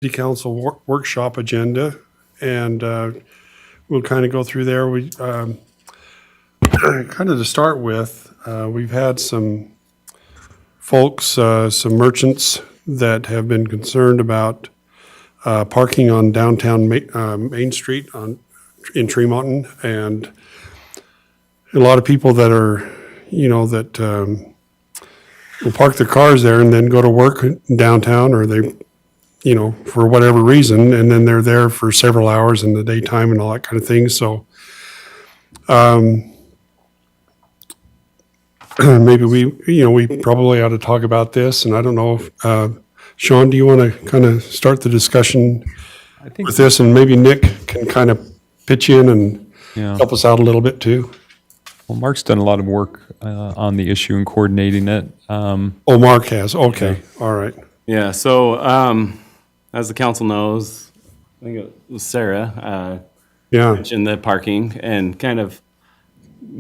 City Council workshop agenda, and we'll kind of go through there. We kind of to start with, we've had some folks, some merchants that have been concerned about parking on downtown Main Street in Tremonton, and a lot of people that are, that will park their cars there and then go to work downtown, or they for whatever reason, and then they're there for several hours in the daytime and all that kind of thing. So maybe we probably ought to talk about this. And I don't know if, Sean, do you want to kind of start the discussion with this? And maybe Nick can kind of pitch in and help us out a little bit too. Well, Mark's done a lot of work on the issue and coordinating it. Mark has. Okay. Yeah. All right. Yeah. So, as the council knows, I think it was Sarah mentioned the parking and kind of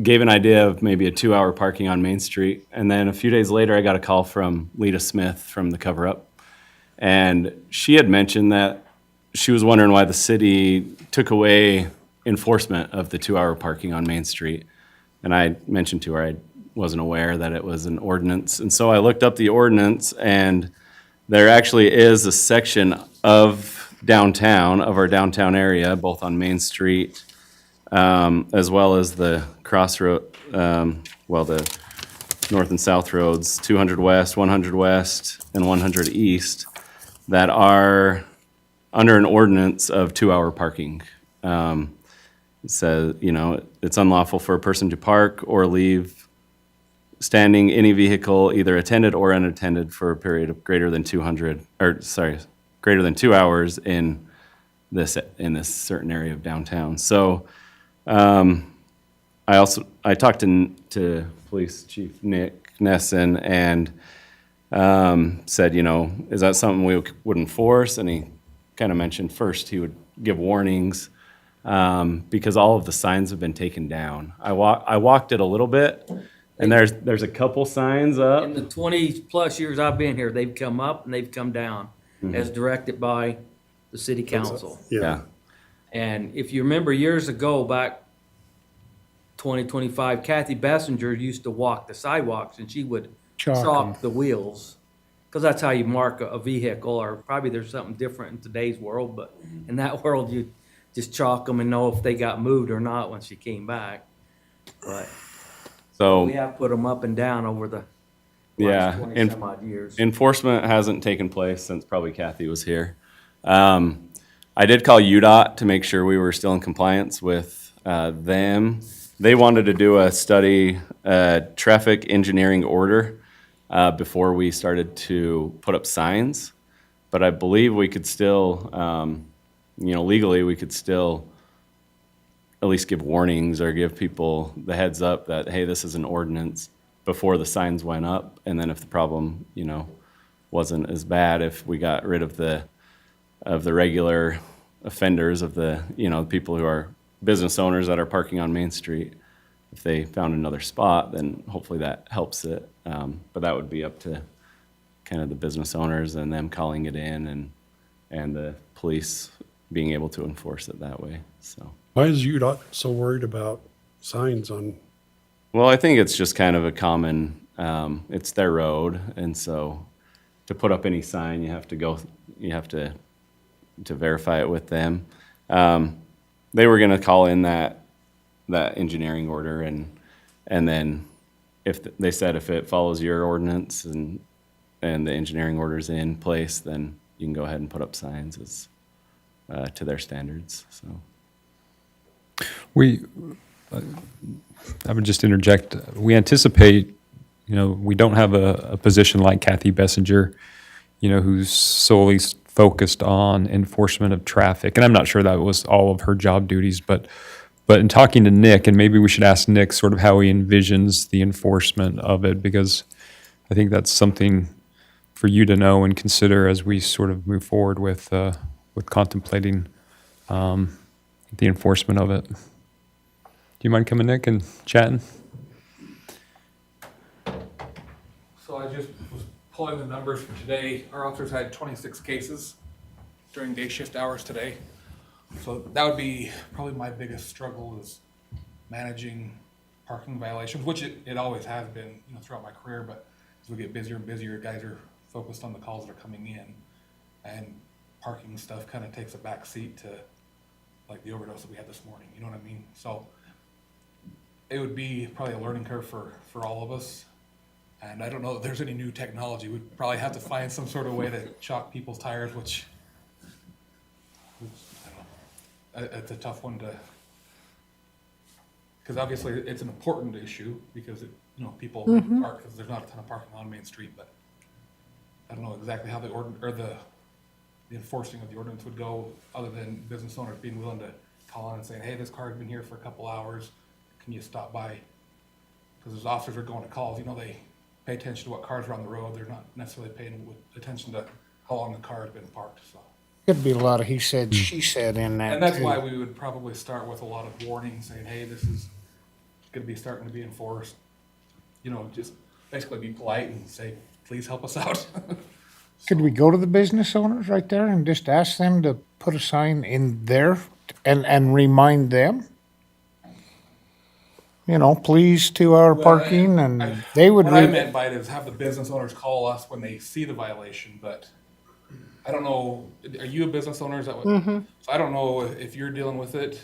gave an idea of maybe a 2-hour parking on Main Street. And then a few days later, I got a call from Lita Smith from the Cover Up. And she had mentioned that she was wondering why the city took away enforcement of the 2-hour parking on Main Street. And I mentioned to her I wasn't aware that it was an ordinance. And so I looked up the ordinance, and there actually is a section of downtown, of our downtown area, both on Main Street, as well as the crossroad, the north and south roads, 200 West, 100 West, and 100 East, that are under an ordinance of 2-hour parking. It says, it's unlawful for a person to park or leave standing any vehicle, either attended or unattended, for a period of greater than 2 hours in this certain area of downtown. So, I talked to Police Chief Nick Nesson and said, is that something we would enforce? And he kind of mentioned first he would give warnings because all of the signs have been taken down. I walked it a little bit. And there's a couple signs up. In the 20-plus years I've been here, they've come up and they've come down as directed by the city council. Yeah. And if you remember years ago, back 2025, Kathy Bessinger used to walk the sidewalks, and she would chalk the wheels, because that's how you mark a vehicle. Or probably there's something different in today's world, but in that world you just chalk them and know if they got moved or not when she came back. But so we have put them up and down over the last 20 some odd years. Enforcement hasn't taken place since probably Kathy was here. I did call UDOT to make sure we were still in compliance with them. They wanted to do a study, traffic engineering order, before we started to put up signs. But I believe we could still, legally, we could still at least give warnings or give people the heads up that, hey, this is an ordinance, before the signs went up. And then if the problem, wasn't as bad, if we got rid of the regular offenders, of the, people who are business owners that are parking on Main Street, if they found another spot, then hopefully that helps it. But that would be up to kind of the business owners and them calling it in, and the police being able to enforce it that way. So. Why is UDOT so worried about signs on? Well, I think it's just kind of a common, it's their road. And so to put up any sign, you have to verify it with them. They were going to call in that engineering order, and then they said if it follows your ordinance and the engineering order's in place, then you can go ahead and put up signs as to their standards. So. I would just interject. We anticipate, we don't have a position like Kathy Bessinger, who's solely focused on enforcement of traffic. And I'm not sure that was all of her job duties, but in talking to Nick, and maybe we should ask Nick sort of how he envisions the enforcement of it, because I think that's something for you to know and consider as we sort of move forward with contemplating the enforcement of it. Do you mind coming, Nick, and chatting? So I just was pulling the numbers for today. Our officers had 26 cases during day shift hours today. So that would be probably my biggest struggle is managing parking violations, which it always has been, you know, throughout my career, but as we get busier and busier, guys are focused on the calls that are coming in, and parking stuff kind of takes a back seat to like the overdose that we had this morning, you know what I mean? So it would be probably a learning curve for all of us. And I don't know if there's any new technology. We'd probably have to find some sort of way to shock people's tires, which I don't know, it's a tough one to, because obviously it's an important issue because you know, people park because there's not a ton of parking on Main Street, but I don't know exactly how the enforcing of the ordinance would go, other than business owners being willing to call in and saying, hey, this car's been here for a couple hours, can you stop by? Because as officers are going to calls, you know, they pay attention to what cars are on the road, they're not necessarily paying attention to how long the car has been parked, so. Could be a lot of he said, she said in that. And that's too. why we would probably start with a lot of warning, saying, hey, this is gonna be starting to be enforced. You know, just basically be polite and say, please help us out. Could we go to the business owners right there and just ask them to put a sign in there and remind them? You know, please to our parking, and they would. What I meant by it is have the business owners call us when they see the violation, but I don't know, are you a business owner? Is that what? So I don't know if you're dealing with it.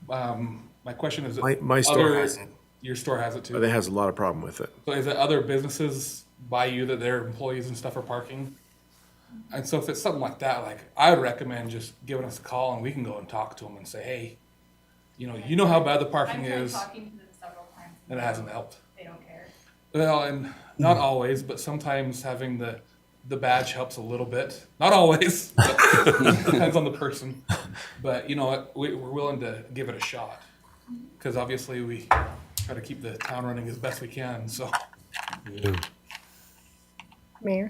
My question is, My store has it, your store has it too? but it has a lot of problem with it. So is it other businesses by you that their employees and stuff are parking? And so if it's something like that, like I would recommend just giving us a call and we can go and talk to them and say, hey, you know how bad the parking I've tried is, talking to them several times. and it hasn't helped. They don't care. Well, and not always, but sometimes having the badge helps a little bit. Not always, but depends on the person. But you know what, we're willing to give it a shot. Because obviously we try to keep the town running as best we can, so. Mayor?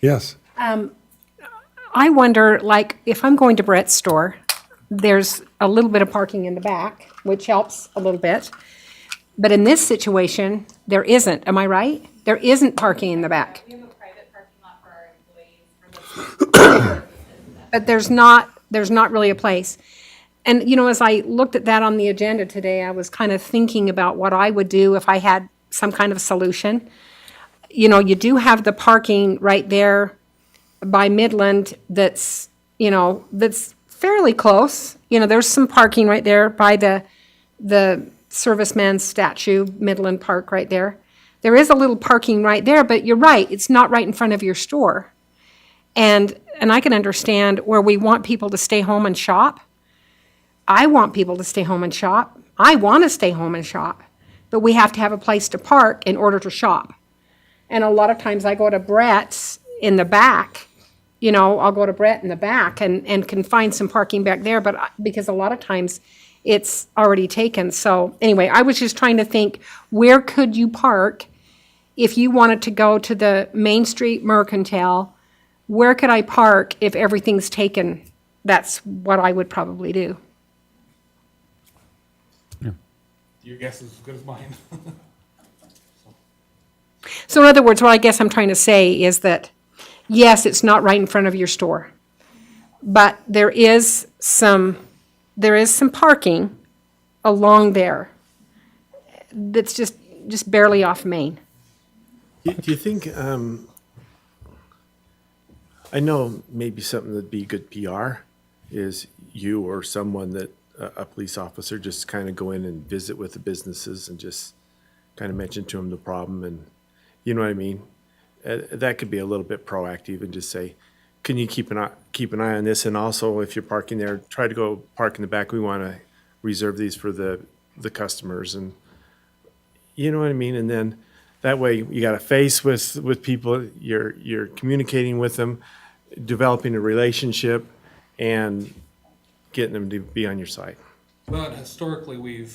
Yes. I wonder, like, if I'm going to Brett's store, there's a little bit of parking in the back, which helps a little bit. But in this situation, there isn't, am I right? There isn't parking in the back. We have a private parking lot for our employees, for the But there's not really a place. And, you know, as I looked at that on the agenda today, I was kind of thinking about what I would do if I had some kind of solution. You know, you do have the parking right there by Midland that's, you know, that's fairly close. You know, there's some parking right there by the serviceman statue, Midland Park right there. There is a little parking right there, but you're right, it's not right in front of your store. And I can understand where we want people to stay home and shop. I want people to stay home and shop. I want to stay home and shop. But we have to have a place to park in order to shop. And a lot of times I go to Brett's in the back, you know, I'll go to Brett in the back and can find some parking back there, but because a lot of times it's already taken. So anyway, I was just trying to think, where could you park if you wanted to go to the Main Street Mercantile? Where could I park if everything's taken? That's what I would probably do. Your guess is as good as mine. So in other words, what I guess I'm trying to say is that, yes, it's not right in front of your store, but there is some parking along there that's just barely off Main. Do you think, I know maybe something that'd be good PR is you or someone that, a police officer, just kind of go in and visit with the businesses and just kind of mention to them the problem, and you know what I mean? That could be a little bit proactive and just say, can you keep an eye on this? And also, if you're parking there, try to go park in the back. We want to reserve these for the customers, and you know what I mean? And then that way you got a face with people, you're communicating with them, developing a relationship, and getting them to be on your side. Well, and historically, we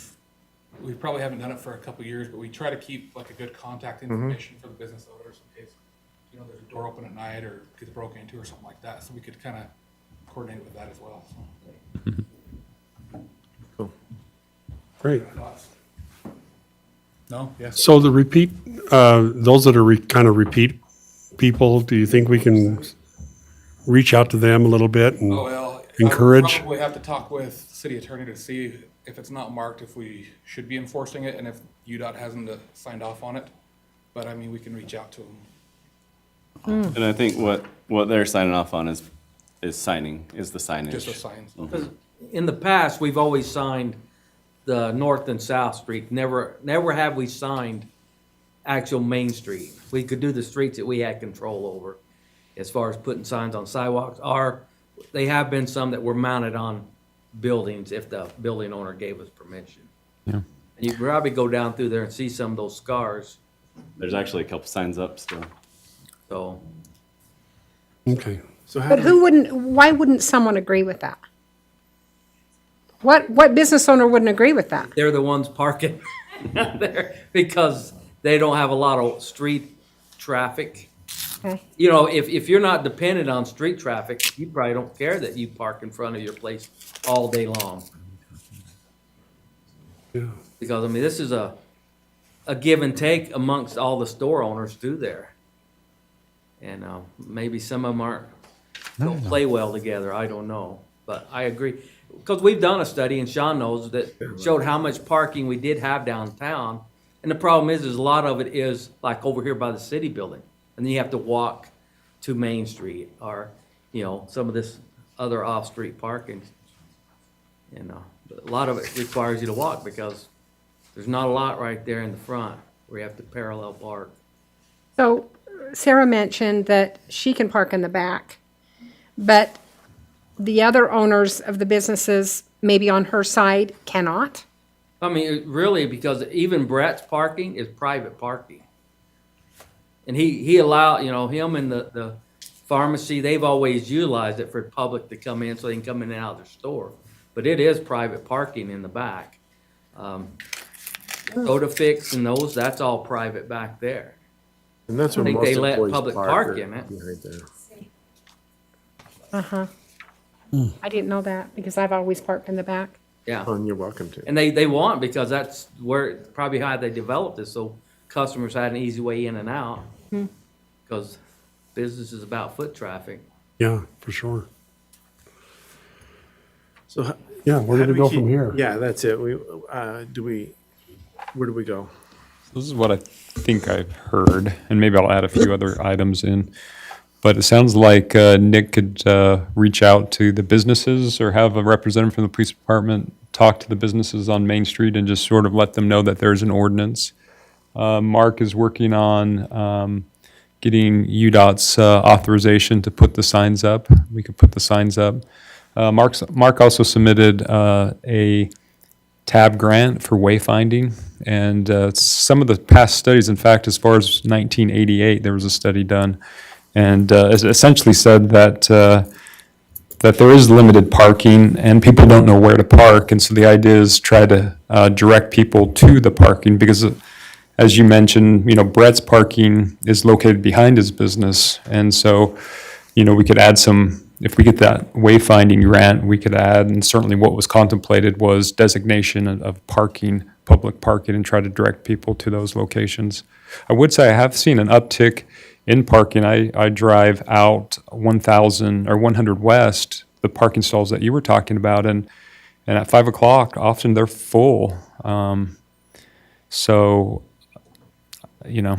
probably haven't done it for a couple of years, but we try to keep like a good contact information for the business owners in case, you know, there's a door open at night or gets broken into or something like that. So we could kind of coordinate with that as well. So. Cool. Great. No? Yes. So the repeat, those that are kind of repeat people, do you think we can reach out to them a little bit and Oh, well. encourage? I would probably have to talk with the city attorney to see if it's not marked, if we should be enforcing it, and if UDOT hasn't signed off on it. But I mean, we can reach out to them. And I think what they're signing off on is the signage. Just the signs. Because in the past, we've always signed the North and South Street. Never have we signed actual Main Street. We could do the streets that we had control over as far as putting signs on sidewalks. They have been some that were mounted on buildings if the building owner gave us permission. Yeah. And you could probably go down through there and see some of those scars, There's actually a couple signs up still. so. Okay. So how But do we, why wouldn't someone agree with that? What business owner wouldn't agree with that? They're the ones parking there because they don't have a lot of street traffic. Okay. You know, if you're not dependent on street traffic, you probably don't care that you park in front of your place all day long. Yeah. Because, I mean, this is a give and take amongst all the store owners through there. And maybe some of them don't play well together, I don't know. But I agree, because we've done a study, and Sean knows, that showed how much parking we did have downtown. And the problem is a lot of it is like over here by the city building. And then you have to walk to Main Street or, you know, some of this other off-street parking. And but a lot of it requires you to walk because there's not a lot right there in the front where you have to parallel park. So Sarah mentioned that she can park in the back, but the other owners of the businesses, maybe on her side, cannot. I mean, really, because even Brett's parking is private parking. And he allowed, you know, him and the pharmacy, they've always utilized it for the public to come in so they can come in and out of their store. But it is private parking in the back. Soda Fix and those, that's all private back there. and that's I where think most they let employees public park park are in it. behind there. I didn't know that because I've always parked in the back. Yeah. Oh, and you're welcome to. And they want, because that's where, probably how they developed this, so customers had an easy way in and out. Because business is about foot traffic. Yeah, for sure. So h- Yeah, where do how we go keep- from here? Yeah, that's it. Where do we go? This is what I think I've heard, and maybe I'll add a few other items in. But it sounds like Nick could reach out to the businesses or have a representative from the police department talk to the businesses on Main Street and just sort of let them know that there's an ordinance. Mark is working on getting UDOT's authorization to put the signs up. We could put the signs up. Mark also submitted a TAB grant for wayfinding. And some of the past studies, in fact, as far as 1988, there was a study done. And it essentially said that that there is limited parking and people don't know where to park. And so the idea is try to direct people to the parking because, as you mentioned, you know, Brett's parking is located behind his business. And so, you know, we could add some, if we get that wayfinding grant, we could add, and certainly what was contemplated was designation of parking, public parking, and try to direct people to those locations. I would say I have seen an uptick in parking. I drive out 1,000 or 100 West, the parking stalls that you were talking about, and at 5 o'clock, often they're full. So, you know,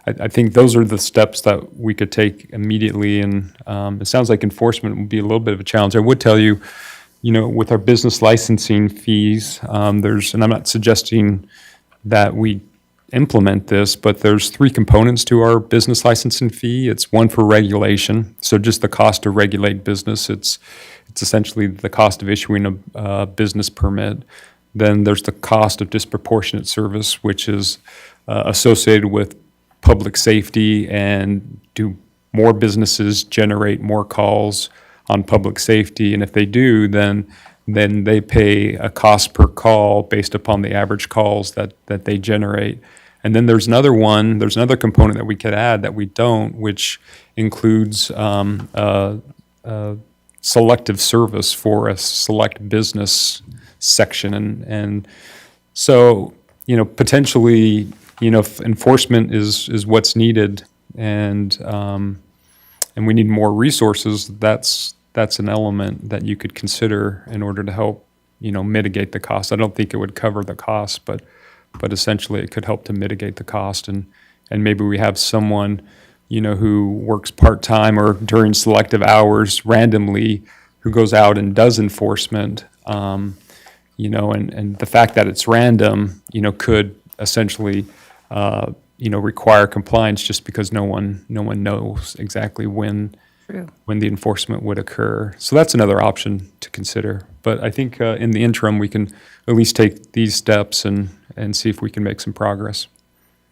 I think those are the steps that we could take immediately, and it sounds like enforcement would be a little bit of a challenge. I would tell you, you know, with our business licensing fees, and I'm not suggesting that we implement this, but there's 3 components to our business licensing fee. It's one for regulation, so just the cost to regulate business. It's essentially the cost of issuing a business permit. Then there's the cost of disproportionate service, which is associated with public safety, and do more businesses generate more calls on public safety? And if they do, then they pay a cost per call based upon the average calls that they generate. And then there's another component that we could add that we don't, which includes selective service for a select business section. And so, you know, potentially, you know, if enforcement is what's needed, and and we need more resources, that's an element that you could consider in order to help, mitigate the cost. I don't think it would cover the cost, but essentially it could help to mitigate the cost, and maybe we have someone, who works part-time or during selective hours randomly, who goes out and does enforcement, and the fact that it's random, could essentially, require compliance just because no one knows exactly when the enforcement would occur. So that's another option to consider. But I think in the interim, we can at least take these steps and see if we can make some progress.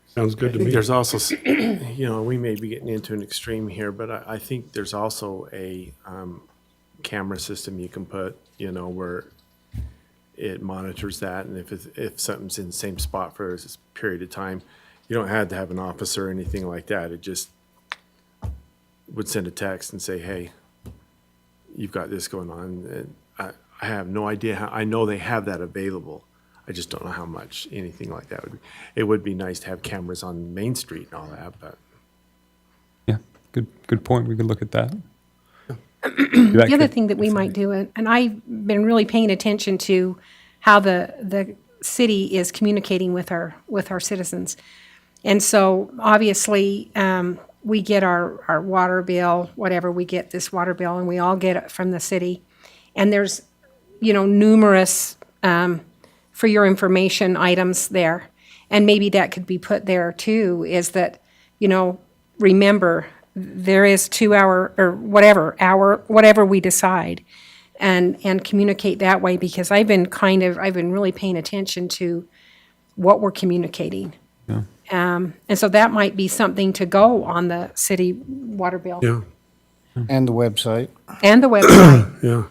Sounds good I to think me. there's also, we may be getting into an extreme here, but I think there's also a camera system you can put, where it monitors that, and if something's in the same spot for a period of time, you don't have to have an officer or anything like that. It just would send a text and say, hey, you've got this going on. And I have no idea how. I know they have that available. I just don't know how much anything like that would be. It would be nice to have cameras on Main Street and all that, but. Yeah, good point. We could look at that. The other thing that we might do, and I've been really paying attention to how the city is communicating with our citizens. And so obviously, we get our water bill, whatever, we get this water bill, and we all get it from the city. And there's, numerous, for your information items there. And maybe that could be put there too, is that, remember, there is 2 hour or whatever we decide, and communicate that way, because I've been really paying attention to what we're communicating. Yeah. And so that might be something to go on the city water bill. Yeah, And the website. And the website. yeah.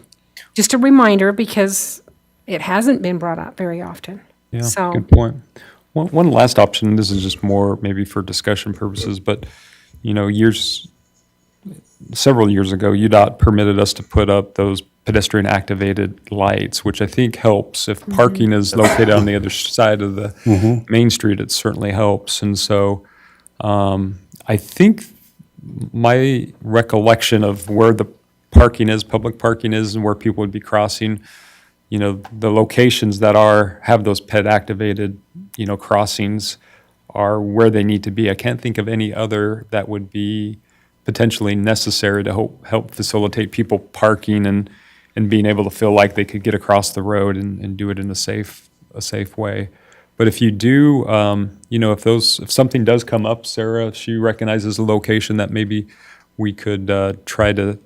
Just a reminder, because it hasn't been brought up very often. Yeah, So, good point. One last option, this is just more maybe for discussion purposes, but, several years ago, UDOT permitted us to put up those pedestrian activated lights, which I think helps. If parking is located on the other side of the Main Street, it certainly helps. And so I think my recollection of where the parking is, public parking is, and where people would be crossing, the locations that have those ped activated, crossings are where they need to be. I can't think of any other that would be potentially necessary to help facilitate people parking and being able to feel like they could get across the road and do it in a safe way. But if you do, if something does come up, Sarah, if she recognizes a location that maybe we could try to,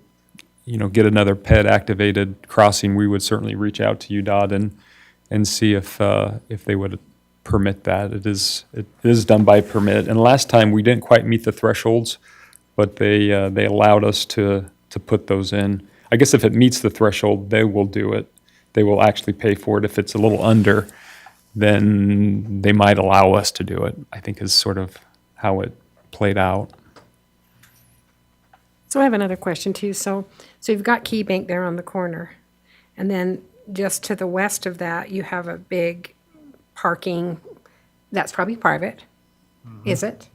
get another ped activated crossing, we would certainly reach out to UDOT and see if they would permit that. It is done by permit. And last time we didn't quite meet the thresholds, but they allowed us to put those in. I guess if it meets the threshold, they will do it. They will actually pay for it. If it's a little under, then they might allow us to do it, I think is sort of how it played out. so I have another question too. So you've got Key Bank there on the corner, and then just to the west of that, you have a big parking, that's probably private, is it?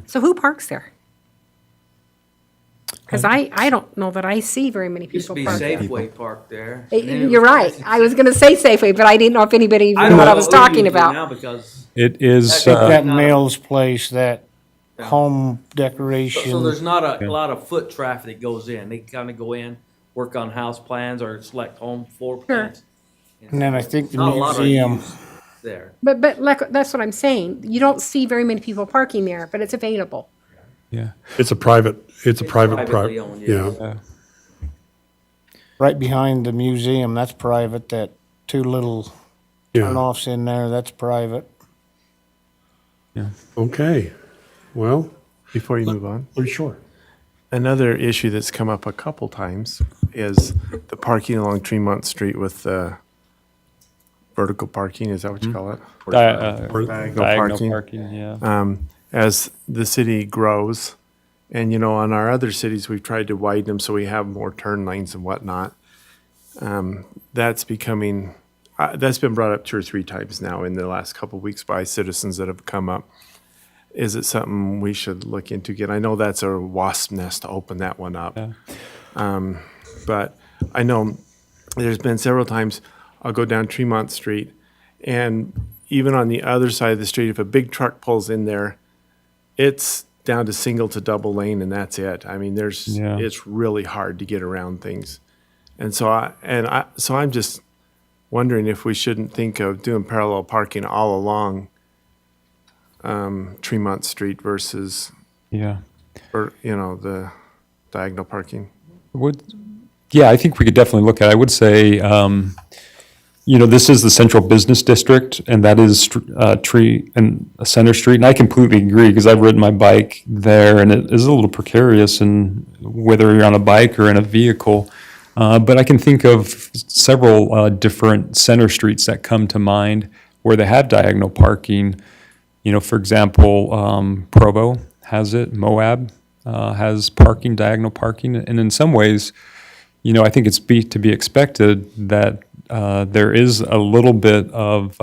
So who parks there? Because I don't know that I see very many Used to people be park there. Safeway Park there. You're right. I was going to say Safeway, but I didn't know if anybody I knew don't what I know was what we talking do about. now because, It is, I think That not a- Nails place, that Yeah. home so decoration. there's not a lot of foot traffic that goes in. They kind of go in, work on house plans or select home floor plans. And then I think the Not a lot of museum. use there. But like, that's what I'm saying. You don't see very many people parking there, but it's available. yeah. It's a private, privately owned, yeah. yeah. Right behind the museum, that's private. That two little Yeah, turnoffs in there, that's private. okay. Well, Before you move on, pretty sure. another issue that's come up a couple times is the parking along Tremont Street with vertical parking, is that what you call it? Or Diagonal parking, yeah. As the city grows, and on our other cities, we've tried to widen them so we have more turn lanes and whatnot. That's becoming, that's been brought up 2 or 3 times now in the last couple of weeks by citizens that have come up. is it something we should look into again? I know that's a wasp nest to open that one up. But I know there's been several times I'll go down Tremont Street, and even on the other side of the street, if a big truck pulls in there, it's down to single to double lane, and that's it. I mean, it's really hard to get around things. And so I'm just wondering if we shouldn't think of doing parallel parking all along Tremont Street versus, or, the diagonal parking. Yeah, I think we could definitely look at it. I would say, this is the central business district, and that is Center Street. And I completely agree, because I've ridden my bike there, and it is a little precarious, and whether you're on a bike or in a vehicle. But I can think of several different center streets that come to mind where they have diagonal parking. For example, Provo has it, Moab has diagonal parking, and in some ways, I think it's to be expected that there is a little bit of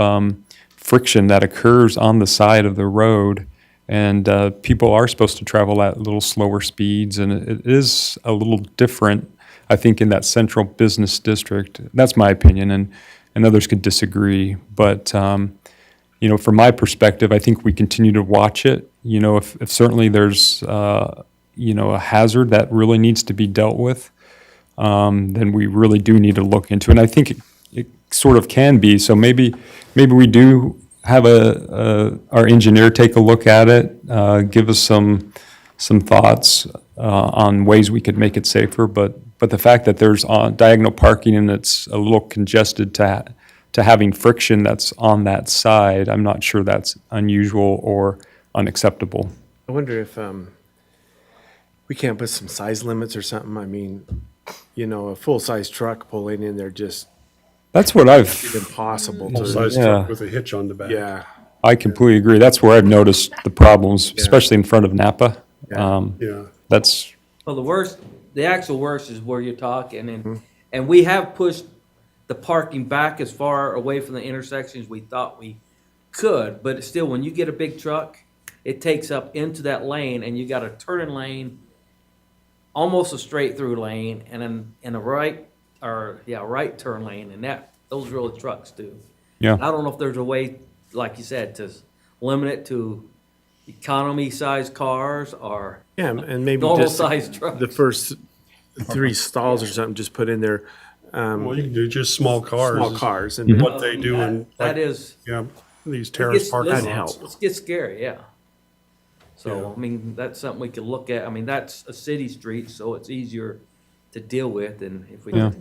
friction that occurs on the side of the road, and people are supposed to travel at a little slower speeds, and it is a little different, I think, in that central business district. That's my opinion, and others could disagree. But, from my perspective, I think we continue to watch it. If certainly there's, a hazard that really needs to be dealt with, then we really do need to look into it. And I think it sort of can be. So maybe we do have our engineer take a look at it, give us some thoughts on ways we could make it safer. But the fact that there's diagonal parking and it's a little congested to having friction that's on that side, I'm not sure that's unusual or unacceptable. I wonder if we can't put some size limits or something. I mean, a full-size truck pulling in there just That's what I've, it's impossible Full-size to. truck with a hitch on the back. Yeah, I completely agree. That's where I've noticed the problems, especially in front of Napa. Yeah. That's, Well, the actual worst is where you're talking, and we have pushed the parking back as far away from the intersections we thought we could, but it's still, when you get a big truck, it takes up into that lane, and you got a turning lane, almost a straight through lane, and then in a right turn lane, and those really trucks do. yeah. I don't know if there's a way, like you said, to limit it to economy size cars or and maybe normal just size trucks. the first 3 stalls or something, just put in there. Well, you can do just small cars. Small cars, and What they do in, That is. these terrace parking That'd lots. help. It gets scary, yeah. So, I mean, that's something we could look at. I mean, that's a city street, so it's easier to deal with than if we Yeah.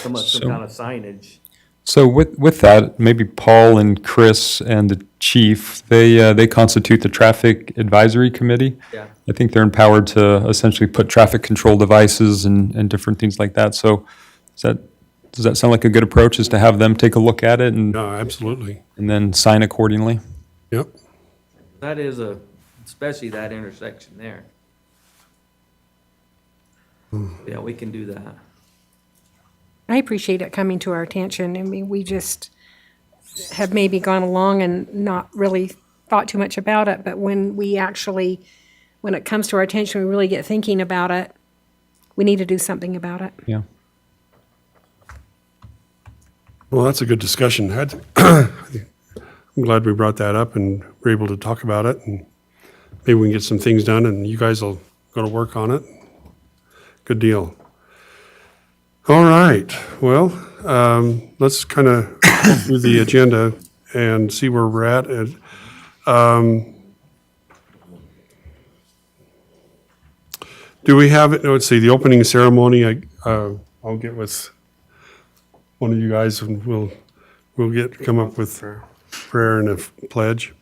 come up with some So- kind of signage. So with that, maybe Paul and Chris and the chief, they constitute the traffic advisory committee. Yeah. I think they're empowered to essentially put traffic control devices and different things like that. So does that sound like a good approach, is to have them take a look at it and No, absolutely. then sign accordingly? Yep. That is especially that intersection there. Yeah, we can do that. I appreciate it coming to our attention. I mean, we just have maybe gone along and not really thought too much about it, but when it comes to our attention, we really get thinking about it, we need to do something about it. Yeah. Well, that's a good discussion. I'm glad we brought that up and were able to talk about it, and maybe we can get some things done, and you guys will go to work on it. Good deal. All right, well, let's kind of go through the agenda and see where we're at. Do we have, let's see, the opening ceremony, I'll get with one of you guys and we'll come up with prayer and a pledge.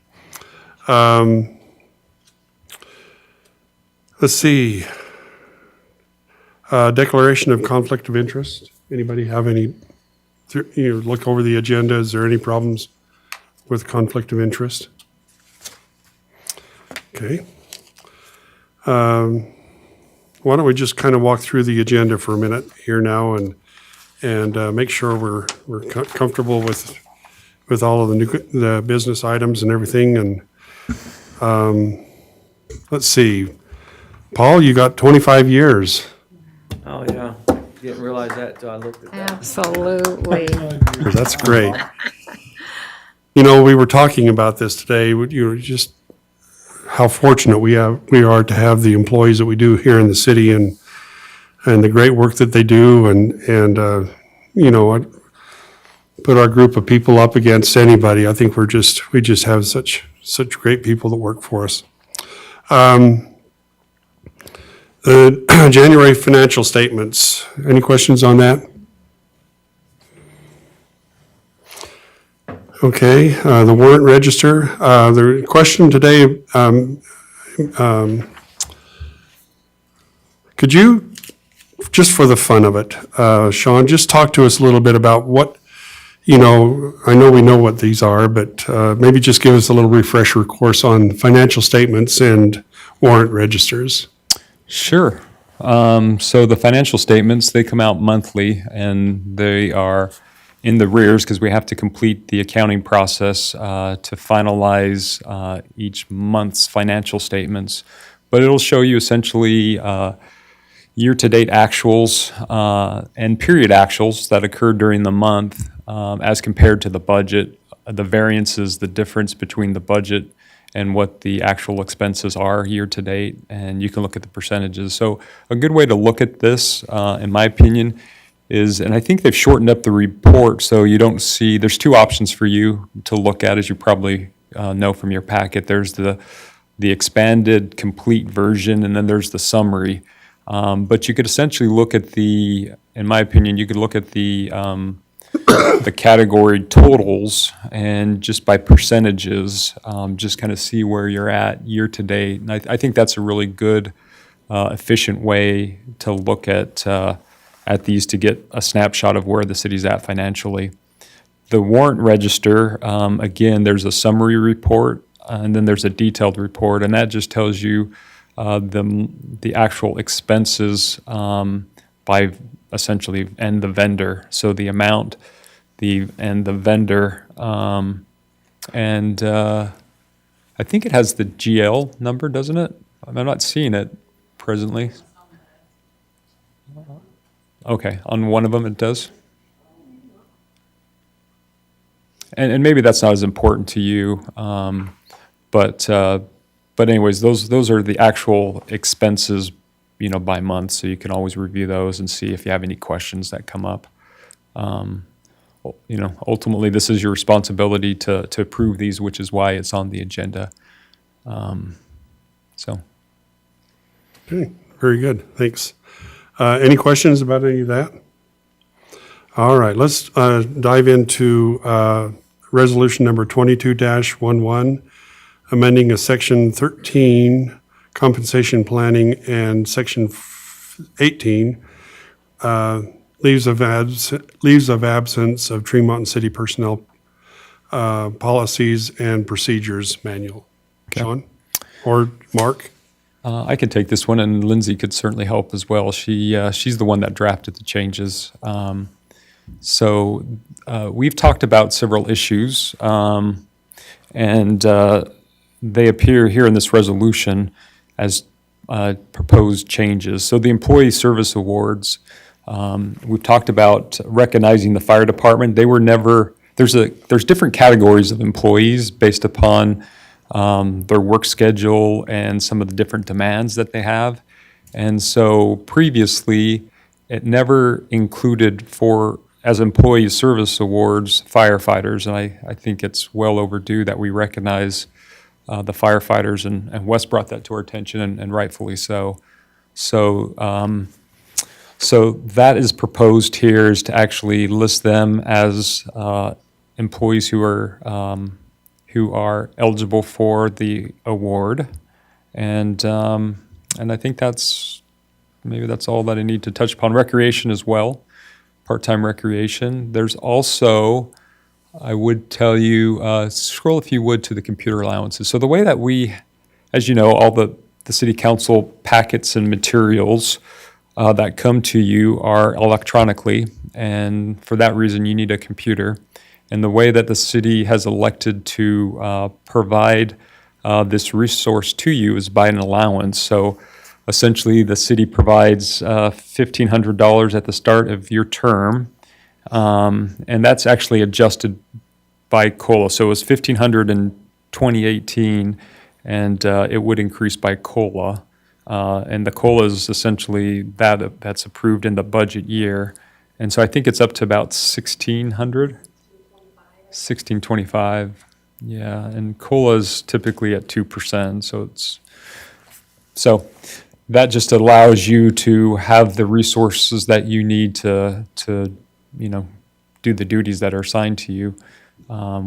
Let's see. Declaration of conflict of interest. Anybody have any, look over the agenda, is there any problems with conflict of interest? Okay. Why don't we just kind of walk through the agenda for a minute here now and make sure we're comfortable with all of the business items and everything. And Let's see. Paul, you got 25 years. Oh, yeah. Didn't realize that until I looked at that. Absolutely. That's great. You know, we were talking about this today, just how fortunate we are to have the employees that we do here in the city and the great work that they do and you know, put our group of people up against anybody. I think we just have such great people that work for us. The January financial statements. Any questions on that? Okay, the warrant register. The question today, could you, just for the fun of it, Sean, just talk to us a little bit about what, you know, I know we know what these are, but maybe just give us a little refresher course on financial statements and warrant registers. Sure. So the financial statements, they come out monthly, and they are in the rears because we have to complete the accounting process to finalize each month's financial statements. But it'll show you essentially year-to-date actuals and period actuals that occurred during the month as compared to the budget, the variances, the difference between the budget and what the actual expenses are year-to-date, and you can look at the percentages. So a good way to look at this, in my opinion, is, and I think they've shortened up the report so you don't see, there's two options for you to look at, as you probably know from your packet. There's the expanded complete version, and then there's the summary. But you could essentially look at in my opinion, you could look at the category totals and just by percentages, just kind of see where you're at year to date. And I think that's a really good, efficient way to look at these to get a snapshot of where the city's at financially. The warrant register, again, there's a summary report and then there's a detailed report, and that just tells you the actual expenses by essentially and the vendor. So the amount, and the vendor, and I think it has the GL number, doesn't it? I'm not seeing it presently. Okay, on one of them it does. And maybe that's not as important to you, but anyways, those are the actual expenses, you know, by month. So you can always review those and see if you have any questions that come up. You know, ultimately, this is your responsibility to approve these, which is why it's on the agenda. So. Okay, very good. Thanks. Any questions about any of that? All right, let's dive into resolution number 22-11, amending a section 13 compensation planning and section 18 leaves of absence of Tremonton City personnel policies and procedures manual. Okay. Sean or Mark? I could take this one, and Lindsay could certainly help as well. She's the one that drafted the changes. So we've talked about several issues, and they appear here in this resolution as proposed changes. So the employee service awards, we've talked about recognizing the fire department. They were never, there's different categories of employees based upon their work schedule and some of the different demands that they have. And so previously, it never included as employee service awards, firefighters. And I think it's well overdue that we recognize the firefighters, and Wes brought that to our attention, and rightfully so. So that is proposed here, is to actually list them as employees who are eligible for the award, and I think that's all that I need to touch upon. Recreation as well, part-time recreation. There's also, I would tell you, scroll if you would to the computer allowances. So the way that we, as you know, all the city council packets and materials that come to you are electronically, and for that reason you need a computer. And the way that the city has elected to provide this resource to you is by an allowance. So essentially, the city provides $1,500 at the start of your term, and that's actually adjusted by COLA. So it was $1,500 in 2018, and it would increase by COLA. And the COLA is essentially that's approved in the budget year. And so I think it's up to about 1,600, 1,625. Yeah, and COLA is typically at 2%. So that just allows you to have the resources that you need to do the duties that are assigned to you,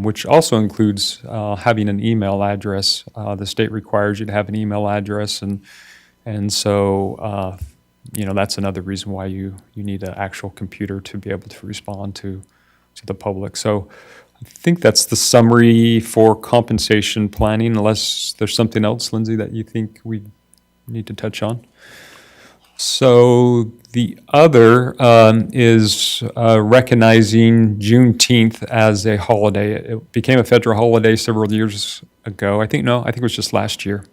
which also includes having an email address. The state requires you to have an email address, and so that's another reason why you need an actual computer to be able to respond to the public. So I think that's the summary for compensation planning, unless there's something else, Lindsay, that you think we need to touch on. So the other is recognizing Juneteenth as a holiday. It became a federal holiday several years ago. I think it was just last year.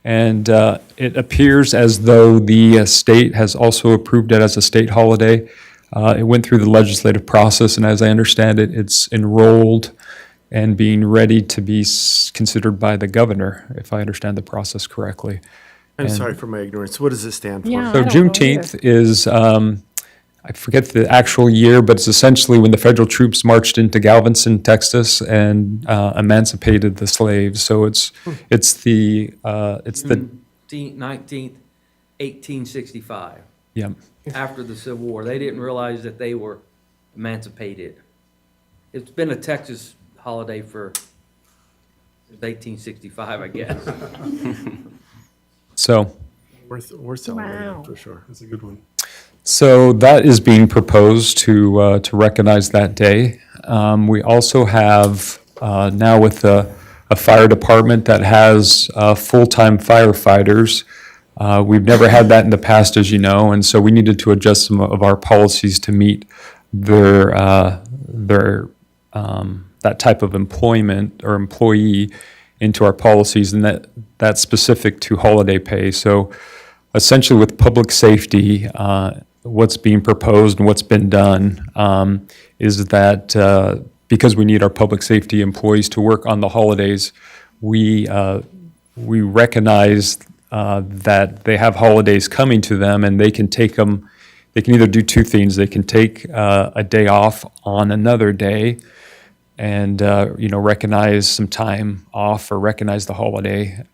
And it appears as though the state has also approved it as a state holiday. It went through the legislative process, and as I understand it, it's enrolled and being ready to be considered by the governor, if I understand the process correctly. I'm sorry for my ignorance. What does it stand for? Yeah. So I don't know Juneteenth is, I forget the actual year, but it's essentially when the federal troops marched into Galveston, Texas, and emancipated the slaves. So it's the 19th, 1865, yeah. after the Civil War. They didn't realize that they were emancipated. It's been a Texas holiday since 1865, I guess. So We're celebrating Wow. for sure. That's a good one. So that is being proposed to recognize that day. We also have now with a fire department that has full-time firefighters. We've never had that in the past, as you know, and so we needed to adjust some of our policies to meet their that type of employment or employee into our policies, and that's specific to holiday pay. So essentially with public safety, what's being proposed and what's been done is that because we need our public safety employees to work on the holidays, we recognize that they have holidays coming to them, and they can take them. They can either do two things. They can take a day off on another day, and recognize some time off or recognize the holiday,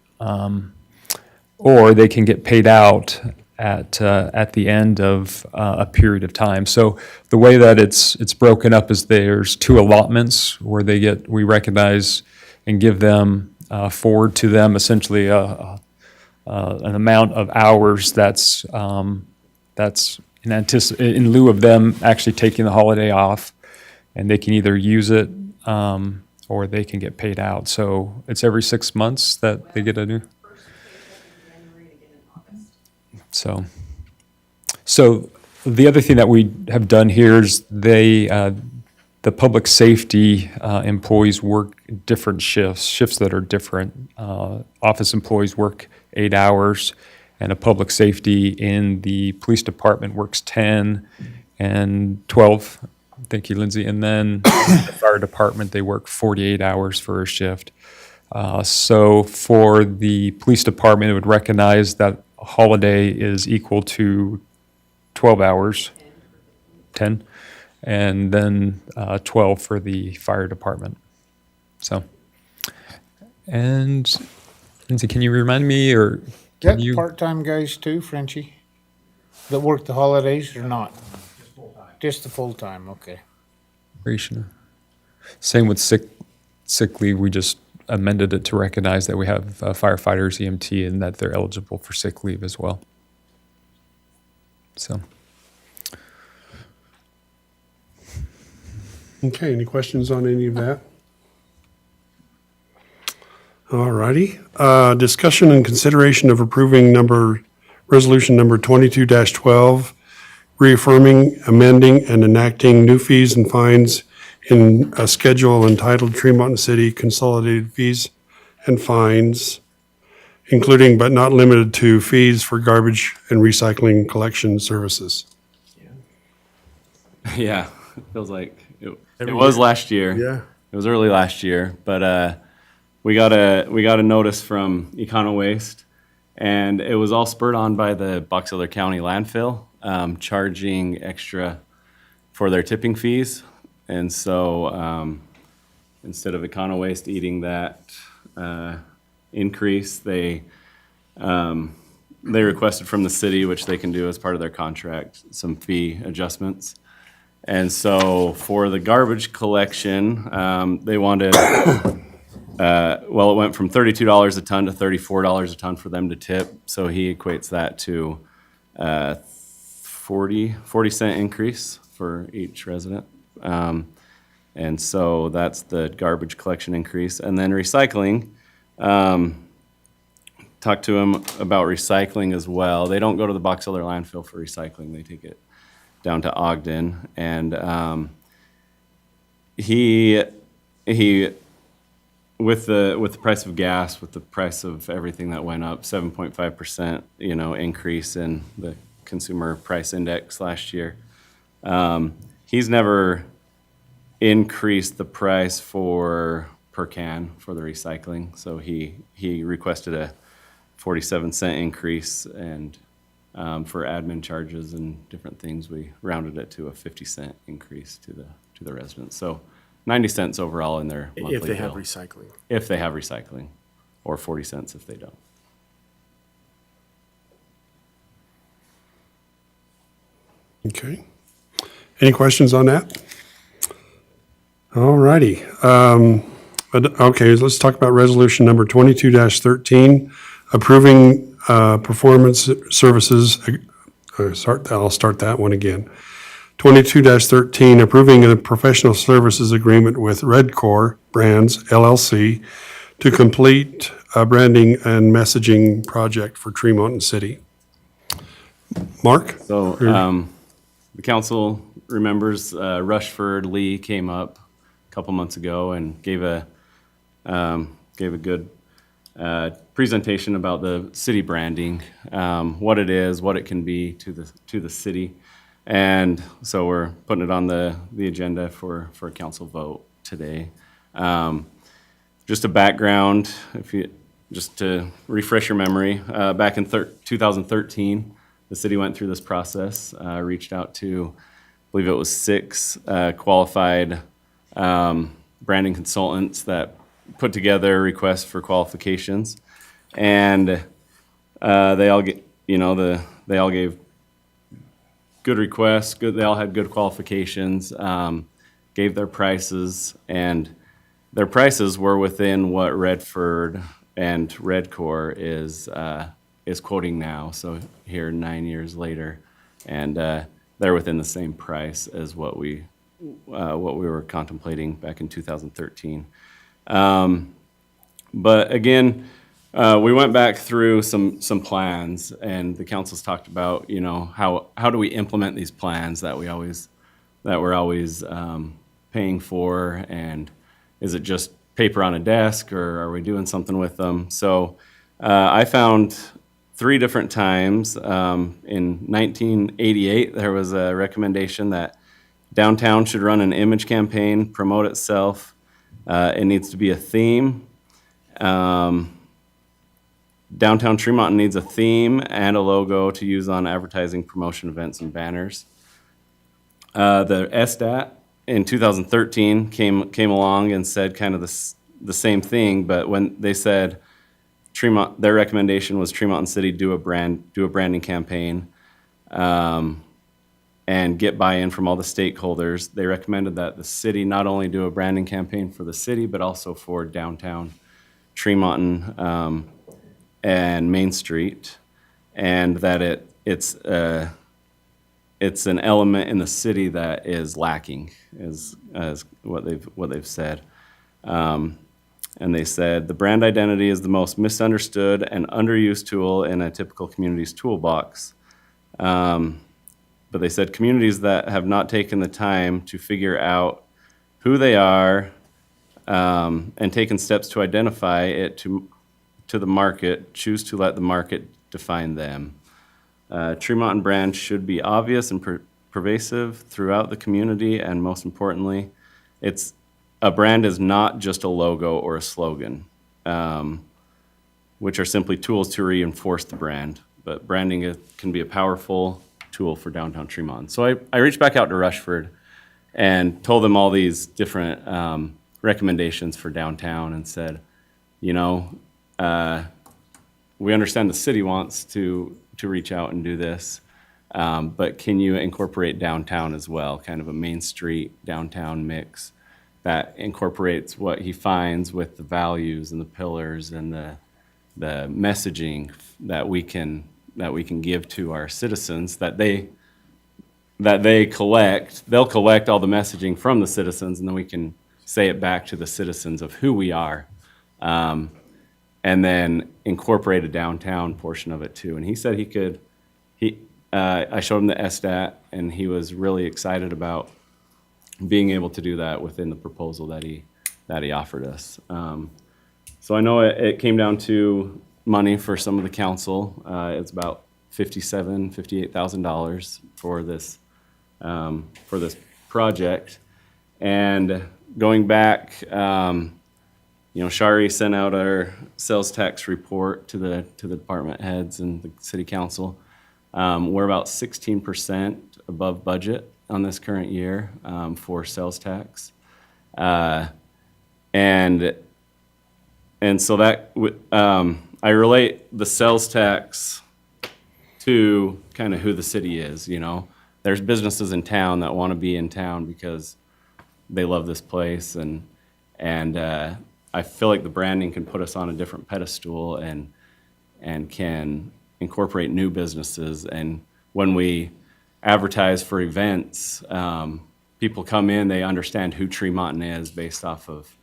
or they can get paid out at the end of a period of time. So the way that it's broken up is there's two allotments where we recognize and give them forward to them essentially an amount of hours that's in lieu of them actually taking the holiday off, and they can either use it or they can get paid out. So it's every 6 months that they get a new. So the other thing that we have done here is the public safety employees work different shifts that are different. Office employees work 8 hours, and a public safety in the police department works 10 and 12. Thank you, Lindsay. And then the fire department, they work 48 hours for a shift. So for the police department, it would recognize that a holiday is equal to 12 hours, 10, and then 12 for the fire department. So, and Lindsay, can you remind me, or can That you? part-time guys too, Frenchie, that work the holidays or not? Just the full-time, okay. Same with sick leave. We just amended it to recognize that we have firefighters, EMT, and that they're eligible for sick leave as well. So. Okay, any questions on any of that? All righty. Discussion and consideration of approving resolution number 22-12, reaffirming, amending, and enacting new fees and fines in a schedule entitled Tremonton City Consolidated Fees and fines, including but not limited to fees for garbage and recycling collection services. Yeah, it feels like it was last year. Yeah. It was early last year, but we got a notice from Econo Waste, and it was all spurred on by the Box Elder County landfill charging extra for their tipping fees, and so instead of Econo Waste eating that increase, they requested from the city, which they can do as part of their contract, some fee adjustments. And so for the garbage collection, they wanted, well, it went from $32 a ton to $34 a ton for them to tip. So he equates that to 40-cent increase for each resident. And so that's the garbage collection increase. And then recycling, talked to him about recycling as well. They don't go to the Box Elder landfill for recycling. They take it down to Ogden, and he with the price of gas, with the price of everything that went up, 7.5%, increase in the consumer price index last year. He's never increased the price per can for the recycling, so he requested a 47-cent increase, and for admin charges and different things, we rounded it to a 50-cent increase to the residents. So 90 cents overall in their monthly If they have bill. recycling. If they have recycling, or 40 cents if they don't. Okay. Any questions on that? All righty. Okay, let's talk about resolution number 22-13, approving performance services. I'll start that one again. 22-13, approving a professional services agreement with Redcore Brands LLC to complete a branding and messaging project for Tremonton City. Mark? So the council remembers Rushford Lee came up a couple months ago and gave a good presentation about the city branding, what it is, what it can be to the city. And so we're putting it on the agenda for a council vote today. Just a background, just to refresh your memory, back in 2013, the city went through this process, reached out to, I believe it was 6 qualified branding consultants that put together requests for qualifications, and they all gave good requests. They all had good qualifications. Gave their prices, and their prices were within what Redford and Redcore is quoting now. So here, 9 years later, and they're within the same price as what we were contemplating back in 2013. But again, we went back through some plans, and the council's talked about, how do we implement these plans that we're always paying for, and is it just paper on a desk, or are we doing something with them? So I found 3 different times. In 1988, there was a recommendation that downtown should run an image campaign, promote itself. It needs to be a theme. Downtown Tremonton needs a theme and a logo to use on advertising, promotion events, and banners. The SDAT in 2013 came along and said kind of the same thing, but when they said their recommendation was Tremonton City do a branding campaign, and get buy-in from all the stakeholders. They recommended that the city not only do a branding campaign for the city, but also for downtown Tremonton and Main Street, and that it's an element in the city that is lacking, is what they've said. And they said the brand identity is the most misunderstood and underused tool in a typical community's toolbox. But they said communities that have not taken the time to figure out who they are, and taken steps to identify it to the market, choose to let the market define them. Tremonton brand should be obvious and pervasive throughout the community, and most importantly, a brand is not just a logo or a slogan, which are simply tools to reinforce the brand, but branding can be a powerful tool for downtown Tremonton. So I reached back out to Rushford and told them all these different recommendations for downtown and said, you know, we understand the city wants to reach out and do this, but can you incorporate downtown as well, kind of a Main Street downtown mix that incorporates what he finds with the values and the pillars and the messaging that we can give to our citizens, that they collect. They'll collect all the messaging from the citizens, and then we can say it back to the citizens of who we are, and then incorporate a downtown portion of it too. And he said he could. I showed him the SDAT, and he was really excited about being able to do that within the proposal that he offered us. So I know it came down to money for some of the council. It's about $58,000 for this project. And going back, Shari sent out our sales tax report to the department heads and the city council. We're about 16% above budget on this current year for sales tax. And so that I relate the sales tax to kind of who the city is. There's businesses in town that want to be in town because they love this place, and I feel like the branding can put us on a different pedestal and can incorporate new businesses. And when we advertise for events, people come in, they understand who Tremonton is based off of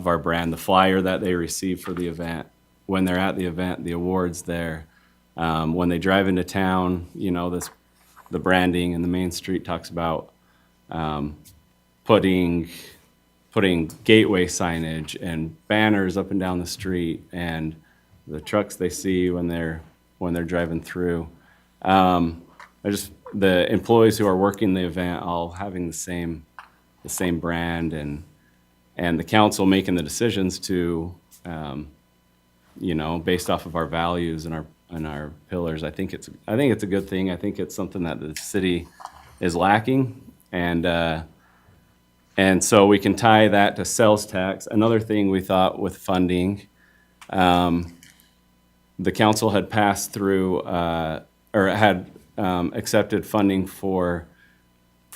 our brand, the flyer that they receive for the event, when they're at the event, the awards there, when they drive into town, the branding and the Main Street talks about putting gateway signage and banners up and down the street, and the trucks they see when they're driving through. The employees who are working the event all having the same brand, and the council making the decisions to, based off of our values and our pillars. I think it's a good thing. I think it's something that the city is lacking, and so we can tie that to sales tax. Another thing we thought with funding, the council had passed through or had accepted funding for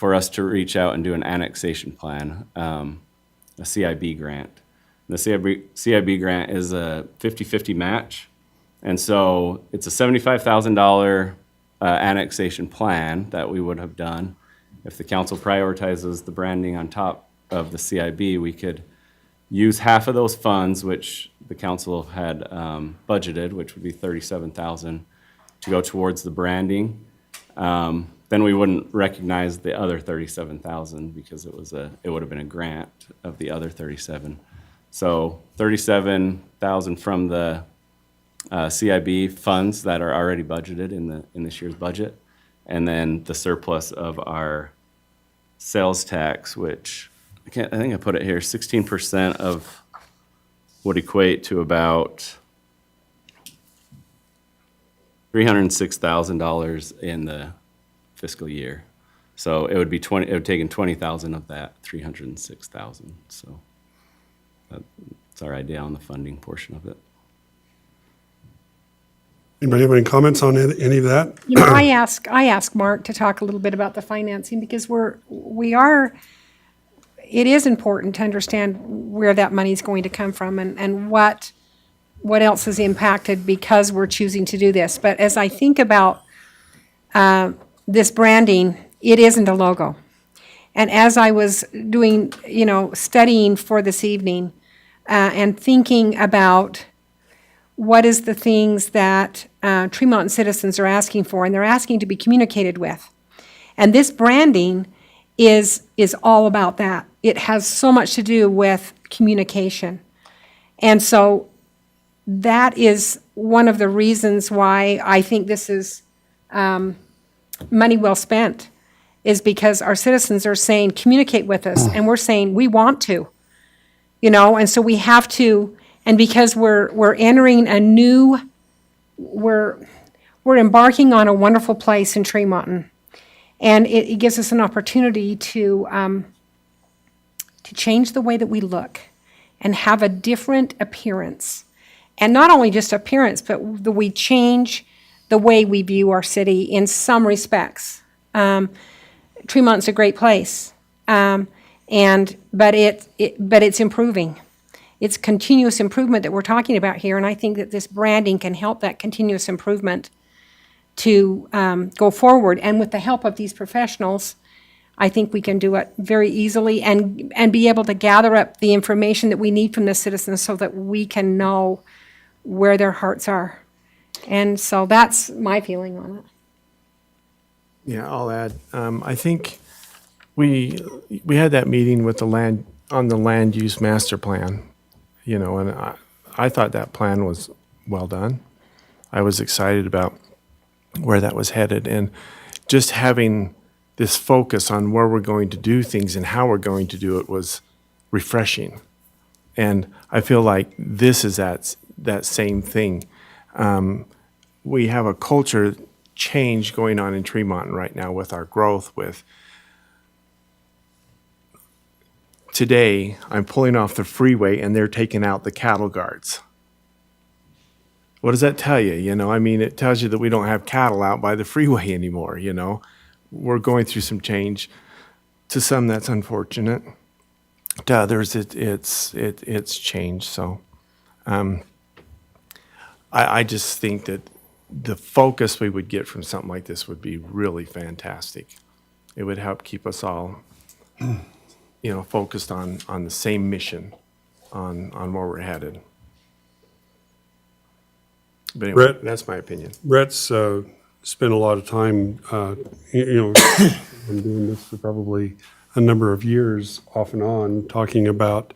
us to reach out and do an annexation plan, a CIB grant. The CIB grant is a 50-50 match, and so it's a $75,000 annexation plan that we would have done. If the council prioritizes the branding on top of the CIB, we could use half of those funds, which the council had budgeted, which would be $37,000, to go towards the branding. Then we wouldn't recognize the other $37,000 because it would have been a grant of the other $37,000. So $37,000 from the CIB funds that are already budgeted in this year's budget, and then the surplus of our sales tax, which I think I put it here, 16% of would equate to about $306,000 in the fiscal year. So it would be it would take in $20,000 of that $306,000. So that's our idea on the funding portion of it. Anybody have any comments on any of that? I ask Mark to talk a little bit about the financing, because it is important to understand where that money is going to come from and what else is impacted because we're choosing to do this. But as I think about this branding, it isn't a logo. And as I was doing, studying for this evening and thinking about what is the things that Tremonton citizens are asking for, and they're asking to be communicated with. And this branding is all about that. It has so much to do with communication. And so that is one of the reasons why I think this is money well spent, is because our citizens are saying, communicate with us, and we're saying, we want to. And so we have to, and because we're entering a new, we're embarking on a wonderful place in Tremonton. And it gives us an opportunity to change the way that we look and have a different appearance. And not only just appearance, but we change the way we view our city in some respects. Tremonton's a great place, but it's improving. It's continuous improvement that we're talking about here, and I think that this branding can help that continuous improvement to go forward. And with the help of these professionals, I think we can do it very easily and be able to gather up the information that we need from the citizens so that we can know where their hearts are. And so that's my feeling on it. Yeah, I'll add. I think we had that meeting with the land use master plan, and I thought that plan was well done. I was excited about where that was headed, and just having this focus on where we're going to do things and how we're going to do it was refreshing. And I feel like this is that same thing. We have a culture change going on in Tremonton right now with our growth. Today, I'm pulling off the freeway and they're taking out the cattle guards. What does that tell you? It tells you that we don't have cattle out by the freeway anymore. We're going through some change. To some, that's unfortunate. To others, it's changed. So, I just think that the focus we would get from something like this would be really fantastic. It would help keep us all, focused on the same mission, on where we're headed. But anyway, Brett? that's my opinion. Brett's spent a lot of time, been doing this for probably a number of years off and on, talking about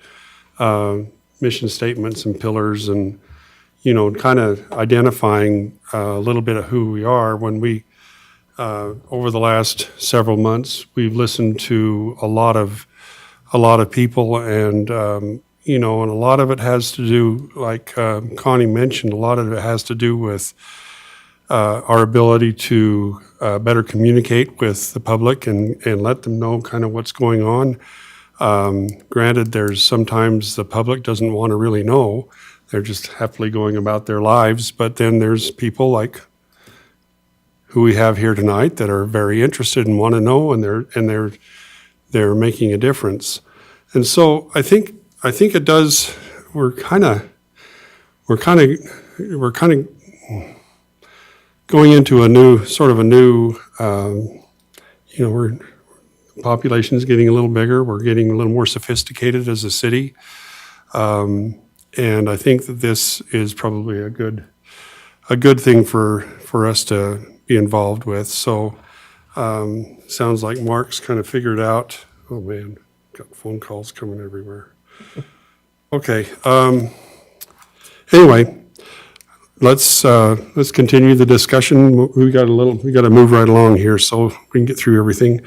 mission statements and pillars and, kind of identifying a little bit of who we are. When we, over the last several months, we've listened to a lot of people, and and a lot of it has to do, like Connie mentioned, a lot of it has to do with our ability to better communicate with the public and let them know kind of what's going on. Granted, there's sometimes the public doesn't want to really know. They're just happily going about their lives. But then there's people like who we have here tonight that are very interested and want to know, and they're making a difference. And so I think it does. We're kind of going into a new population is getting a little bigger. We're getting a little more sophisticated as a city. And I think that this is probably a good thing for us to be involved with. So sounds like Mark's kind of figured out. Oh man, got phone calls coming everywhere. Okay. Anyway, let's continue the discussion. We got to move right along here so we can get through everything.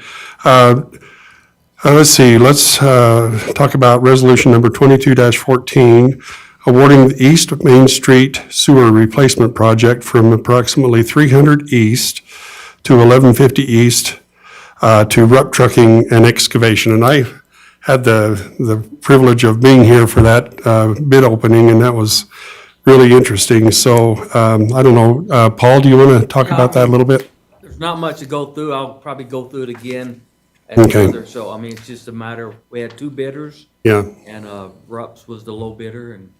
Let's see. Let's talk about resolution number 22-14, awarding the East Main Street Sewer Replacement Project from approximately 300 East to 1150 East to Rupp Trucking and Excavation. And I had the privilege of being here for that bid opening, and that was really interesting. So I don't know, Paul, do you want to talk about that a little bit? There's not much to go through. I'll probably go through it again. Okay. So, it's just a matter, we had two bidders. Yeah. And Rupp's was the low bidder, and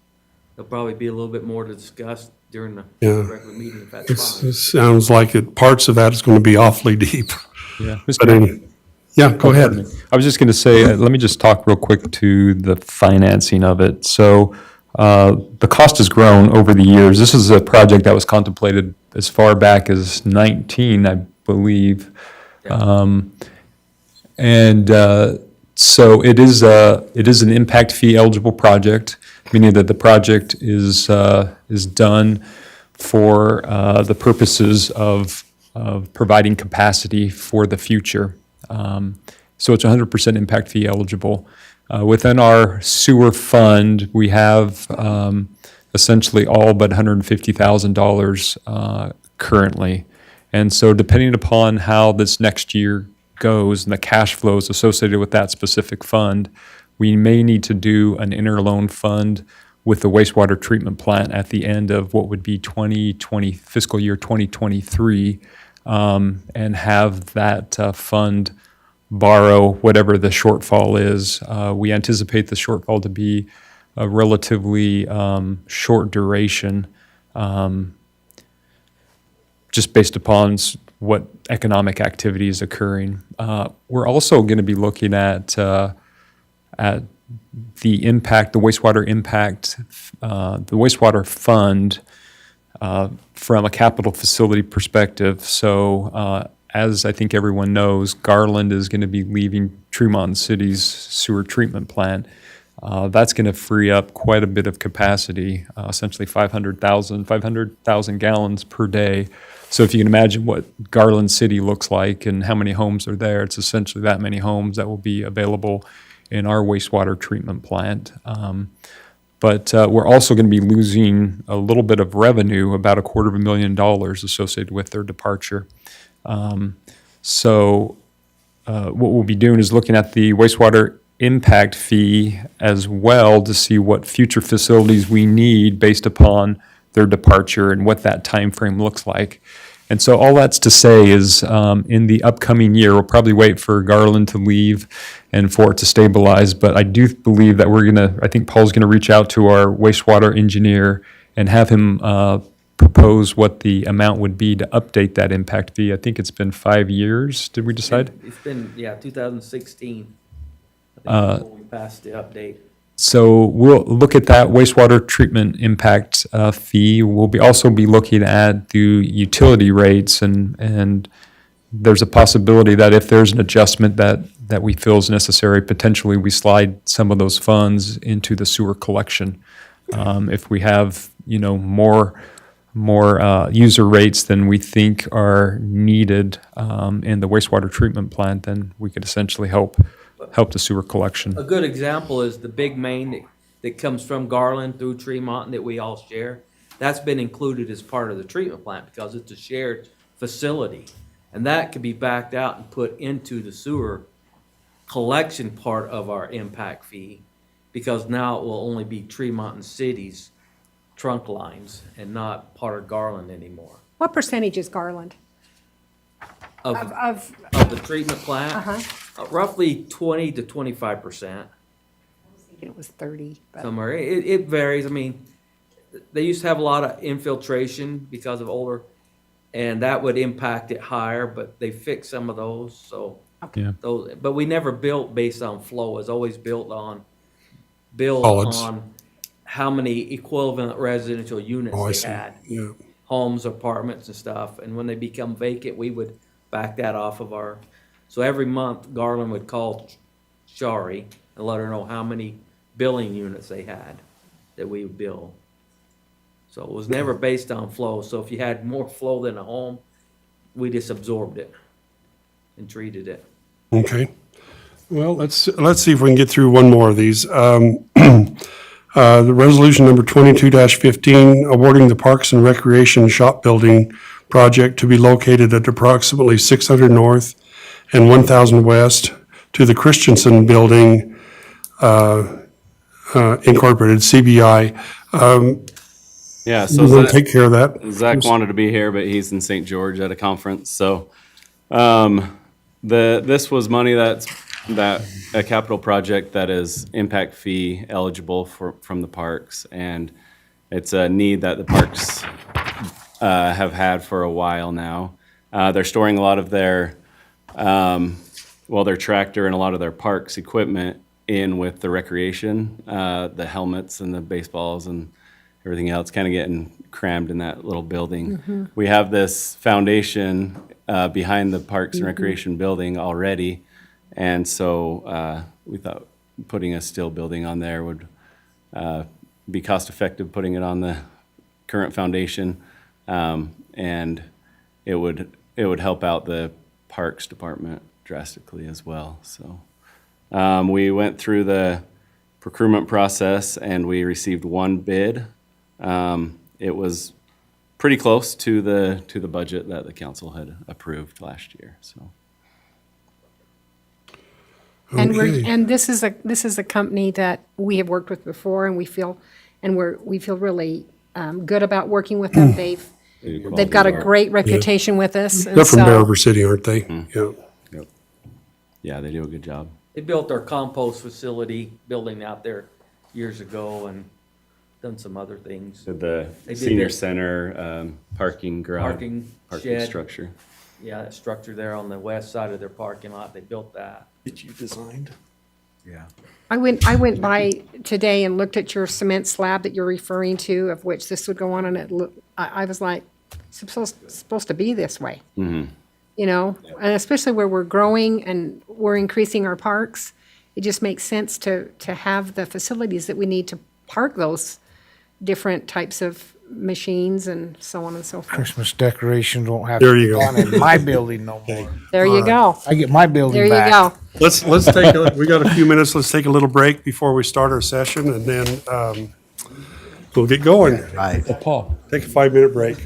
there'll probably be a little bit more to discuss during the Yeah. regular meeting, if that's It fine. sounds like parts of that is going to be awfully deep. Yeah. But yeah, go ahead. I was just going to say, let me just talk real quick to the financing of it. So the cost has grown over the years. This is a project that was contemplated as far back as 19, I believe. Yeah. So it is an impact fee eligible project, meaning that the project is done for the purposes of providing capacity for the future. So it's 100% impact fee eligible. Within our sewer fund, we have essentially all but $150,000 currently. And so depending upon how this next year goes and the cash flows associated with that specific fund, we may need to do an interloan fund with the wastewater treatment plant at the end of what would be fiscal year 2023, and have that fund borrow whatever the shortfall is. We anticipate the shortfall to be a relatively short duration, just based upon what economic activity is occurring. We're also going to be looking at the impact, the wastewater impact, the wastewater fund from a capital facility perspective. So as I think everyone knows, Garland is going to be leaving Tremonton City's sewer treatment plant. That's going to free up quite a bit of capacity, essentially 500,000 gallons per day. So if you can imagine what Garland City looks like and how many homes are there, it's essentially that many homes that will be available in our wastewater treatment plant. But we're also going to be losing a little bit of revenue, about $250,000 associated with their departure. So what we'll be doing is looking at the wastewater impact fee as well to see what future facilities we need based upon their departure and what that time frame looks like. And so all that's to say is in the upcoming year, we'll probably wait for Garland to leave and for it to stabilize. But I do believe that I think Paul's going to reach out to our wastewater engineer and have him propose what the amount would be to update that impact fee. I think it's been 5 years, did we decide? It's been, 2016. I think when we passed the update. So we'll look at that wastewater treatment impact fee. We'll also be looking at the utility rates, and there's a possibility that if there's an adjustment that we feel is necessary, potentially we slide some of those funds into the sewer collection. If we have, more user rates than we think are needed in the wastewater treatment plant, then we could essentially help the sewer collection. A good example is the big main that comes from Garland through Tremonton that we all share. That's been included as part of the treatment plant because it's a shared facility. And that could be backed out and put into the sewer collection part of our impact fee, because now it will only be Tremonton City's trunk lines and not part of Garland anymore. What percentage is Garland? Of the treatment plant, roughly 20 to 25%. I was thinking it was 30, but Somewhere. It varies. I mean, they used to have a lot of infiltration because of older, and that would impact it higher, but they fixed some of those, so. Yeah. Those, but we never built based on flow. It's always built on Solids. how many equivalent residential units Oh, I they see. had. Yeah. Homes, apartments and stuff, and when they become vacant, we would back that off of our, so every month Garland would call Shari and let her know how many billing units they had that we would bill. So it was never based on flow, so if you had more flow than a home, we just absorbed it and treated it. Okay. Well, let's see if we can get through one more of these. The resolution number 22-15, awarding the Parks and Recreation Shop Building project to be located at approximately 600 North and 1000 West to the Christensen Building Incorporated, CBI. Yeah, so We're going to take care of that. Zach wanted to be here, but he's in St. George at a conference. So this was money that a capital project that is impact fee eligible from the parks, and it's a need that the parks have had for a while now. They're storing a lot of their tractor and a lot of their parks equipment in with the recreation, the helmets and the baseballs and everything else, kind of getting crammed in that little building. We have this foundation behind the Parks and Recreation building already, And so we thought putting a steel building on there would be cost effective, putting it on the current foundation, and it would help out the Parks Department drastically as well. So we went through the procurement process and we received one bid. It was pretty close to the budget that the council had approved last year. So And Okay. and this is a company that we have worked with before, and we feel really good about working with them. They've got a great reputation with us. and They're from so- Bear River City, aren't they? Yeah. yep. Yeah, they do a good job. They built our compost facility building out there years ago and done some other things. Did the They did senior the- center parking garage, Parking parking shed. structure. Yeah, that structure there on the west side of their parking lot, they built that. That you designed? Yeah. I went by today and looked at your cement slab that you're referring to, of which this would go on, and I was like, it's supposed to be this way. Mm-hmm. You know, and especially where we're growing and we're increasing our parks, it just makes sense to have the facilities that we need to park those different types of machines and so on and so forth. Christmas decorations won't have There to you be go. done in my building no more. There you go. I get my There building you back. go. Let's take, we got a few minutes. Let's take a little break before we start our session and then we'll get going. Right. Paul. Take a 5-minute break.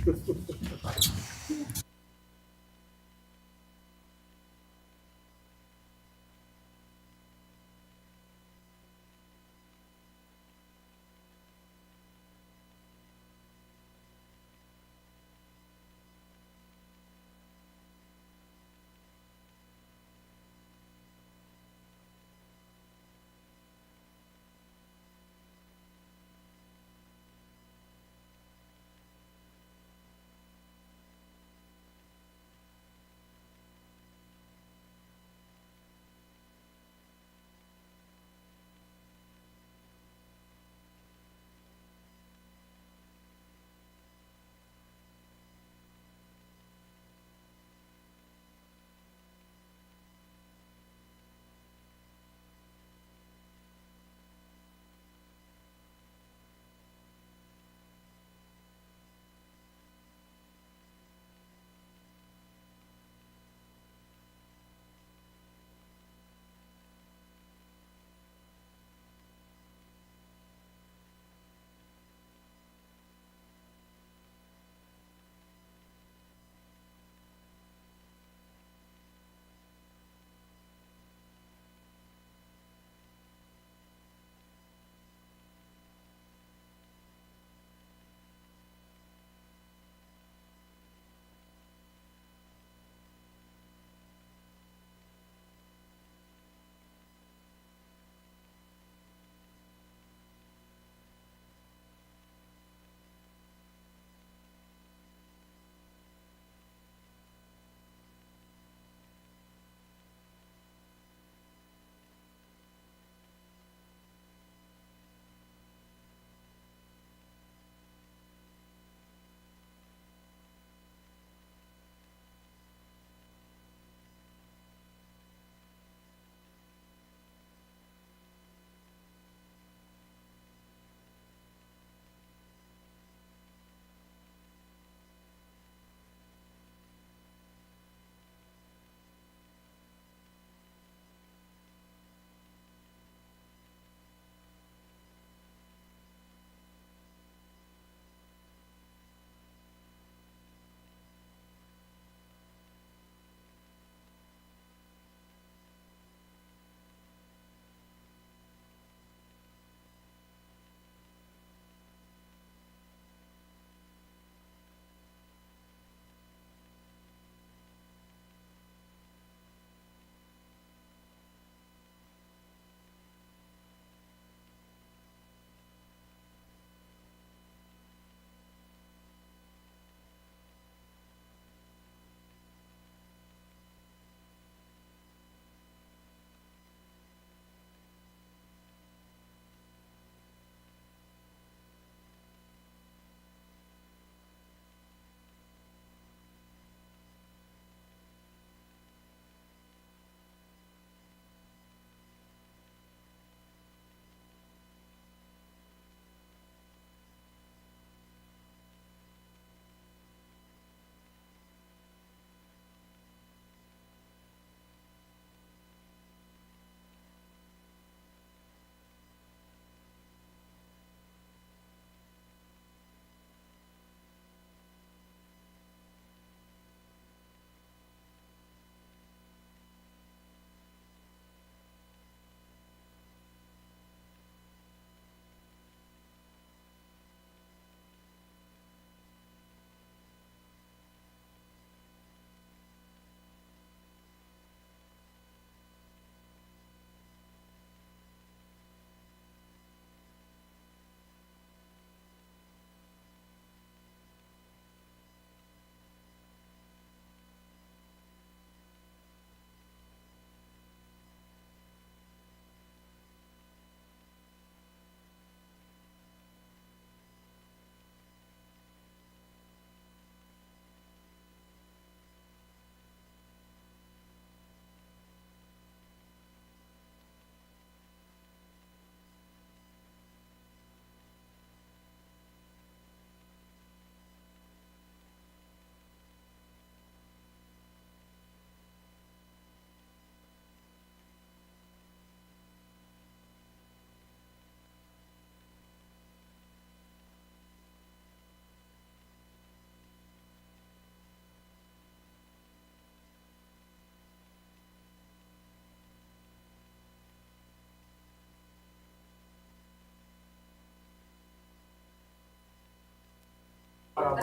You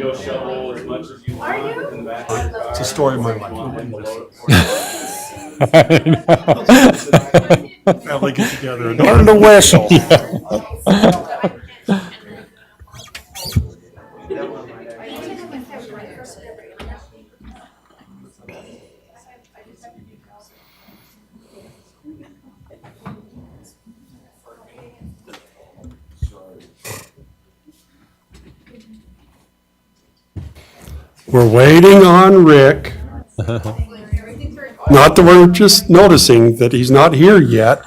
go shovel as much as you want in the back. It's a story of my life. Family get together and Learn to whistle. we're waiting on Rick. Not that we're just noticing that he's not here yet.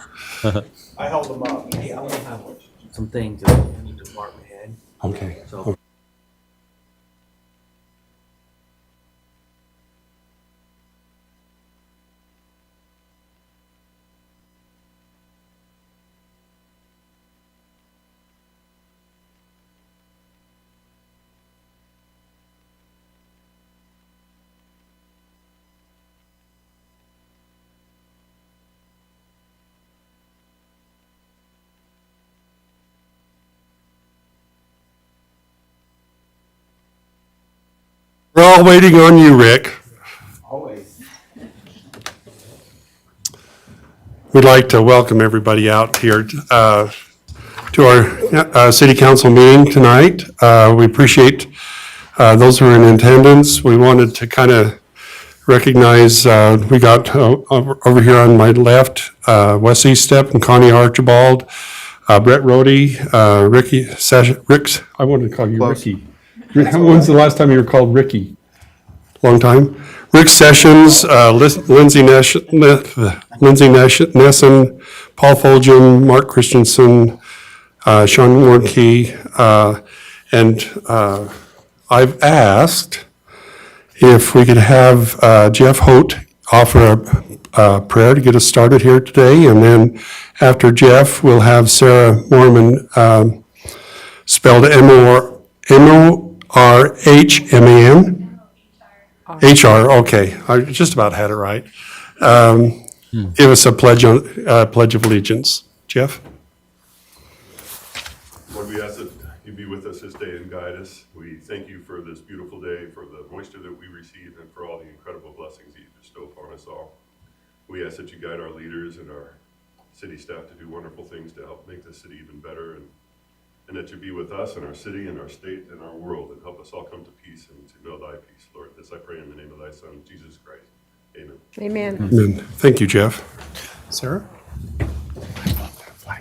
I held them up. Hey, I want to have some things that I need to mark ahead. Okay. So We're all waiting on you, Rick. Always. We'd like to welcome everybody out here to our city council meeting tonight. We appreciate those who are in attendance. We wanted to kind of recognize, we got over here on my left, Wes Eastep and Connie Archibald, Brett Rohde, Rick's, I wanted to call you Ricky. When's the last time you were called Ricky? Long time. Rick Sessions, Lindsay Nesson, Paul Fulgen, Mark Christensen, Sean Warnke, and I've asked if we could have Jeff Holt offer a prayer to get us started here today, and then after Jeff, we'll have Sarah Mormon, spelled M-O-R-H-M-A-N? HR, okay, I just about had it right. Give us a pledge of allegiance. Jeff? Lord, we ask that you be with us this day and guide us. We thank you for this beautiful day, for the moisture that we receive, and for all the incredible blessings that you bestow upon us all. We ask that you guide our leaders and our city staff to do wonderful things to help make this city even better, and that you be with us and our city and our state and our world, and help us all come to peace and to know thy peace, Lord. This I pray in the name of thy Son, Jesus Christ. Amen. Amen. Amen. Thank you, Jeff. Sarah? I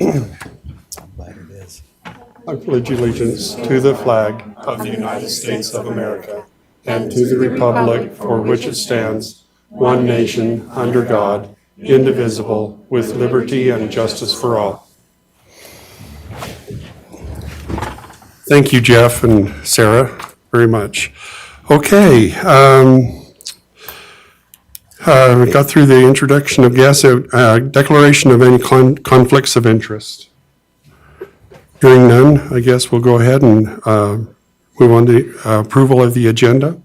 pledge allegiance to the flag of the United States of America and to the republic for which it stands, one nation, under God, indivisible, with liberty and justice for all. Thank you, Jeff and Sarah, very much. Okay. We got through the introduction of guests, declaration of any conflicts of interest. Hearing none, I guess we'll go ahead and move on to approval of the agenda.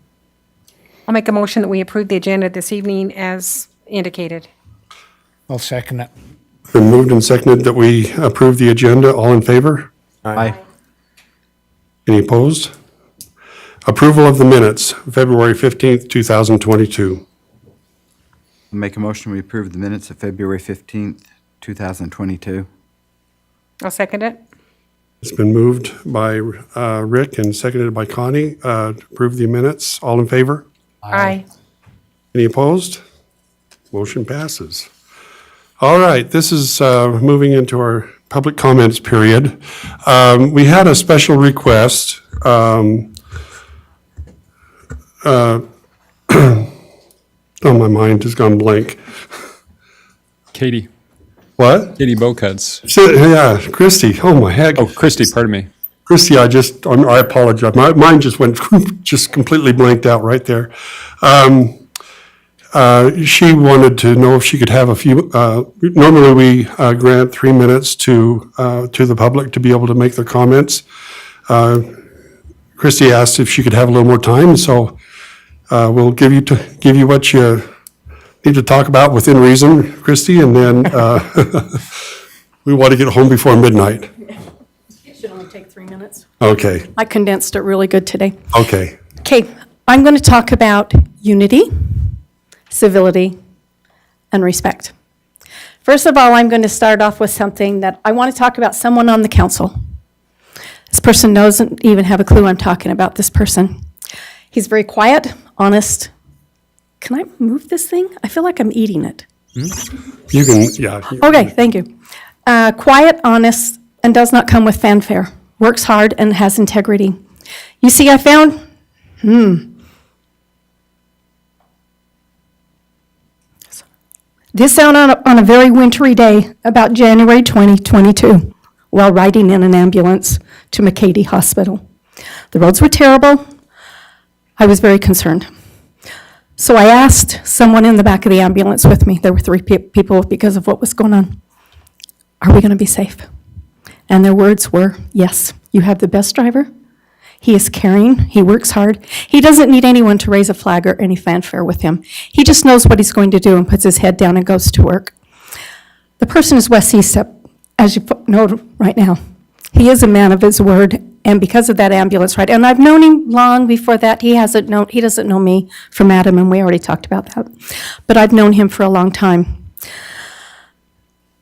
I'll make a motion that we approve the agenda this evening as indicated. I'll second it. Been moved and seconded that we approve the agenda. All in favor? Aye. Any opposed? Approval of the minutes, February 15th, 2022. I'll make a motion, we approve the minutes of February 15th, 2022. I'll second it. It's been moved by Rick and seconded by Connie to approve the minutes. All in favor? Aye. Any opposed? Motion passes. All right, this is moving into our public comments period. We had a special request. Oh, my mind has gone blank. Katie What? Bocuts. Yeah, Christie. Oh, my heck. Oh, Christy, pardon me. Christie, I apologize. My mind just went just completely blanked out right there. She wanted to know if she could have a few, normally we grant 3 minutes to the public to be able to make their comments. Christie asked if she could have a little more time, so we'll give you what you need to talk about within reason, Christie, and then we want to get home before midnight. It should only take 3 3 minutes. Okay, I condensed it really good today. okay. Okay, I'm going to talk about unity, civility, and respect. First of all, I'm going to start off with something that I want to talk about someone on the council. This person doesn't even have a clue I'm talking about this person. He's very quiet, honest. Can I move this thing? I feel like I'm eating it. You can, yeah. Okay, thank you. Quiet, honest, and does not come with fanfare. Works hard and has integrity. You see, I found, this out on a very wintry day, about January 2022, while riding in an ambulance to McCady Hospital. The roads were terrible. I was very concerned. So I asked someone in the back of the ambulance with me, there were 3 people because of what was going on, are we going to be safe? And their words were, yes, you have the best driver. He is caring. He works hard. He doesn't need anyone to raise a flag or any fanfare with him. He just knows what he's going to do and puts his head down and goes to work. The person is Wes Eastep, as you know right now. He is a man of his word, and because of that ambulance ride, and I've known him long before that. He doesn't know me from Adam, and we already talked about that. But I've known him for a long time.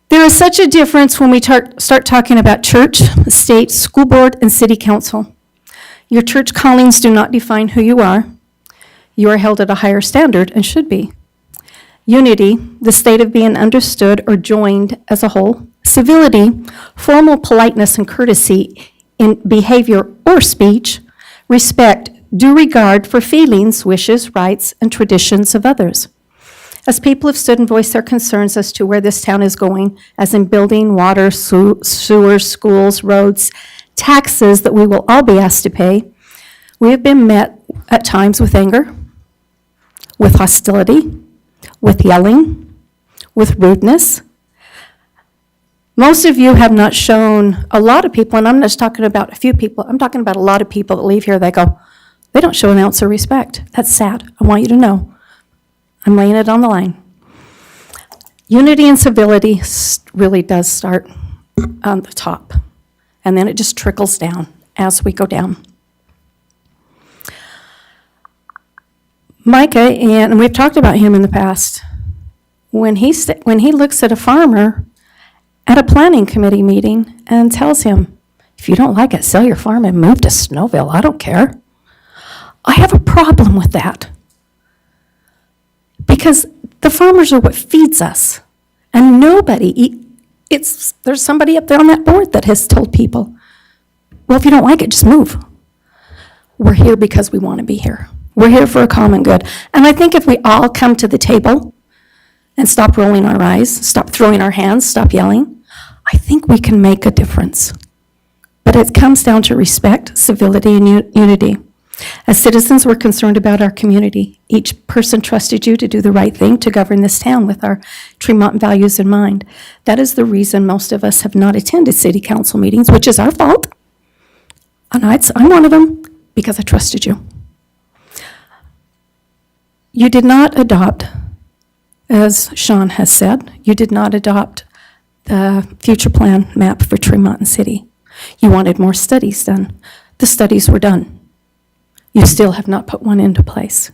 There is such a difference when we start talking about church, state, school board, and city council. Your church callings do not define who you are. You are held at a higher standard and should be. Unity, the state of being understood or joined as a whole. Civility, formal politeness and courtesy in behavior or speech. Respect, due regard for feelings, wishes, rights, and traditions of others. As people have stood and voiced their concerns as to where this town is going, as in building, water, sewers, schools, roads, taxes that we will all be asked to pay, we have been met at times with anger, with hostility, with yelling, with rudeness. Most of you have not shown, a lot of people, and I'm not just talking about a few people, I'm talking about a lot of people that leave here, they don't show an ounce of respect. That's sad. I want you to know. I'm laying it on the line. Unity and civility really does start on the top, and then it just trickles down as we go down. Micah, and we've talked about him in the past, when he looks at a farmer at a planning committee meeting and tells him, if you don't like it, sell your farm and move to Snowville, I don't care. I have a problem with that. Because the farmers are what feeds us. And there's somebody up there on that board that has told people, well, if you don't like it, just move. We're here because we want to be here. We're here for a common good. And I think if we all come to the table and stop rolling our eyes, stop throwing our hands, stop yelling, I think we can make a difference. But it comes down to respect, civility, and unity. As citizens, we're concerned about our community. Each person trusted you to do the right thing to govern this town with our Tremonton values in mind. That is the reason most of us have not attended city council meetings, which is our fault. And I'm one of them because I trusted you. You did not adopt, as Sean has said, you did not adopt the future plan map for Tremonton City. You wanted more studies done. The studies were done. You still have not put one into place.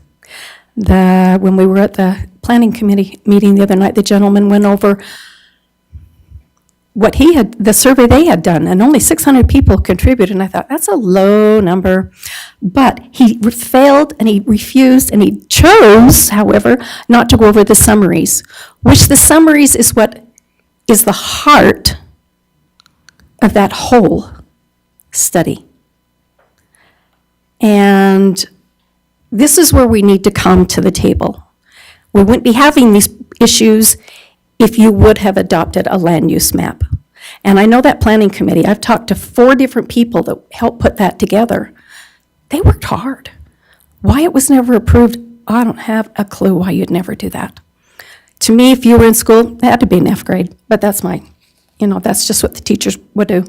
When we were at the planning committee meeting the other night, the gentleman went over the survey they had done, and only 600 people contributed, and I thought, that's a low number. But he failed, and he refused, and he chose, however, not to go over the summaries, which the summaries is what is the heart of that whole study. And this is where we need to come to the table. We wouldn't be having these issues if you would have adopted a land use map. And I know that planning committee, I've talked to 4 different people that helped put that together. They worked hard. Why it was never approved, I don't have a clue why you'd never do that. To me, if you were in school, it had to be an F grade, but that's that's just what the teachers would do.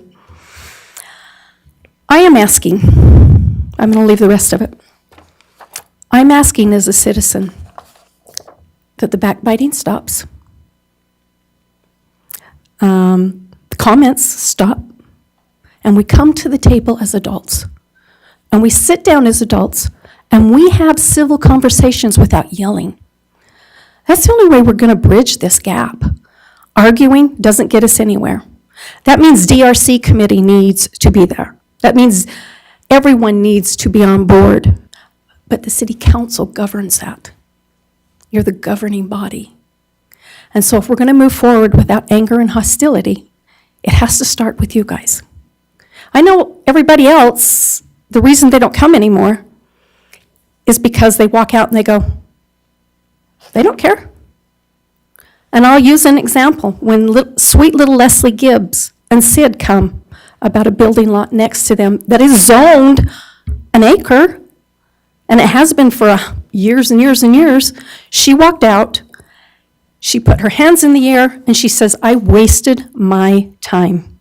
I am asking, I'm going to leave the rest of it. I'm asking as a citizen that the backbiting stops. The comments stop. and we come to the table as adults, and we sit down as adults, and we have civil conversations without yelling. That's the only way we're going to bridge this gap. Arguing doesn't get us anywhere. That means DRC committee needs to be there. That means everyone needs to be on board. But the city council governs that. You're the governing body. And so if we're going to move forward without anger and hostility, it has to start with you guys. I know everybody else, the reason they don't come anymore is because they walk out and they go, they don't care. And I'll use an example. When sweet little Leslie Gibbs and Sid come about a building lot next to them that is zoned an acre, and it has been for years and years and years, she walked out, she put her hands in the air, and she says, I wasted my time.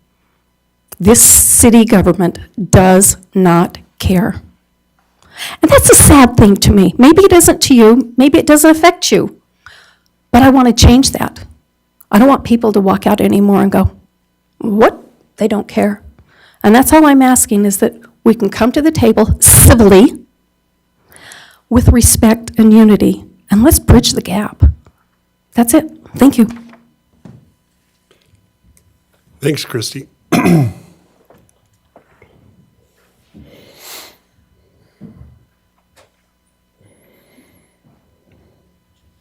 This city government does not care. And that's a sad thing to me. Maybe it isn't to you, maybe it doesn't affect you, but I want to change that. I don't want people to walk out anymore and go, what? They don't care. And that's all I'm asking, is that we can come to the table civilly, with respect and unity, and let's bridge the gap. That's it. Thank you. Thanks, Christy.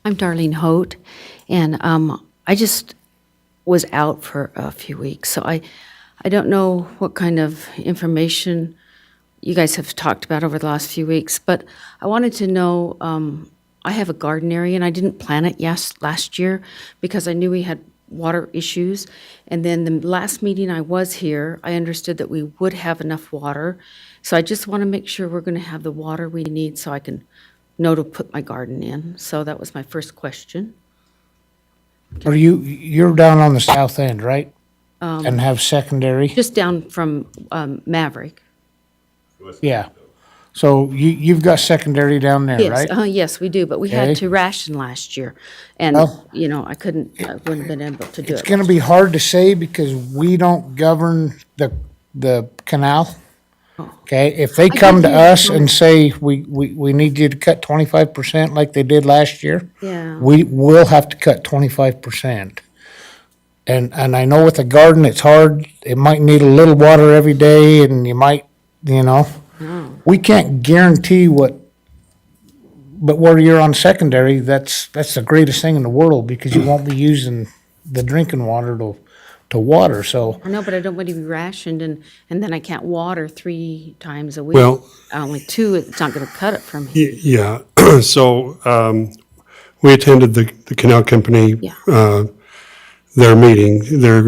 I'm Darlene Hote, and I just was out for a few weeks, so I don't know what kind of information you guys have talked about over the last few weeks, but I wanted to know, I have a garden area, and I didn't plant it last year because I knew we had water issues, and then the last meeting I was here, I understood that we would have enough water, so I just want to make sure we're going to have the water we need so I can know to put my garden in. So that was my first question. You're down on the south end, right? And have secondary? Just down from Maverick. Yeah. So you've got secondary down there, Yes, right? yes, we do, but we had Okay. to ration last year. And, Well, I wouldn't have been able to do it. It's gonna be hard to say because we don't govern the canal. Okay, if they come to us and say, we need you to cut 25% like they did last year, Yeah. we will have to cut 25%. And I know with a garden, it's hard. It might need a little water every day and you might, we can't guarantee but where you're on secondary, that's the greatest thing in the world because you won't be using the drinking water to water, so. I know, but I don't want to be rationed and then I can't water 3 times a week. Well- Only 2, it's not going to cut it for me. Yeah, so we attended the canal company, Yeah. their meeting, their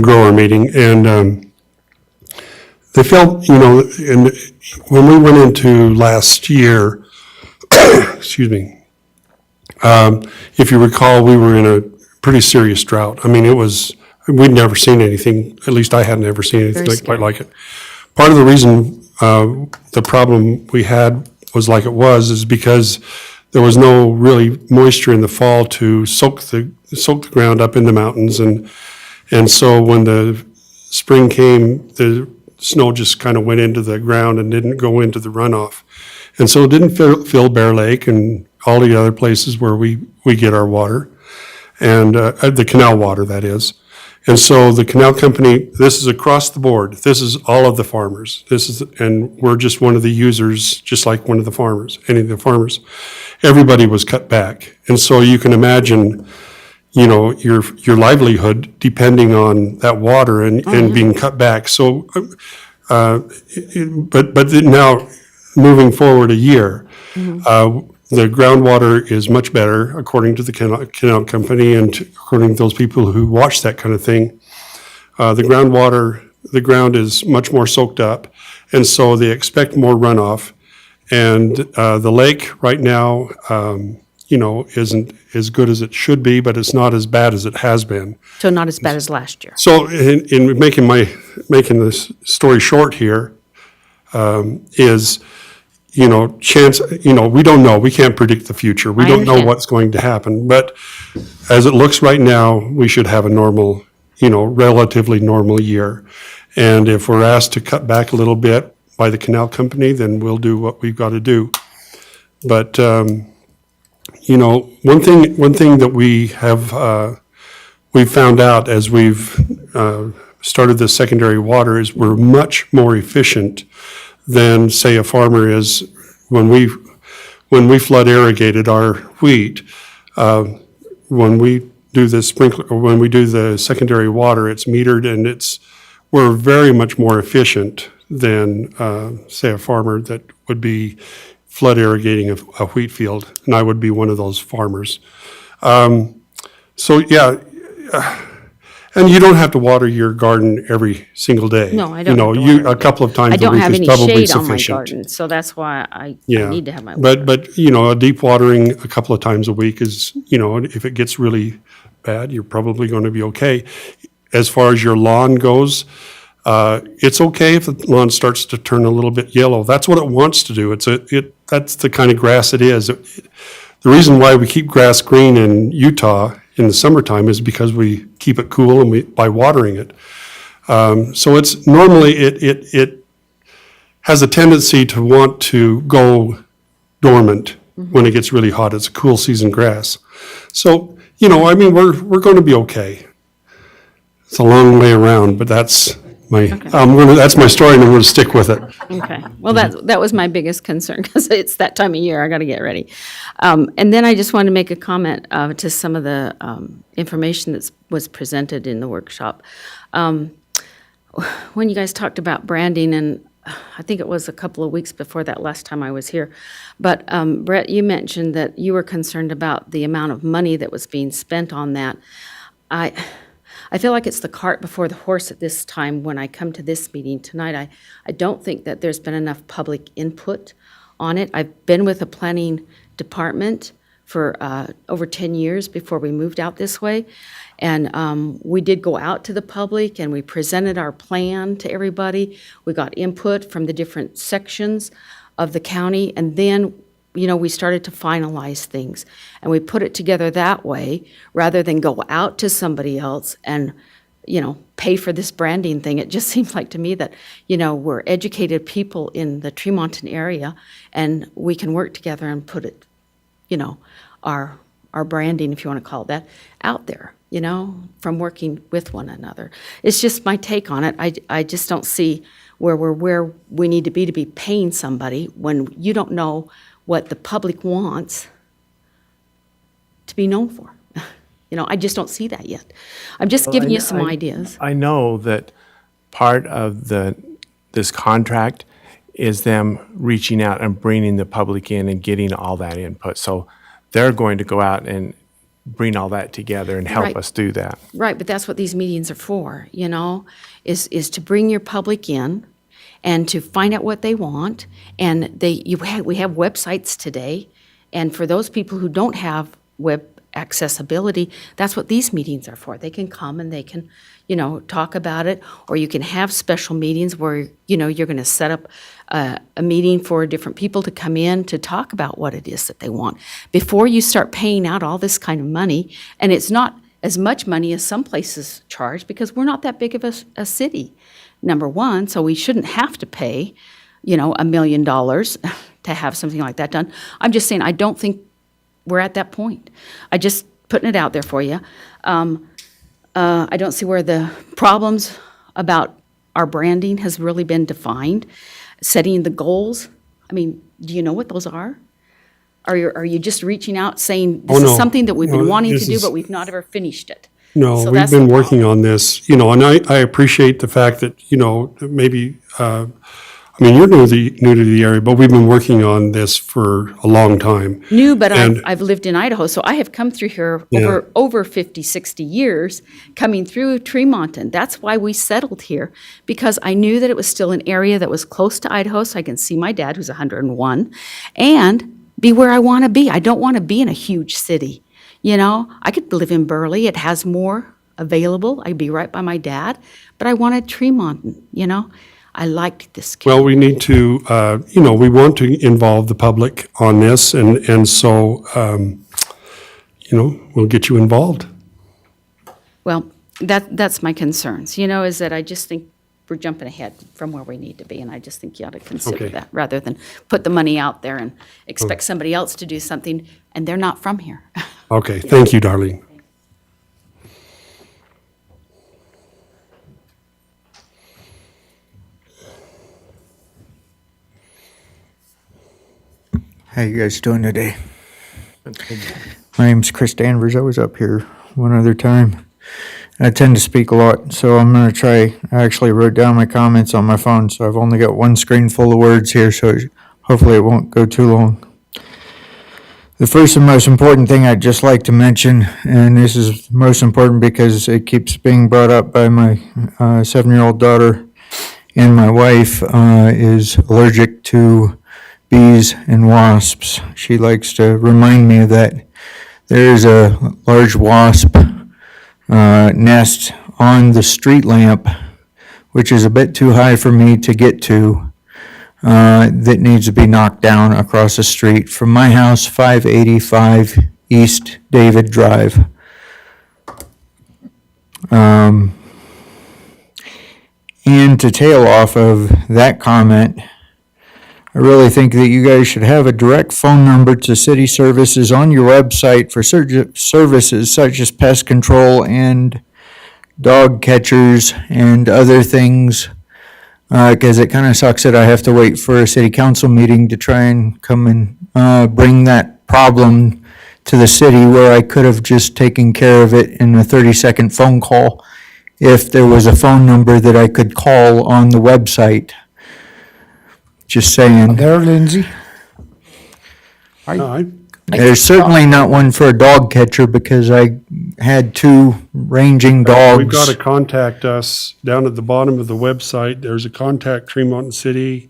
grower meeting, and they felt, and when we went into last year, excuse me, if you recall, we were in a pretty serious drought. I mean, we'd never seen anything, at least I hadn't ever seen anything Very quite like it. Part of the reason the problem we had was like it was is because there was no really moisture in the fall to soak the ground up in the mountains, and so when the spring came, the snow just kind of went into the ground and didn't go into the runoff, and so it didn't fill Bear Lake and all the other places where we get our water, and the canal water, that is. And so the canal company, this is across the board. This is all of the farmers. And we're just one of the users, just like one of the farmers, any of the farmers. Everybody was cut back. And so you can imagine, your livelihood depending on that water and being cut back. So, but now moving forward a year, the groundwater is much better, according to the canal company and according to those people who watch that kind of thing. The ground is much more soaked up, and so they expect more runoff. And the lake right now, isn't as good as it should be, but it's not as bad as it has been. So not as bad as last year. So in making this story short here, is, chance, we don't know. We can't predict the future. We I don't know understand. what's going to happen. But as it looks right now, we should have a normal, relatively normal year. And if we're asked to cut back a little bit by the canal company, then we'll do what we've got to do. But, you know, one thing that we've found out as we've started this secondary water is we're much more efficient than, say, a farmer is when we flood irrigated our wheat. When we do the sprinkler, or when we do the secondary water, it's metered, and we're very much more efficient than, say, a farmer that would be flood irrigating a wheat field, and I would be one of those farmers. So, yeah, and you don't have to water your garden every single day. No, I don't You know, have to water a couple of times I a don't week have is any probably shade on my sufficient. garden, so that's why I Yeah, need to have my water. but, you know, a deep watering a couple of times a week is, you know, if it gets really bad, you're probably going to be okay. As far as your lawn goes, it's okay if the lawn starts to turn a little bit yellow. That's what it wants to do. That's the kind of grass it is. The reason why we keep grass green in Utah in the summertime is because we keep it cool and by watering it. So it's normally, it has a tendency to want to go dormant when it gets really hot. It's a cool season grass. So, you know, I mean, we're going to be okay. It's a long way around, but that's that's my story, and I'm going to stick with it. Okay, well, that was my biggest concern, because it's that time of year, I gotta get ready. And then I just wanted to make a comment to some of the information that was presented in the workshop. When you guys talked about branding, and I think it was a couple of weeks before that last time I was here, but Brett, you mentioned that you were concerned about the amount of money that was being spent on that. I feel like it's the cart before the horse at this time when I come to this meeting tonight. I don't think that there's been enough public input on it. I've been with the planning department for over 10 years before we moved out this way. And we did go out to the public, and we presented our plan to everybody. We got input from the different sections of the county, and then you know, we started to finalize things, and we put it together that way rather than go out to somebody else and, you know, pay for this branding thing. It just seems like to me that, you know, we're educated people in the Tremonton area, and we can work together and put it, you know, our branding, if you want to call it that, out there, you know, from working with one another. It's just my take on it. I just don't see where we're where we need to be paying somebody when you don't know what the public wants to be known for. You know, I just don't see that yet. I'm just giving you some ideas. I know that part of this contract is them reaching out and bringing the public in and getting all that input. So they're going to go out and bring all that together and help Right. us do that. Right, but that's what these meetings are for, you know, is to bring your public in and to find out what they want. And we have websites today, and for those people who don't have web accessibility, that's what these meetings are for. They can come and they can, you know, talk about it, or you can have special meetings where, you know, you're going to set up a meeting for different people to come in to talk about what it is that they want. Before you start paying out all this kind of money, and it's not as much money as some places charge, because we're not that big of a city, number one, so we shouldn't have to pay, you know, $1 million to have something like that done. I'm just saying, I don't think we're at that point. I just putting it out there for you. I don't see where the problems about our branding has really been defined. Setting the goals, I mean, do you know what those are? Are you just reaching out saying, this is something that we've been wanting to do, but we've not ever finished it? No, So we've that's been the working on this, you know, and I appreciate the fact that, you know, maybe, I mean, you're new to the area, but we've been working on this for a long time. New, but And- I've lived in Idaho, so I have come through here Yeah. over 50, 60 years, coming through Tremonton. That's why we settled here, because I knew that it was still an area that was close to Idaho, so I can see my dad, who's 101, and be where I want to be. I don't want to be in a huge city. You know, I could live in Burley. It has more available. I'd be right by my dad, but I wanted Tremonton, you know. I liked this kid. Well, we need to, you know, we want to involve the public on this, and so, you know, we'll get you involved. Well, that's my concerns, you know, is that I just think we're jumping ahead from where we need to be, and I just think you ought to consider Okay. that, rather than put the money out there and expect somebody else to do something, and they're not from here. Okay, thank you, Darlene. How you guys doing today? My name's Chris Danvers. I was up here one other time. I tend to speak a lot, so I'm going to try. I actually wrote down my comments on my phone, so I've only got one screen full of words here, so hopefully it won't go too long. The first and most important thing I'd just like to mention, and this is most important because it keeps being brought up by my 7-year-old daughter and my wife, is allergic to bees and wasps. She likes to remind me that there's a large wasp nest on the street lamp, which is a bit too high for me to get to, that needs to be knocked down across the street from my house, 585 East David Drive. And to tail off of that comment, I really think that you guys should have a direct phone number to city services on your website for services such as pest control and dog catchers and other things, because it kind of sucks that I have to wait for a city council meeting to try and come and bring that problem to the city, where I could have just taken care of it in a 30-second phone call if there was a phone number that I could call on the website. Just saying. There, Lindsay? No, There's certainly not one for a dog catcher because I had 2 ranging dogs. We've got to contact us down at the bottom of the website. There's a contact Tremonton City.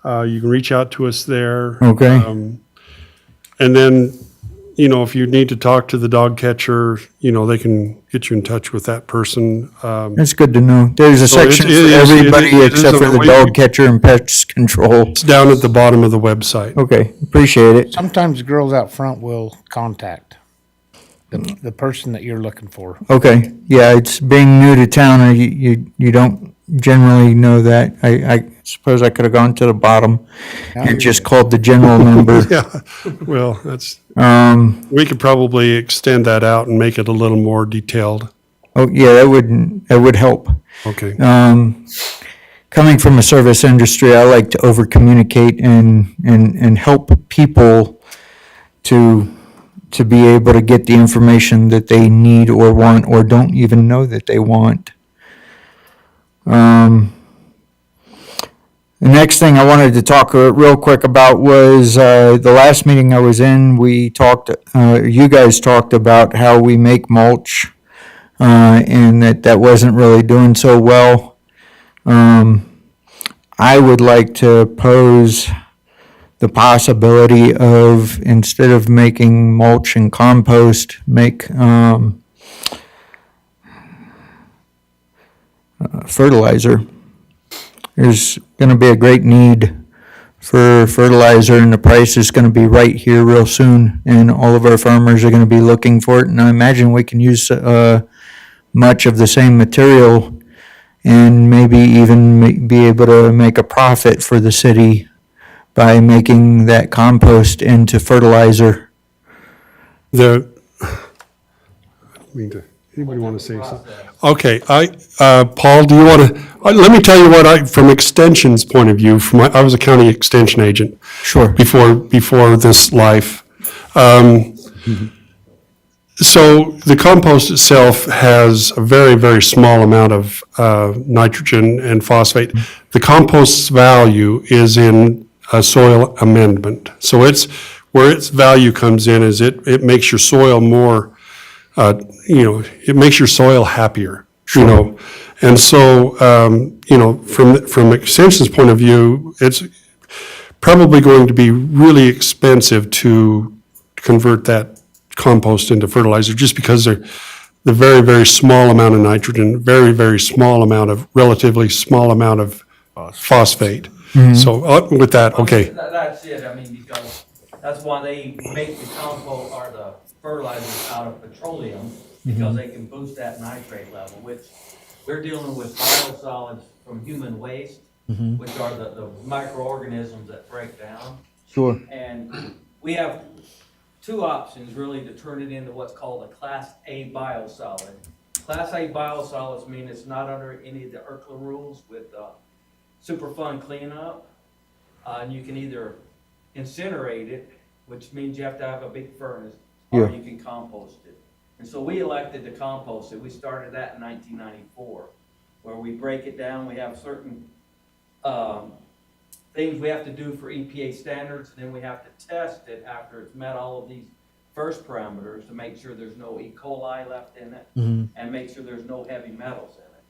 You can reach out to us there. Okay. And then, you know, if you need to talk to the dog catcher, you know, they can get you in touch with that person. That's good to know. There's a So it- section it for is- everybody it is except for on the the dog way- catcher and pest control. It's down at the bottom of the website. Okay, appreciate it. Sometimes girls out front will contact the person that you're looking for. Okay, yeah, it's being new to town, you don't generally know that. I suppose I could have gone to the bottom and just called the general number. Yeah, well, that's, Um, we could probably extend that out and make it a little more detailed. oh, yeah, that would help. Okay. Coming from a service industry, I like to over-communicate and help people to be able to get the information that they need or want or don't even know that they want. The next thing I wanted to talk real quick about was the last meeting I was in, we talked, you guys talked about how we make mulch, and that wasn't really doing so well. I would like to pose the possibility of, instead of making mulch and compost, make fertilizer. There's going to be a great need for fertilizer, and the price is going to be right here real soon, and all of our farmers are going to be looking for it, and I imagine we can use much of the same material and maybe even be able to make a profit for the city by making that compost into fertilizer. The, I don't mean to, anybody want to say something? Okay, Paul, do you want to, let me tell you what from Extension's point of view, I was a county extension agent. Sure. Before this life. So the compost itself has a very, very small amount of nitrogen and phosphate. The compost's value is in soil amendment. So where its value comes in is it makes your soil more, it makes your soil happier, And so, from Extension's point of view, it's probably going to be really expensive to convert that compost into fertilizer, just because they're the very, very small amount of nitrogen, very, very relatively small amount of phosphate. So with that, okay. That's it, I mean, because that's why they make the compost or the fertilizers out of petroleum, because they can boost that nitrate level, which we're dealing with biosolids from human waste, which are the microorganisms that break down. Sure. And we have two options really to turn it into what's called a Class A biosolid. Class A biosolids mean it's not under any of the IRCLA rules with Superfund cleanup. And you can either incinerate it, which means you have to have a big furnace, or you can compost it. And so we elected to compost it. We started that in 1994, where we break it down. We have certain things we have to do for EPA standards, and then we have to test it after it's met all of these first parameters to make sure there's no E. coli left in it, and make sure there's no heavy metals in it.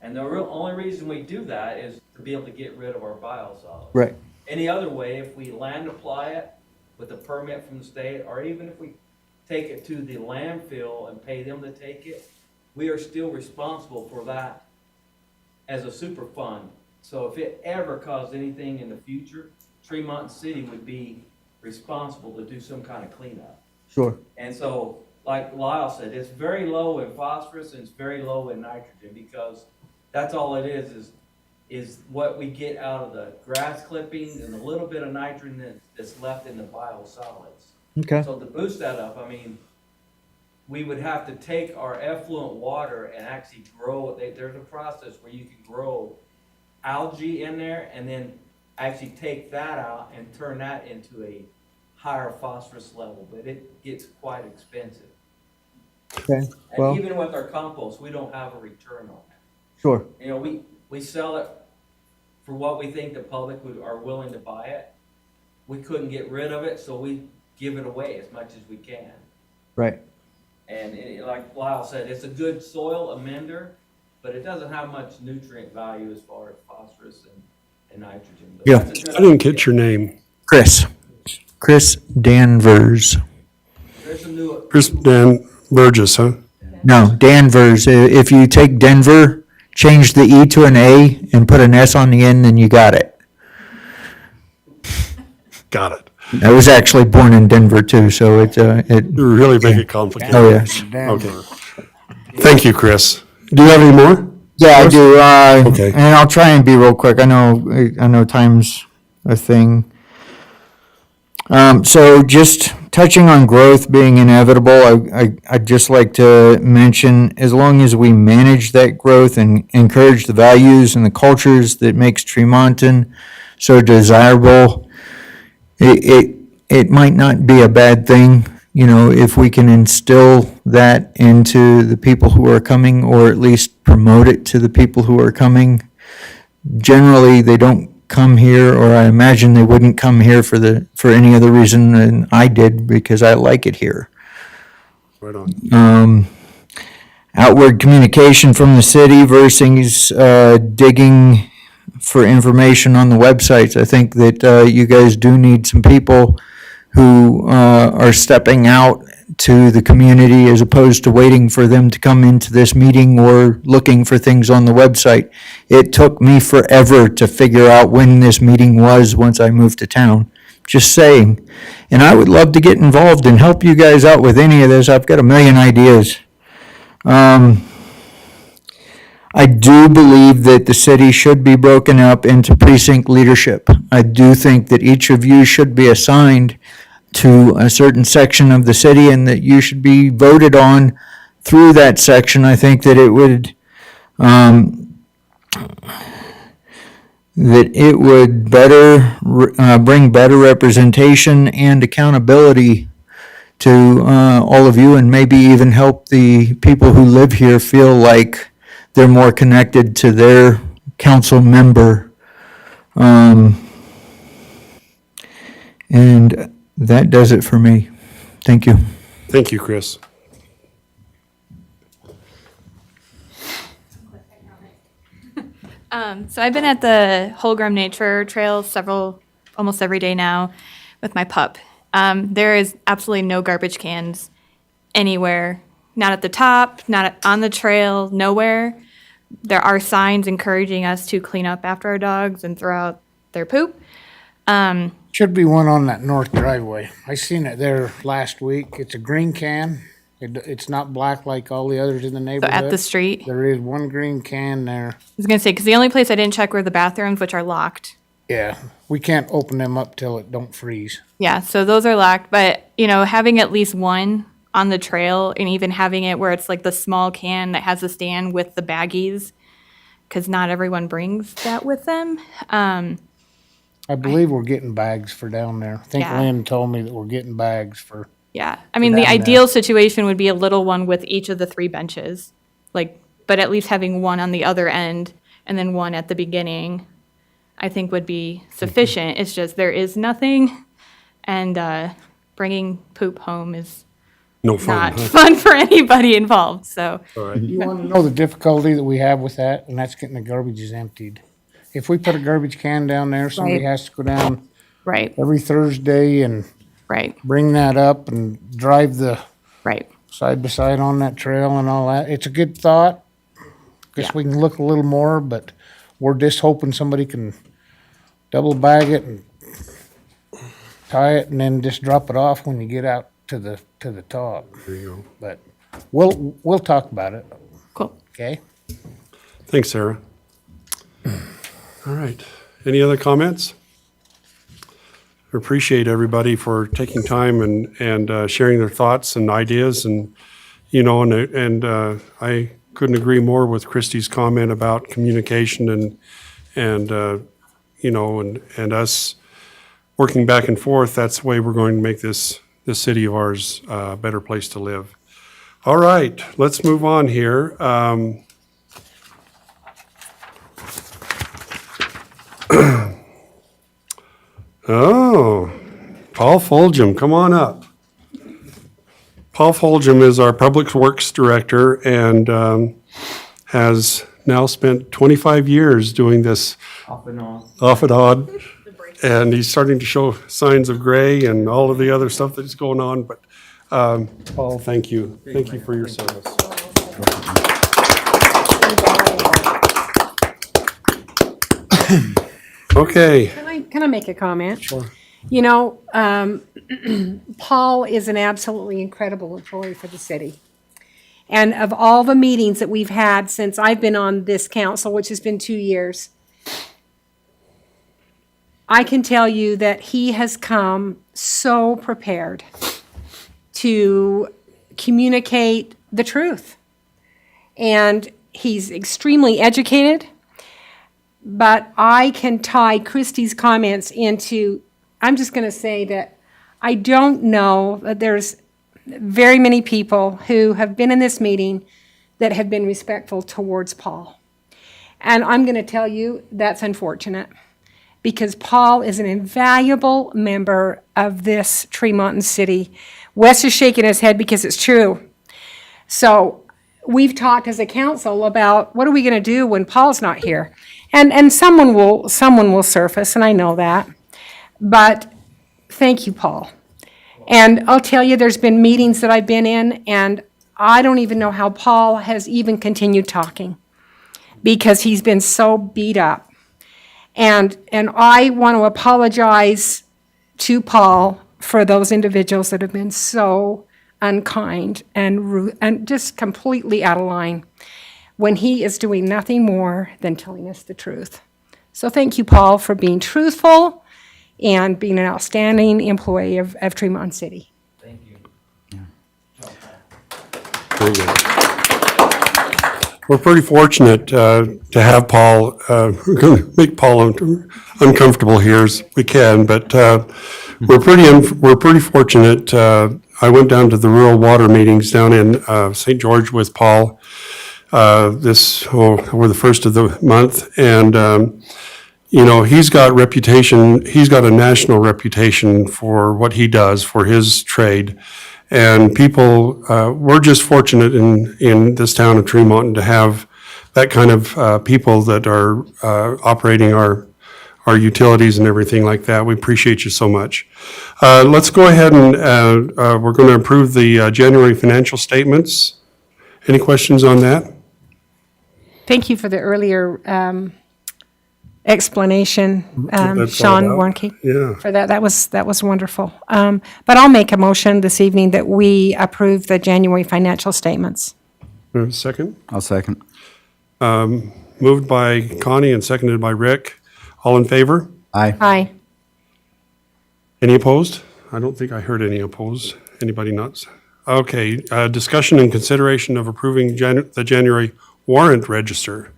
And the only reason we do that is to be able to get rid of our biosolids. Right. Any other way, if we land apply it with a permit from the state, or even if we take it to the landfill and pay them to take it, we are still responsible for that as a super fund. So if it ever caused anything in the future, Tremonton City would be responsible to do some kind of cleanup. Sure. And so, like Lyle said, it's very low in phosphorus and it's very low in nitrogen, because that's all it is what we get out of the grass clippings and a little bit of nitrogen that's left in the biosolids. Okay. So to boost that up, I mean, we would have to take our effluent water and actually grow it. There's a process where you can grow algae in there and then actually take that out and turn that into a higher phosphorus level, but it gets quite expensive. Okay. And even with our compost, we don't have a return on that. Sure. You know, we sell it for what we think the public are willing to buy it. We couldn't get rid of it, so we give it away as much as we can. Right. And like Lyle said, it's a good soil amender, but it doesn't have much nutrient value as far as phosphorus and nitrogen. But Yeah, that's a good I didn't idea. get your name. Chris Danvers. There's a new. Chris Dan Burgess, huh? No, Danvers. If you take Denver, change the E to an A and put an S on the end, then you got it. Got it. I was actually born in Denver too, so it You really make it complicated. Oh, yes. Okay. Thank you, Chris. Do you have any more? Yeah, I do. Okay. And I'll try and be real quick. I know time's a thing. So just touching on growth being inevitable, I'd just like to mention, as long as we manage that growth and encourage the values and the cultures that makes Tremonton so desirable, it might not be a bad thing, you know, if we can instill that into the people who are coming, or at least promote it to the people who are coming. Generally, they don't come here, or I imagine they wouldn't come here for any other reason than I did, because I like it here. Right on. Outward communication from the city versus digging for information on the websites. I think that you guys do need some people who are stepping out to the community as opposed to waiting for them to come into this meeting or looking for things on the website. It took me forever to figure out when this meeting was once I moved to town. Just saying. And I would love to get involved and help you guys out with any of this. I've got a million ideas. I do believe that the city should be broken up into precinct leadership. I do think that each of you should be assigned to a certain section of the city and that you should be voted on through that section. I think that it would bring better representation and accountability to all of you, and maybe even help the people who live here feel like they're more connected to their council member. And that does it for me. Thank you. Thank you, Chris. So I've been at the Holgram Nature Trail almost every day now with my pup. There is absolutely no garbage cans anywhere, not at the top, not on the trail, nowhere. There are signs encouraging us to clean up after our dogs and throw out their poop. Should be one on that north driveway. I seen it there last week. It's a green can. It's not black like all the others in the So neighborhood. at the street. There is one green can there. I was gonna say, because the only place I didn't check were the bathrooms, which are locked. Yeah, we can't open them up till it don't freeze. Yeah, so those are locked, but, having at least one on the trail and even having it where it's like the small can that has a stand with the baggies, because not everyone brings that with them. I believe we're getting bags for down there. I think Yeah. Lynn told me that we're getting bags for, Yeah, I mean, the down there. ideal situation would be a little one with each of the 3 benches, but at least having one on the other end and then one at the beginning, I think would be sufficient. It's just there is nothing, and bringing poop home is No fun, not huh? fun for anybody involved. So you want to know the difficulty that we have with that, and that's getting the garbages emptied. If we put a garbage can down there, somebody Right. has to go down right, every Thursday and right, bring that up and drive the right. side by side on that trail and all that. It's a good thought. Guess Yeah. we can look a little more, but we're just hoping somebody can double bag it and tie it and then just drop it off when you get out to the top. There you go. But we'll talk about it, Cool. okay? Thanks, Sarah. All right. Any other comments? I appreciate everybody for taking time and sharing their thoughts and ideas and, I couldn't agree more with Christie's comment about communication and us working back and forth. That's the way we're going to make this city of ours a better place to live. All right, let's move on here. Oh, Paul Fulgham, come on up. Paul Fulgham is our Public Works Director and has now spent 25 years doing this Off and on. off and on. And he's starting to show signs of gray and all of the other stuff that's going on. But Paul, thank you. Thank you for your service. Okay. Can I make a comment? Sure. Paul is an absolutely incredible employee for the city. And of all the meetings that we've had since I've been on this council, which has been 2 years, I can tell you that he has come so prepared to communicate the truth. And he's extremely educated, but I can tie Christie's comments into, I'm just going to say that I don't know that there's very many people who have been in this meeting that have been respectful towards Paul. And I'm going to tell you that's unfortunate because Paul is an invaluable member of this Tremonton city. Wes is shaking his head because it's true. So we've talked as a council about what are we going to do when Paul's not here? And someone will surface, and I know that. But thank you, Paul. And I'll tell you, there's been meetings that I've been in, and I don't even know how Paul has even continued talking because he's been so beat up. And I want to apologize to Paul for those individuals that have been so unkind and rude and just completely out of line when he is doing nothing more than telling us the truth. So thank you, Paul, for being truthful and being an outstanding employee of Tremont City. Thank you. Very good. We're pretty fortunate to have Paul. We're going to make Paul uncomfortable here as we can, but we're pretty fortunate. I went down to the rural water meetings down in St. George with Paul over the first of the month, and he's got reputation. He's got a national reputation for what he does for his trade. And people, we're just fortunate in this town of Tremonton to have that kind of people that are operating our utilities and everything like that. We appreciate you so much. Let's go ahead and we're going to approve the January financial statements. Any questions on that? Thank you for the earlier explanation, That's all Sean about. Warnke. Yeah. For that. That was wonderful. But I'll make a motion this evening that we approve the January financial statements. Second? I'll second. Moved by Connie and seconded by Rick. All in favor? Aye. Aye. Any opposed? I don't think I heard any opposed. Anybody nuts? Okay, discussion and consideration of approving the January warrant register.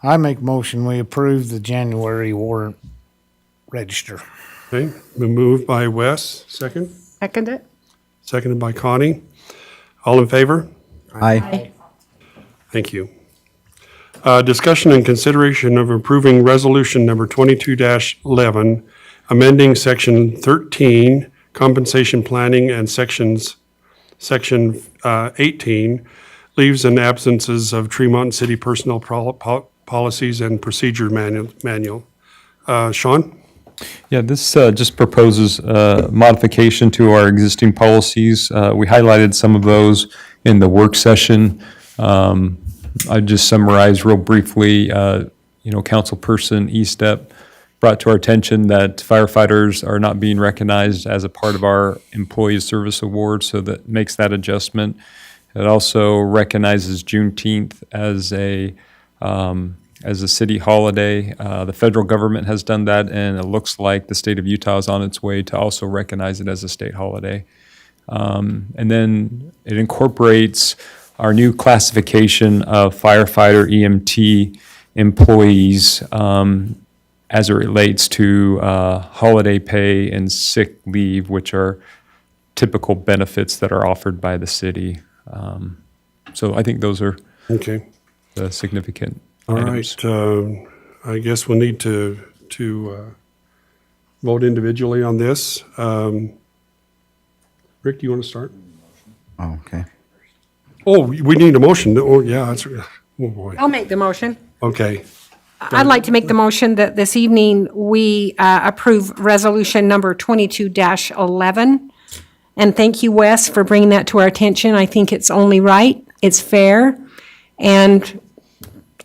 I make motion, we approve the January warrant register. Okay, been moved by Wes, second. Second it? Seconded by Connie. All in favor? Aye. Thank you. Discussion and consideration of approving resolution number 22-11, amending section 13, compensation planning, and section 18, leaves and absences of Tremonton City personnel policies and procedure manual. Sean? Yeah, this just proposes modification to our existing policies. We highlighted some of those in the work session. I just summarize real briefly, Councilperson Estep brought to our attention that firefighters are not being recognized as a part of our Employee Service Award, so that makes that adjustment. It also recognizes Juneteenth as a city holiday. The federal government has done that, and it looks like the state of Utah is on its way to also recognize it as a state holiday. And then it incorporates our new classification of firefighter EMT employees as it relates to holiday pay and sick leave, which are typical benefits that are offered by the city. So I think those are Okay. the significant All items. right, I guess we'll need to vote individually on this. Rick, do you want to start? Oh, okay. Oh, we need a motion. Oh, yeah, that's, oh boy. I'll make the motion. Okay, I'd like to make the motion that this evening we approve resolution number 22-11. And thank you, Wes, for bringing that to our attention. I think it's only right, it's fair, and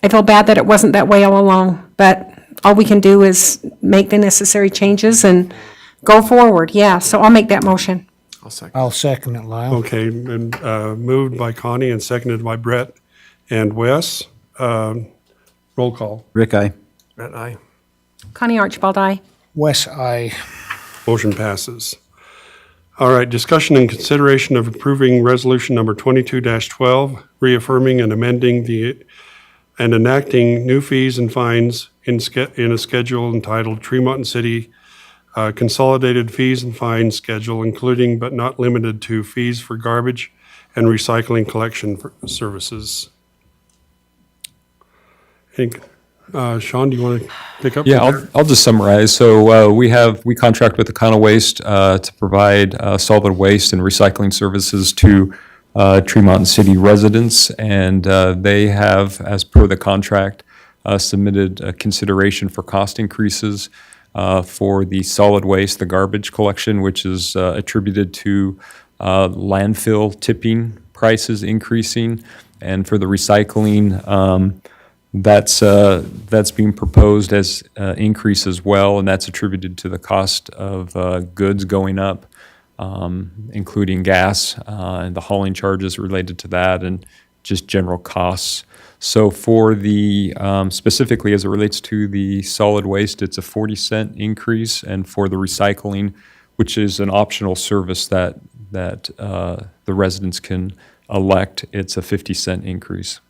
I feel bad that it wasn't that way all along. But all we can do is make the necessary changes and go forward. Yeah, so I'll make that motion. I'll second it, Lyle. okay, and moved by Connie and seconded by Brett and Wes. Roll call. Rick, aye. Brett, aye. Connie Archibald, aye. Wes, aye. Motion passes. All right, discussion and consideration of approving resolution number 22-12, reaffirming and amending and enacting new fees and fines in a schedule entitled Tremonton City Consolidated Fees and Fines Schedule, including but not limited to fees for garbage and recycling collection services. Sean, do you want to pick up? Yeah, from there? I'll just summarize. So we contract with Econo Waste to provide solid waste and recycling services to Tremonton City residents, and they have, as per the contract, submitted a consideration for cost increases for the solid waste, the garbage collection, which is attributed to landfill tipping prices increasing, and for the recycling, that's being proposed as increase as well, and that's attributed to the cost of goods going up, including gas and the hauling charges related to that, and just general costs. So for the, specifically as it relates to the solid waste, it's a 40-cent increase, and for the recycling, which is an optional service that the residents can elect, it's a 50-cent increase.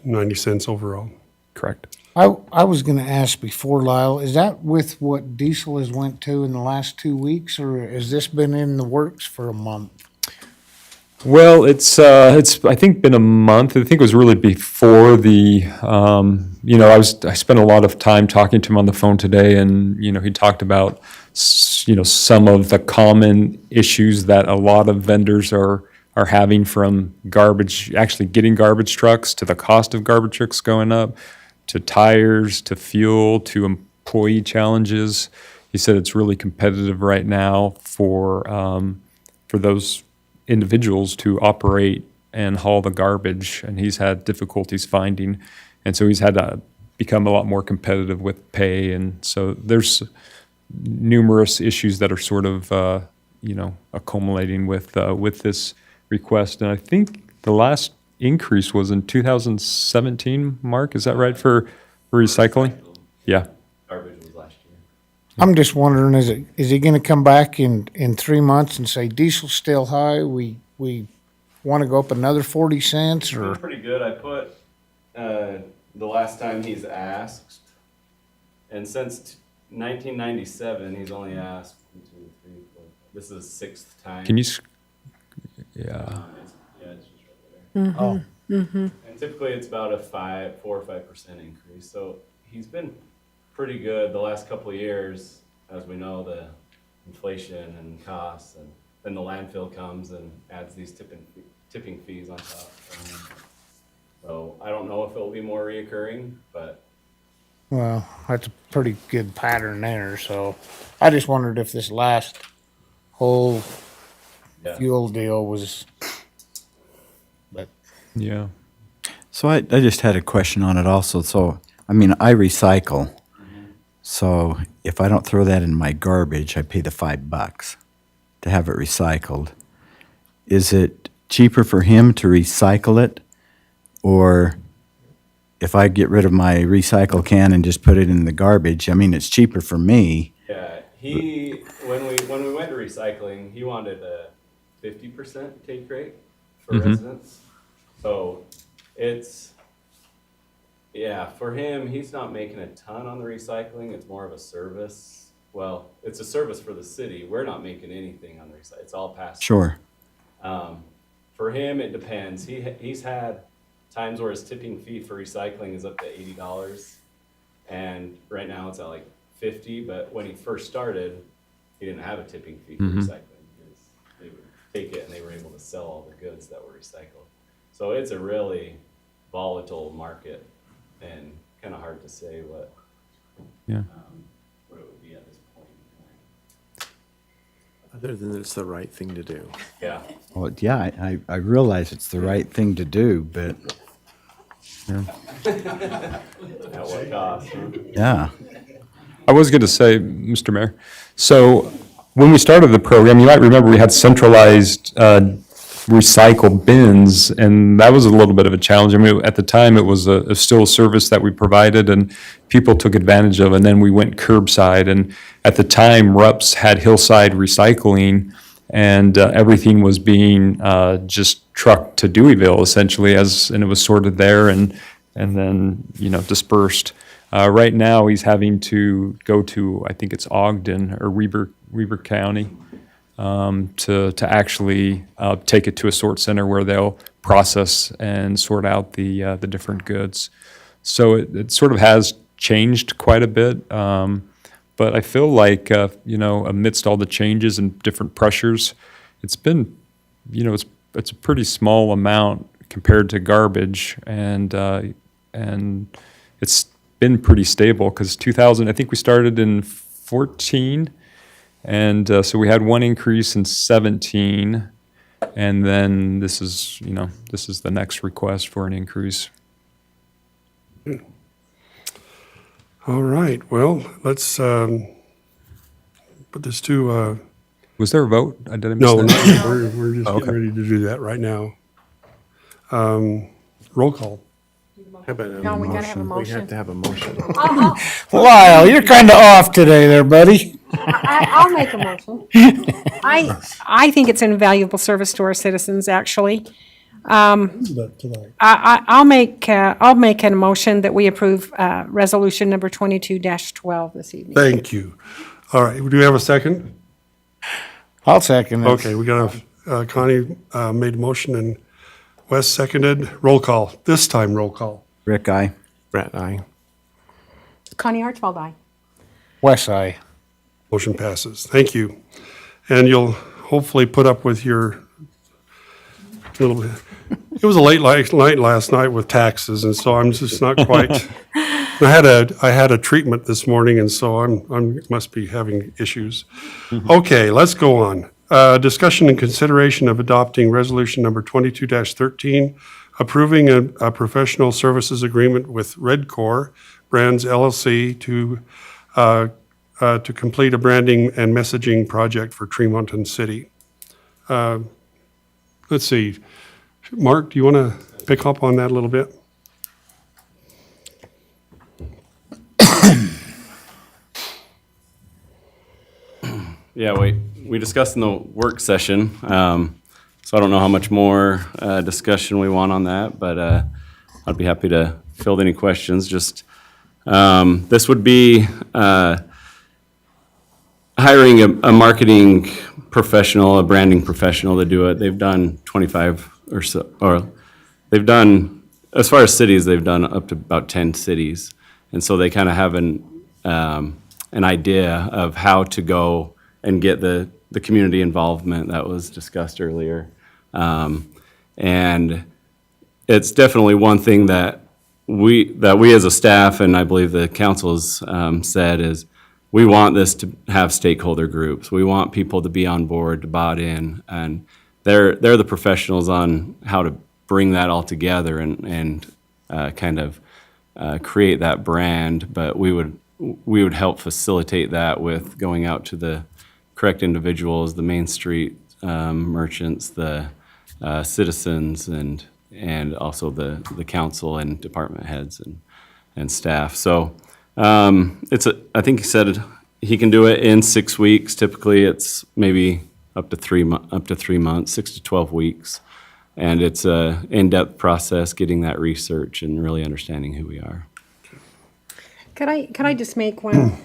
90 cents overall. Correct. I was gonna ask before, Lyle, is that with what diesel has went to in the last 2 weeks, or has this been in the works for a month? Well, it's I think been a month. I think it was really before the I spent a lot of time talking to him on the phone today, and he talked about some of the common issues that a lot of vendors are having, from garbage, actually getting garbage trucks, to the cost of garbage trucks going up, to tires, to fuel, to employee challenges. He said it's really competitive right now for those individuals to operate and haul the garbage, and he's had difficulties finding, and so he's had to become a lot more competitive with pay. And so there's numerous issues that are sort of, accumulating with this request. And I think the last increase was in 2017, Mark, is that right, for recycling? Yeah. Garbage was last year. I'm just wondering, is he gonna come back in 3 months and say diesel's still high, we wanna go up another 40 cents, It's been or? pretty good. I put, the last time he's asked, and since 1997, he's only asked 1, 2, 3, 4. This is his 6th time. Can you, yeah. It's just right there. Oh, And typically it's about a 4 or 5% increase. So he's been pretty good the last couple of years. As we know, the inflation and costs, and then the landfill comes and adds these tipping fees on top. So I don't know if it'll be more reoccurring, but well, that's a pretty good pattern there, so I just wondered if this last whole yeah. fuel deal was, but Yeah. So I just had a question on it also. So, I mean, I recycle. So if I don't throw that in my garbage, I pay the $5 to have it recycled. Is it cheaper for him to recycle it? Or if I get rid of my recycle can and just put it in the garbage, I mean, it's cheaper for me. Yeah, when we went to recycling, he wanted a 50% take rate for residents. So for him, he's not making a ton on the recycling. It's more of a service. Well, it's a service for the city. We're not making anything on the recycling. It's all passed. Sure. For him, it depends. He's had times where his tipping fee for recycling is up to $80, and right now it's at like $50. But when he first started, he didn't have a tipping fee for recycling because they would take it and they were able to sell all the goods that were recycled. So it's a really volatile market, and kind of hard to say what it would be at this point in time. Other than it's the right thing to do. Yeah. Well, yeah, I realize it's the right thing to do, but At what cost? Huh? yeah. I was going to say, Mr. Mayor, so when we started the program, you might remember we had centralized recycle bins, and that was a little bit of a challenge. I mean, at the time, it was still a service that we provided, and people took advantage of, and then we went curbside. And at the time, RUPS had hillside recycling, and everything was being just trucked to Deweyville, essentially, and it was sorted there and then, dispersed. Right now, he's having to go to, I think it's Ogden or Weber County, to actually take it to a sort center where they'll process and sort out the different goods. So it sort of has changed quite a bit, but I feel like amidst all the changes and different pressures, it's been it's a pretty small amount compared to garbage, and it's been pretty stable because 2000, I think we started in 14. And so we had one increase in 17, and then this is the next request for an increase. All right, well, let's put this to, Was there a vote? Did I miss no, that? not yet. We're just Okay. getting ready to do that right now. Roll call. How about a No, we gotta have a We motion. have to have a motion. Lyle, you're kinda off today there, buddy. I'll make a motion. I think it's an invaluable service to our citizens, actually. I'll make a motion that we approve resolution number 22-12 this evening. Thank you. All right, do we have a second? I'll second it. Okay, we got Connie made a motion and Wes seconded. Roll call, this time roll call. Rick, aye. Brett, aye. Connie Archibald, aye. West side. Motion passes. Thank you. And you'll hopefully put up with your little, it was a late night last night with taxes, and so I'm just not quite, I had a treatment this morning, and so I'm must be having issues. Okay, let's go on. Discussion and consideration of adopting resolution number 22-13, approving a professional services agreement with Redcore Brands LLC to complete a branding and messaging project for Tremonton City. Let's see, Mark, do you want to pick up on that a little bit? Yeah, we discussed in the work session, so I don't know how much more discussion we want on that, but I'd be happy to field any questions. Just, this would be hiring a marketing professional, a branding professional to do it. They've done 25 or so, or they've done, as far as cities, they've done up to about 10 cities. And so they kind of have an idea of how to go and get the community involvement that was discussed earlier. And it's definitely one thing that we as a staff, and I believe the council's said, is we want this to have stakeholder groups. We want people to be on board, to bought in, and they're the professionals on how to bring that all together and kind of create that brand. But we would help facilitate that with going out to the correct individuals, the Main Street merchants, the citizens, and also the council and department heads and staff. So I think he said he can do it in 6 weeks. Typically, it's maybe up to 3 months, 6 to 12 weeks, and it's a in-depth process getting that research and really understanding who we are. Could I just make one?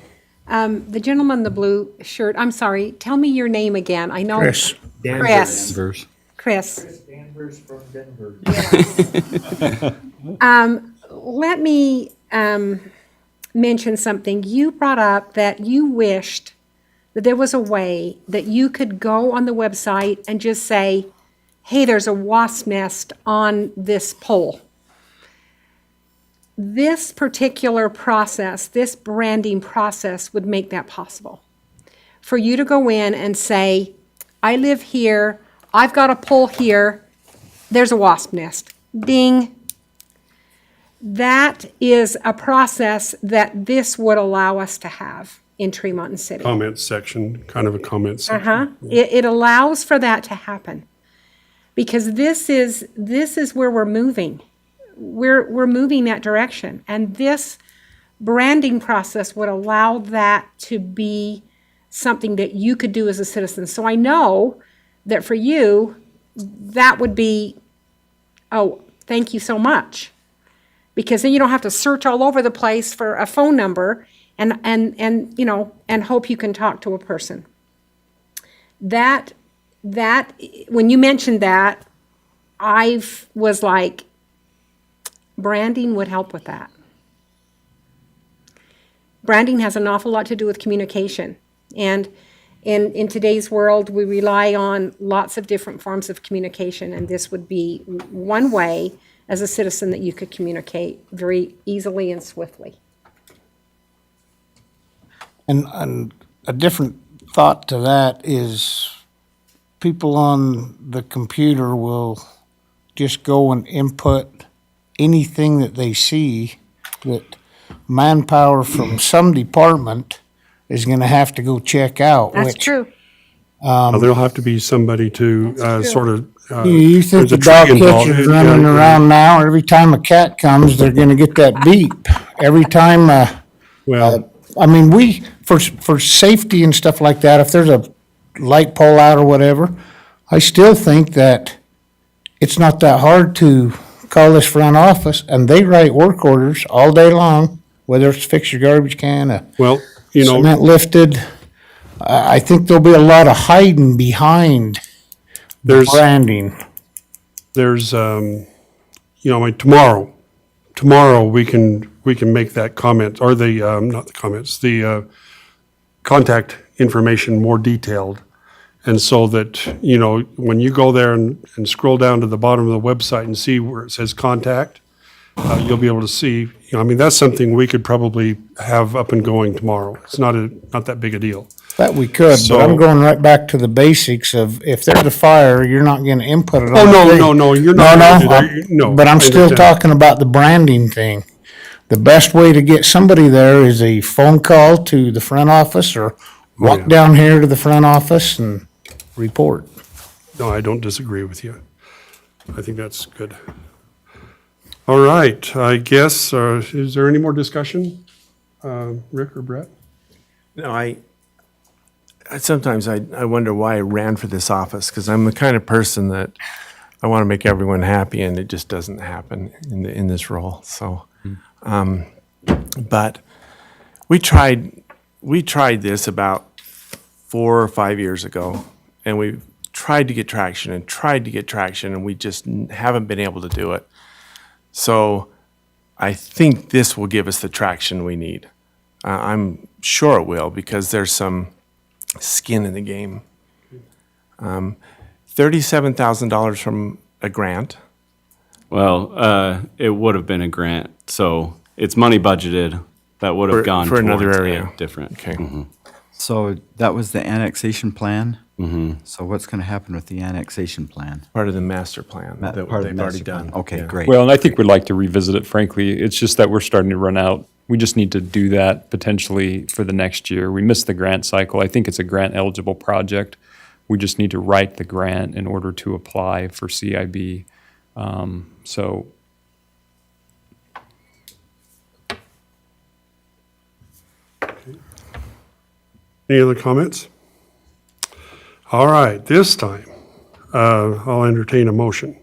The gentleman in the blue shirt, I'm sorry, tell me your name again. I know. Chris. Chris. Chris. Danvers from Denver. Let me mention something. You brought up that you wished that there was a way that you could go on the website and just say, hey, there's a wasp nest on this pole. This particular process, this branding process would make that possible. For you to go in and say, I live here, I've got a pole here, there's a wasp nest. Ding. That is a process that this would allow us to have in Tremonton City. Comment section, kind of a comment section. Uh-huh. It allows for that to happen. Because this is where we're moving. We're moving that direction. And this branding process would allow that to be something that you could do as a citizen. So I know that for you, that would be, oh, thank you so much. Because then you don't have to search all over the place for a phone number and you know, and hope you can talk to a person. That when you mentioned that, I was like, branding would help with that. Branding has an awful lot to do with communication. And in today's world, we rely on lots of different forms of communication, and this would be one way as a citizen that you could communicate very easily and swiftly. And a different thought to that is people on the computer will just go and input anything that they see that manpower from some department is going to have to go check out. That's true. There'll have to be somebody to sort of. You think there's a the dog tree involved. catcher's running around now, every time a cat comes, they're going to get that beep. Every time, Well, I mean, for safety and stuff like that, if there's a light pole out or whatever, I still think that it's not that hard to call this front office, and they write work orders all day long, whether it's fix your garbage can, well, you know, cement lifted. I think there'll be a lot of hiding behind there's branding. you know, like tomorrow we can make that comment, or the not the comments, the contact information more detailed. And so that, you know, when you go there and scroll down to the bottom of the website and see where it says contact, you'll be able to see, you know, I mean, that's something we could probably have up and going tomorrow. It's not that big a deal. That we could, So- but I'm going right back to the basics of if there's a fire, you're not going to input it on. Oh, the no, thing. no, you're not. No, gonna do no, that. No, but I'm I still understand. talking about the branding thing. the best way to get somebody there is a phone call to the front office or walk yeah. down here to the front office and report. No, I don't disagree with you. I think that's good. All right, I guess, is there any more discussion? Rick or Brett? No, I sometimes I wonder why I ran for this office, because I'm the kind of person that I want to make everyone happy, and it just doesn't happen in this role. So, but we tried this about 4 or 5 years ago, and we tried to get traction, and we just haven't been able to do it. So I think this will give us the traction we need. I'm sure it will, because there's some skin in the game. $37,000 from a grant. Well, it would have been a grant, so it's money budgeted that would have gone for another towards area. a different. Okay. So that was the annexation plan? Mm-hmm. So what's going to happen with the annexation plan? Part of the master plan that Part of the they've already master plan. done. Okay, Yeah. great. Well, and I think we'd like to revisit it, frankly. It's just that we're starting to run out. We just need to do that potentially for the next year. We missed the grant cycle. I think it's a grant-eligible project. We just need to write the grant in order to apply for CIB. So Any other comments? All right, this time, I'll entertain a motion.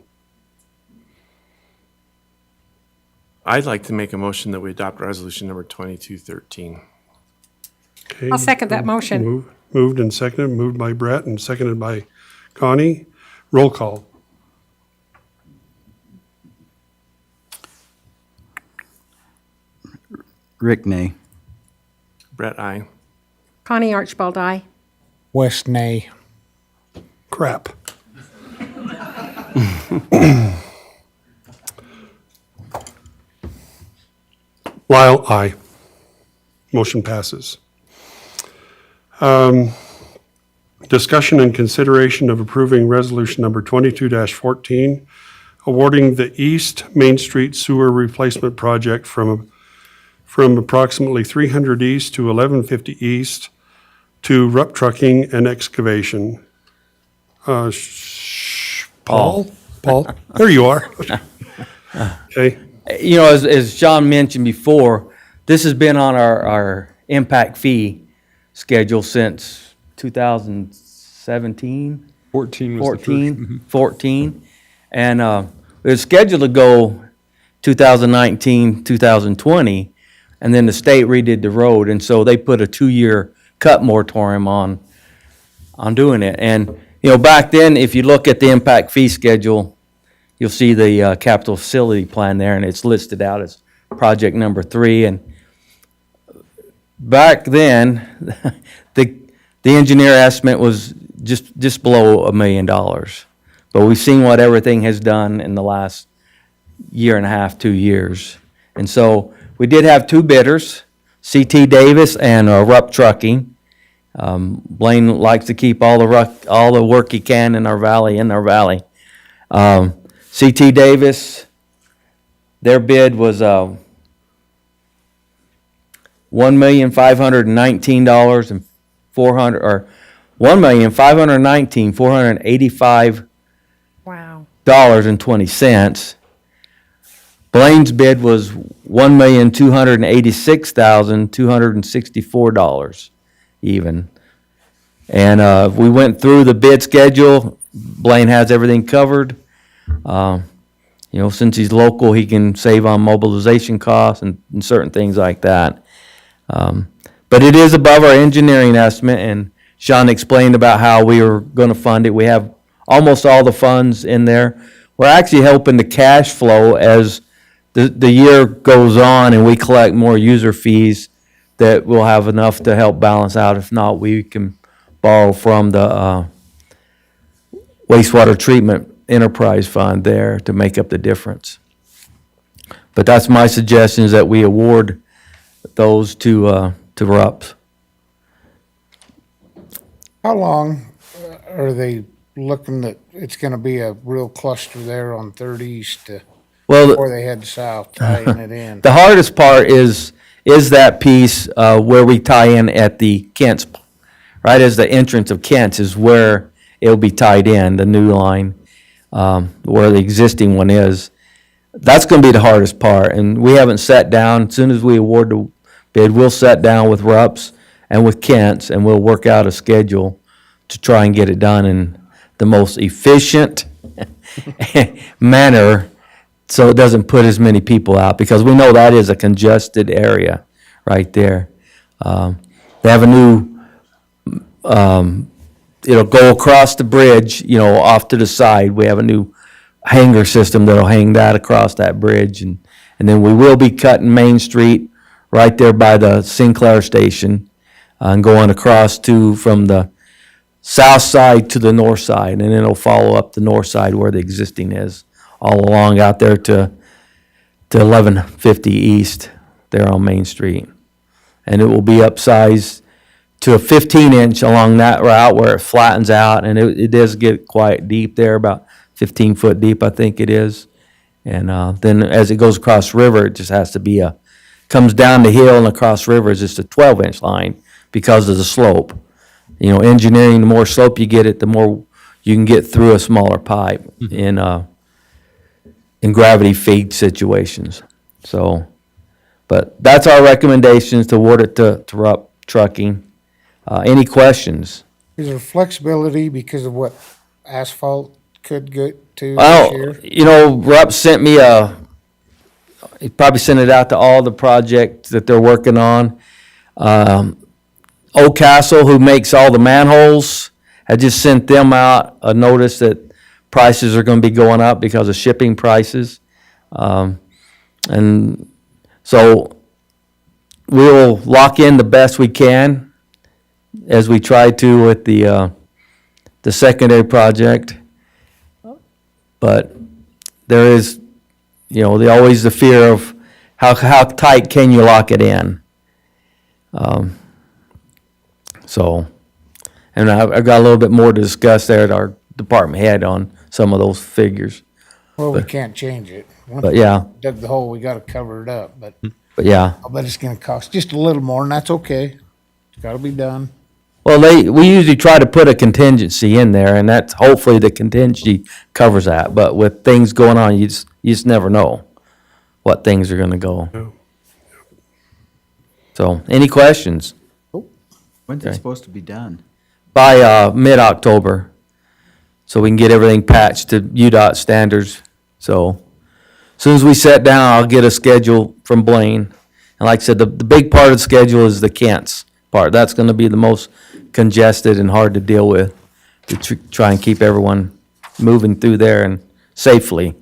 I'd like to make a motion that we adopt resolution number 2213. Okay. I'll second that motion. Moved and seconded, moved by Brett and seconded by Connie. Roll call. Rick, nay. Brett, aye. Connie Archibald, aye. West nay. Crap. Lyle, aye. Motion passes. Discussion and consideration of approving resolution number 22-14, awarding the East Main Street Sewer Replacement Project from approximately 300 East to 1150 East to Rupp Trucking and Excavation. Paul? There you are. Okay. You know, as Sean mentioned before, this has been on our impact fee schedule since 2017? 14 was the first. 14. And it was scheduled to go 2019, 2020, and then the state redid the road, and so they put a 2-year cut moratorium on doing it. And, you know, back then, if you look at the impact fee schedule, you'll see the capital facility plan there, and it's listed out as project number 3. And back then, the engineer estimate was just below $1 million. But we've seen what everything has done in the last year and a half, 2 years. And so we did have 2 bidders, CT Davis and Rupp Trucking. Blaine likes to keep all the work he can in our valley. CT Davis, their bid was $1,519,485 Wow. $20. Blaine's bid was $1,286,264 even. And we went through the bid schedule. Blaine has everything covered. You know, since he's local, he can save on mobilization costs and certain things like that. But it is above our engineering estimate, and Sean explained about how we were going to fund it. We have almost all the funds in there. We're actually helping the cash flow as the year goes on and we collect more user fees, that we'll have enough to help balance out. If not, we can borrow from the wastewater treatment enterprise fund there to make up the difference. But that's my suggestion, is that we award those to RUPS. How long are they looking that it's gonna be a real cluster there on 30 East to Well, before they head south, tying it in. the hardest part is that piece where we tie in at the Kent's, right as the entrance of Kent's is where it'll be tied in, the new line, where the existing one is. That's going to be the hardest part, and we haven't sat down. As soon as we award the bid, we'll sit down with RUPS and with Kent's, and we'll work out a schedule to try and get it done in the most efficient manner, so it doesn't put as many people out, because we know that is a congested area right there. They have a new, it'll go across the bridge, off to the side. We have a new hanger system that'll hang that across that bridge, and then we will be cutting Main Street right there by the Sinclair station, and going across from the south side to the north side, and then it'll follow up the north side where the existing is, all along out there to 1150 East, there on Main Street. And it will be upsized to a 15-inch along that route where it flattens out, and it does get quite deep there, about 15 foot deep, I think it is. And then as it goes across river, it just has to be comes down the hill and across river is just a 12-inch line because of the slope. Engineering, the more slope you get it, the more you can get through a smaller pipe in gravity feed situations. So, but that's our recommendations to award it to Rupp Trucking. Any questions? Is there flexibility because of what asphalt could get to Well, this year? Rupp sent me he probably sent it out to all the projects that they're working on. Old Castle, who makes all the manholes, had just sent them out a notice that prices are going to be going up because of shipping prices. And so we'll lock in the best we can as we try to with the secondary project. But there is, always the fear of how tight can you lock it in. And I've got a little bit more to discuss there at our department head on some of those figures. Well, we can't change it. Once But we yeah. dug the hole, we gotta cover it up, but But yeah, I'll bet it's gonna cost just a little more, and that's okay. It's gotta be done. well, we usually try to put a contingency in there, and that's hopefully the contingency covers that. But with things going on, you just never know what things are going to go. No. So, any questions? When's it Okay. supposed to be done? By mid-October, so we can get everything patched to UDOT standards. So, as soon as we sit down, I'll get a schedule from Blaine. And like I said, the big part of the schedule is the Kent's part. That's going to be the most congested and hard to deal with, to try and keep everyone moving through there and safely.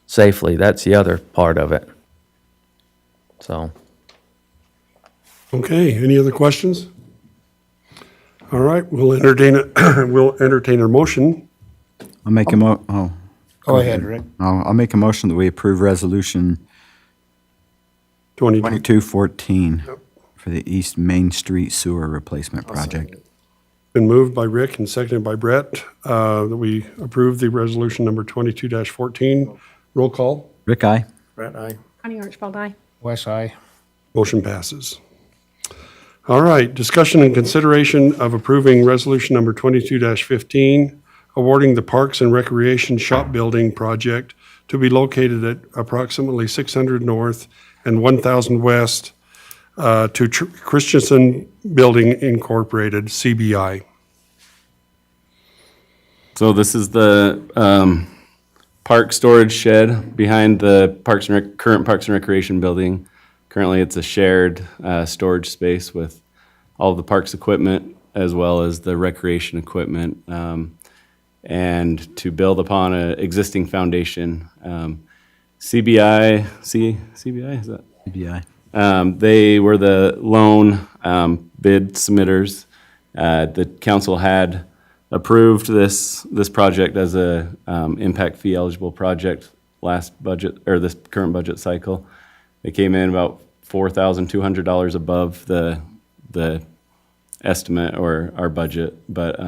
That's the other part of it. So, Okay, any other questions? All right, we'll entertain a motion. I'll make a Go ahead, Rick. I'll make a motion that we approve resolution 2214 for the East Main Street Sewer Replacement Project. Been moved by Rick and seconded by Brett, that we approve the resolution number 22-14. Roll call. Rick, aye. Brett, aye. Connie Archibald, aye. West Eye. Motion passes. All right, discussion and consideration of approving resolution number 22-15, awarding the Parks and Recreation Shop Building project to be located at approximately 600 North and 1000 West to Christensen Building Incorporated, CBI. So this is the park storage shed behind the current Parks and Recreation building. Currently, it's a shared storage space with all of the parks equipment as well as the recreation equipment, and to build upon an existing foundation. CBI, is that? CBI. They were the lone bid submitters. The council had approved this project as a impact fee eligible project last budget, or this current budget cycle. They came in about $4,200 above the estimate or our budget, but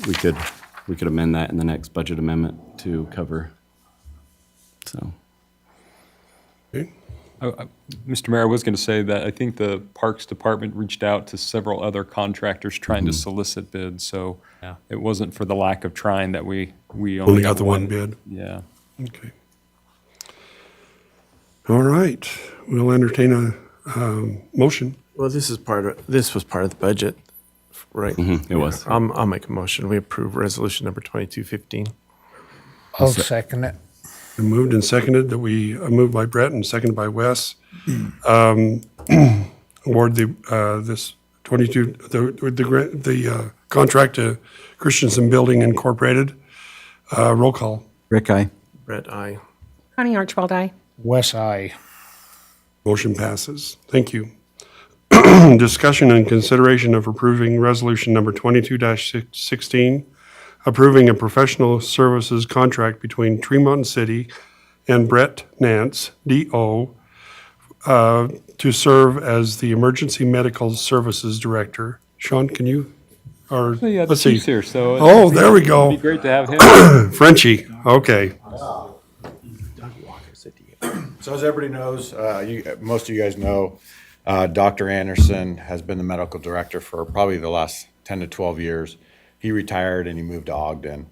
we could we could amend that in the next budget amendment to cover. So, Okay. Mr. Mayor, I was going to say that I think the Parks Department reached out to several other contractors trying to solicit bids, so it wasn't for the lack of trying that we Only got the one bid. Yeah. Okay. All right, we'll entertain a motion. Well, this was part of the budget, right? it was. I'll make a motion. We approve resolution number 2215. I'll second it. Moved and seconded that we, moved by Brett and seconded by Wes, award this 22, the contract to Christensen Building Incorporated. Roll call. Rick, I. Brett, aye. Connie Archibald, aye. Wes, aye. Motion passes. Thank you. Discussion and consideration of approving resolution number 22-16, approving a professional services contract between Tremonton City and Brett Nance, D.O., to serve as the Emergency Medical Services Director. Sean, can you, or, So, yeah, the let's see. chief's here, so. Oh, there we go. It'd be great to have him. Frenchie, okay. So as everybody knows, most of you guys know, Dr. Anderson has been the medical director for probably the last 10 to 12 years. He retired and he moved to Ogden.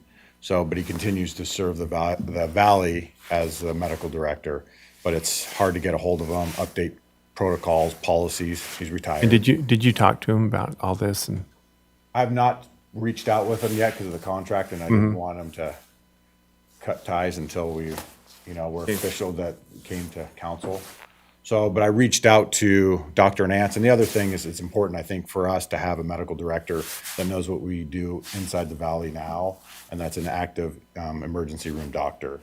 But he continues to serve the Valley as the medical director, but it's hard to get a hold of him, update protocols, policies. He's retired. And did you talk to him about all this? And I've not reached out with him yet because of the contract, and I didn't want him to cut ties until we're official that came to council. But I reached out to Dr. Nance, and the other thing is it's important, I think, for us to have a medical director that knows what we do inside the Valley now, and that's an active emergency room doctor.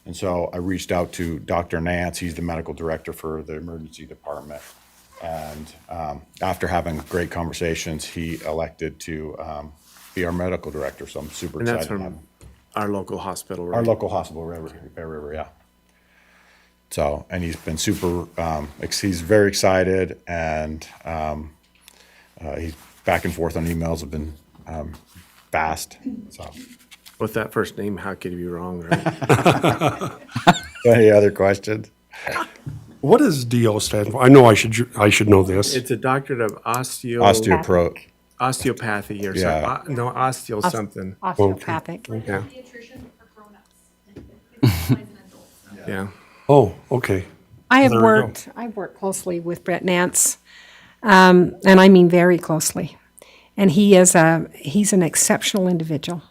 And so I reached out to Dr. Nance. He's the medical director for the emergency department. And after having great conversations, he elected to be our medical director. So I'm super excited. that's from our local hospital, right? Our local hospital, Bear River, yeah. So, and he's been super, he's very excited, and he's back and forth on emails have been fast, so. With that first name, how could you be wrong, right? Any other questions? What does DO stand for? I know I should know this. It's a doctorate of Osteopathy or Yeah. something. No, osteo something. Osteopathic. Yeah. Pediatrician for grown-ups. Yeah. Oh, okay. I've There we go. worked closely with Brett Nance, and I mean very closely. And he's an exceptional individual.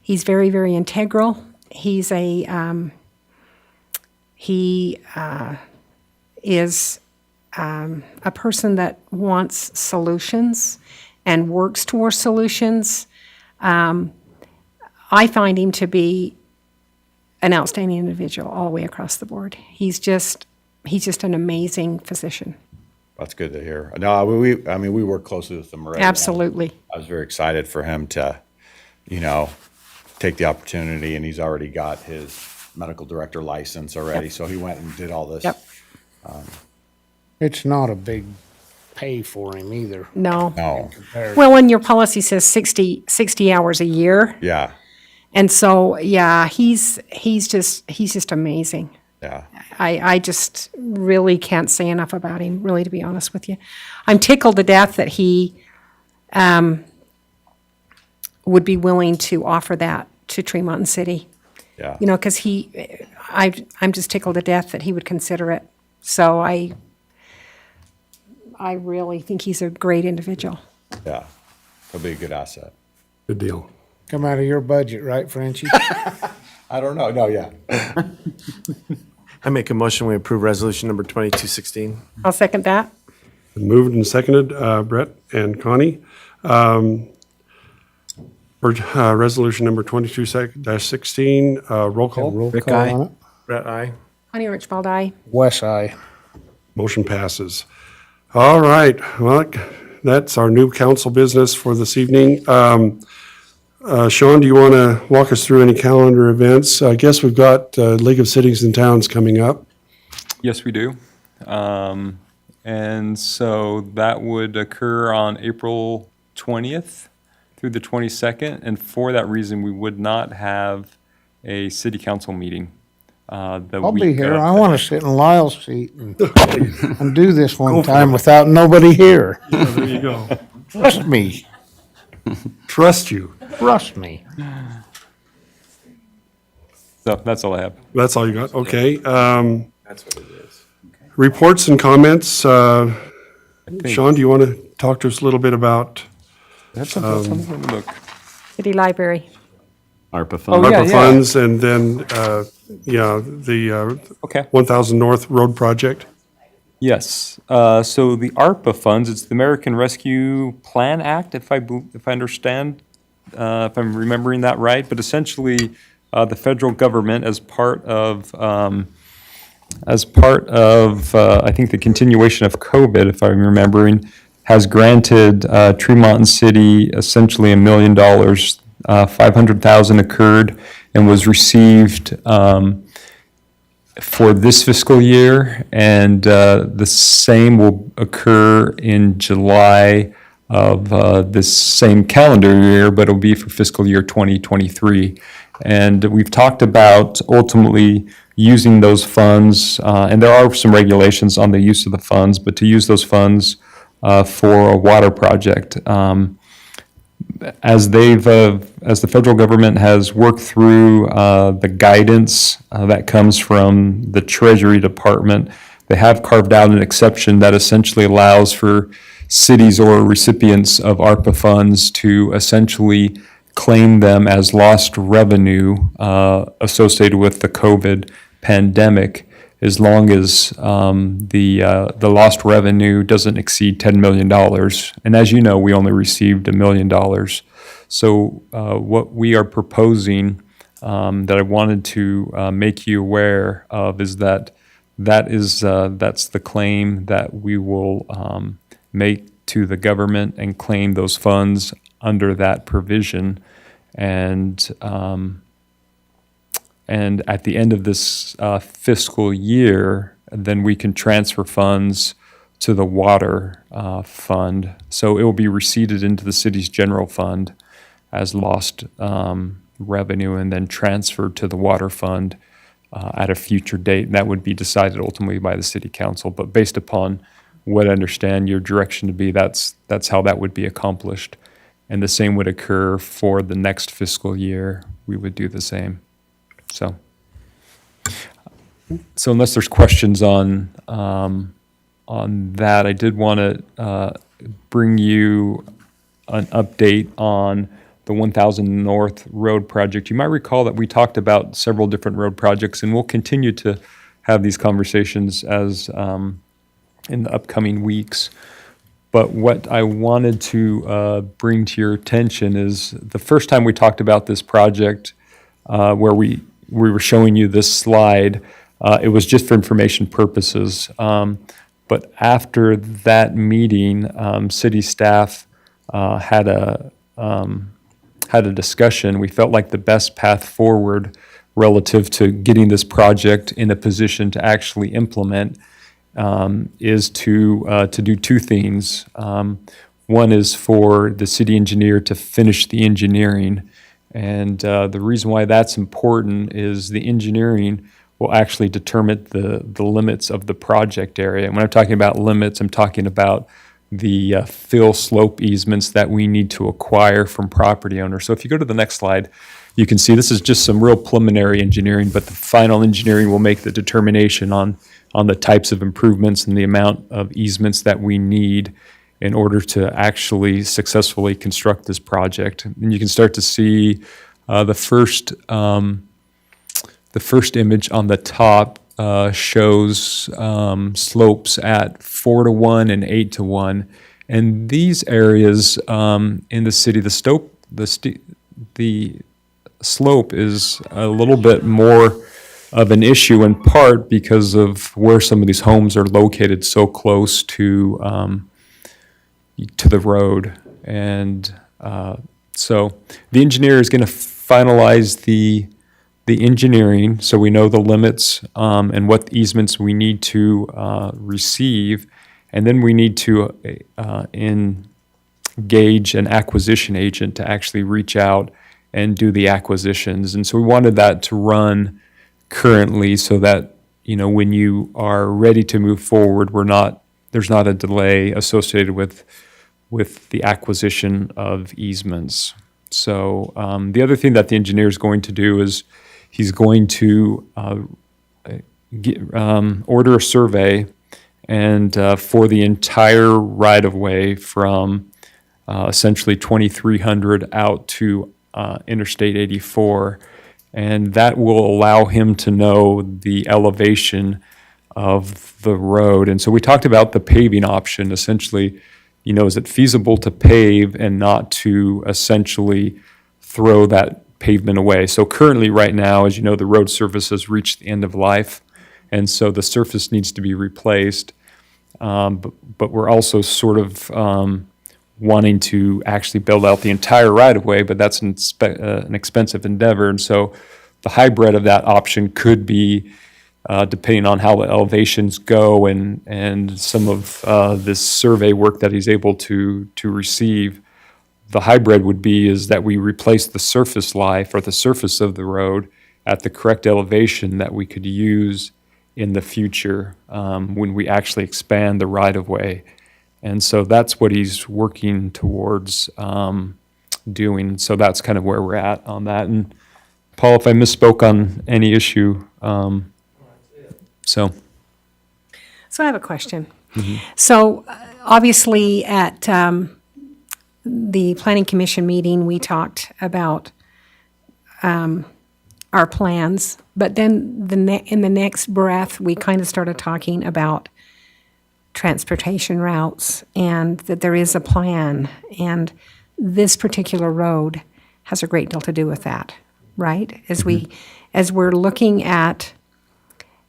He's very, very integral. He's he is a person that wants solutions and works towards solutions. I find him to be an outstanding individual all the way across the board. He's just an amazing physician. That's good to hear. No, we work closely with him already. Absolutely. I was very excited for him to, take the opportunity, and he's already got his medical director license already. Yep. So he went and did all this. Yep. It's not a big pay for him either. No. No, Well, when your policy says 60 hours a year, yeah, and so, yeah, he's just amazing. yeah. I just really can't say enough about him, really, to be honest with you. I'm tickled to death that he would be willing to offer that to Tremonton City. Yeah. Because I'm just tickled to death that he would consider it. So I really think he's a great individual. Yeah, he'll be a good asset. Good deal. Come out of your budget, right, Frenchie? I don't know. No, yeah. I make a motion, we approve resolution number 2216. I'll second that. Moved and seconded, Brett and Connie. For resolution number 22-16, roll call. Roll Rick, call aye. on it. Brett, aye. Honey Archibald, aye. Wes, aye. Motion passes. All right, well, that's our new council business for this evening. Sean, do you want to walk us through any calendar events? I guess we've got League of Cities and Towns coming up. Yes, we do. And so that would occur on April 20th. through the 22nd, and for that reason, we would not have a city council meeting the I'll week be here. of. I want to sit in Lyle's seat and do this one time without nobody here. Yeah, there you go. Trust me. Trust you. Trust me. So that's all I have. That's all you got? Okay. That's what it is. Reports and comments. think- Sean, do you want to talk to us a little bit about That's something. Let me look. City Library. ARPA funds. Oh, yeah, ARPA funds and then, the Okay. 1,000 North Road project? Yes. So the ARPA funds, it's the American Rescue Plan Act, if I understand, if I'm remembering that right. But essentially, the federal government, as part of, I think the continuation of COVID, if I'm remembering, has granted Tremonton City essentially $1 million. 500,000 occurred and was received for this fiscal year, and the same will occur in July of this same calendar year, but it'll be for fiscal year 2023. And we've talked about ultimately using those funds, and there are some regulations on the use of the funds, but to use those funds for a water project. As the federal government has worked through the guidance that comes from the Treasury Department, they have carved out an exception that essentially allows for cities or recipients of ARPA funds to essentially claim them as lost revenue associated with the COVID pandemic, as long as the lost revenue doesn't exceed $10 million. And as you know, we only received $1 million. So what we are proposing that I wanted to make you aware of is that's the claim that we will make to the government and claim those funds under that provision. And at the end of this fiscal year, then we can transfer funds to the water fund. So it will be receipted into the city's general fund as lost revenue and then transferred to the water fund at a future date. And that would be decided ultimately by the city council. But based upon what I understand your direction to be, that's how that would be accomplished. And the same would occur for the next fiscal year. We would do the same. So unless there's questions on that, I did want to bring you an update on the 1000 North Road project. You might recall that we talked about several different road projects, and we'll continue to have these conversations as in the upcoming weeks. But what I wanted to bring to your attention is the first time we talked about this project, where we were showing you this slide, it was just for information purposes. But after that meeting, city staff had a discussion. We felt like the best path forward relative to getting this project in a position to actually implement is to do two things. One is for the city engineer to finish the engineering. And the reason why that's important is the engineering will actually determine the limits of the project area. And when I'm talking about limits, I'm talking about the fill slope easements that we need to acquire from property owners. So if you go to the next slide, you can see this is just some real preliminary engineering, but the final engineering will make the determination on the types of improvements and the amount of easements that we need in order to actually successfully construct this project. And you can start to see the first image on the top shows slopes at 4-to-1 and 8-to-1. And these areas in the city, the slope is a little bit more of an issue, in part because of where some of these homes are located so close to the road. And so the engineer is going to finalize the engineering, so we know the limits and what easements we need to receive. And then we need to, in gauge an acquisition agent to actually reach out and do the acquisitions. And so we wanted that to run currently so that, when you are ready to move forward, there's not a delay associated with the acquisition of easements. So the other thing that the engineer is going to do is he's going to order a survey and for the entire right-of-way from essentially 2300 out to Interstate 84, and that will allow him to know the elevation of the road. And so we talked about the paving option. Essentially, is it feasible to pave and not to essentially throw that pavement away? So currently, right now, as you know, the road surface has reached the end of life, and so the surface needs to be replaced. But we're also sort of wanting to actually build out the entire right-of-way, but that's an expensive endeavor. And so the hybrid of that option could be, depending on how the elevations go and some of this survey work that he's able to receive, the hybrid would be is that we replace the surface life or the surface of the road at the correct elevation that we could use in the future when we actually expand the right-of-way. And so that's what he's working towards doing. So that's kind of where we're at on that. And Paul, if I misspoke on any issue, so I have a question. So obviously at the Planning Commission meeting, we talked about our plans, but then in the next breath, we kind of started talking about transportation routes and that there is a plan, and this particular road has a great deal to do with that, right? As we're looking at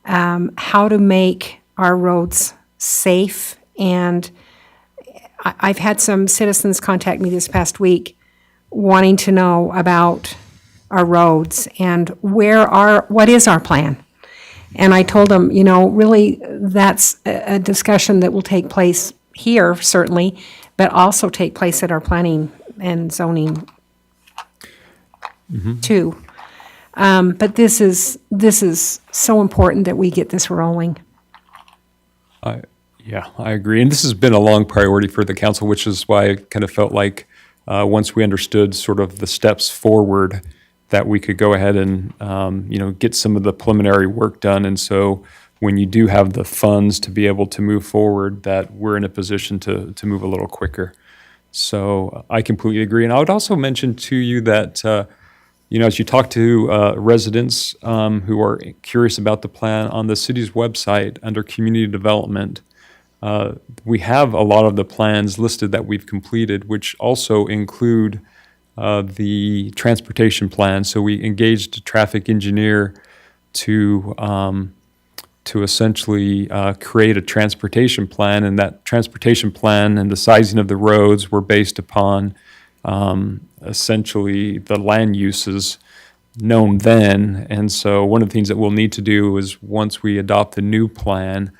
how to make our roads safe, and I've had some citizens contact me this past week wanting to know about our roads and what is our plan? And I told them, really that's a discussion that will take place here, certainly, but also take place at our planning and zoning too. But this is so important that we get this rolling. Yeah, I agree. And this has been a long priority for the council, which is why I kind of felt like once we understood sort of the steps forward, that we could go ahead and, get some of the preliminary work done. And so when you do have the funds to be able to move forward, that we're in a position to move a little quicker. So I completely agree. And I would also mention to you that, as you talk to residents who are curious about the plan, on the city's website under community development, we have a lot of the plans listed that we've completed, which also include the transportation plan. So we engaged a traffic engineer to essentially create a transportation plan, and that transportation plan and the sizing of the roads were based upon essentially the land uses known then. And so one of the things that we'll need to do is once we adopt the new plan,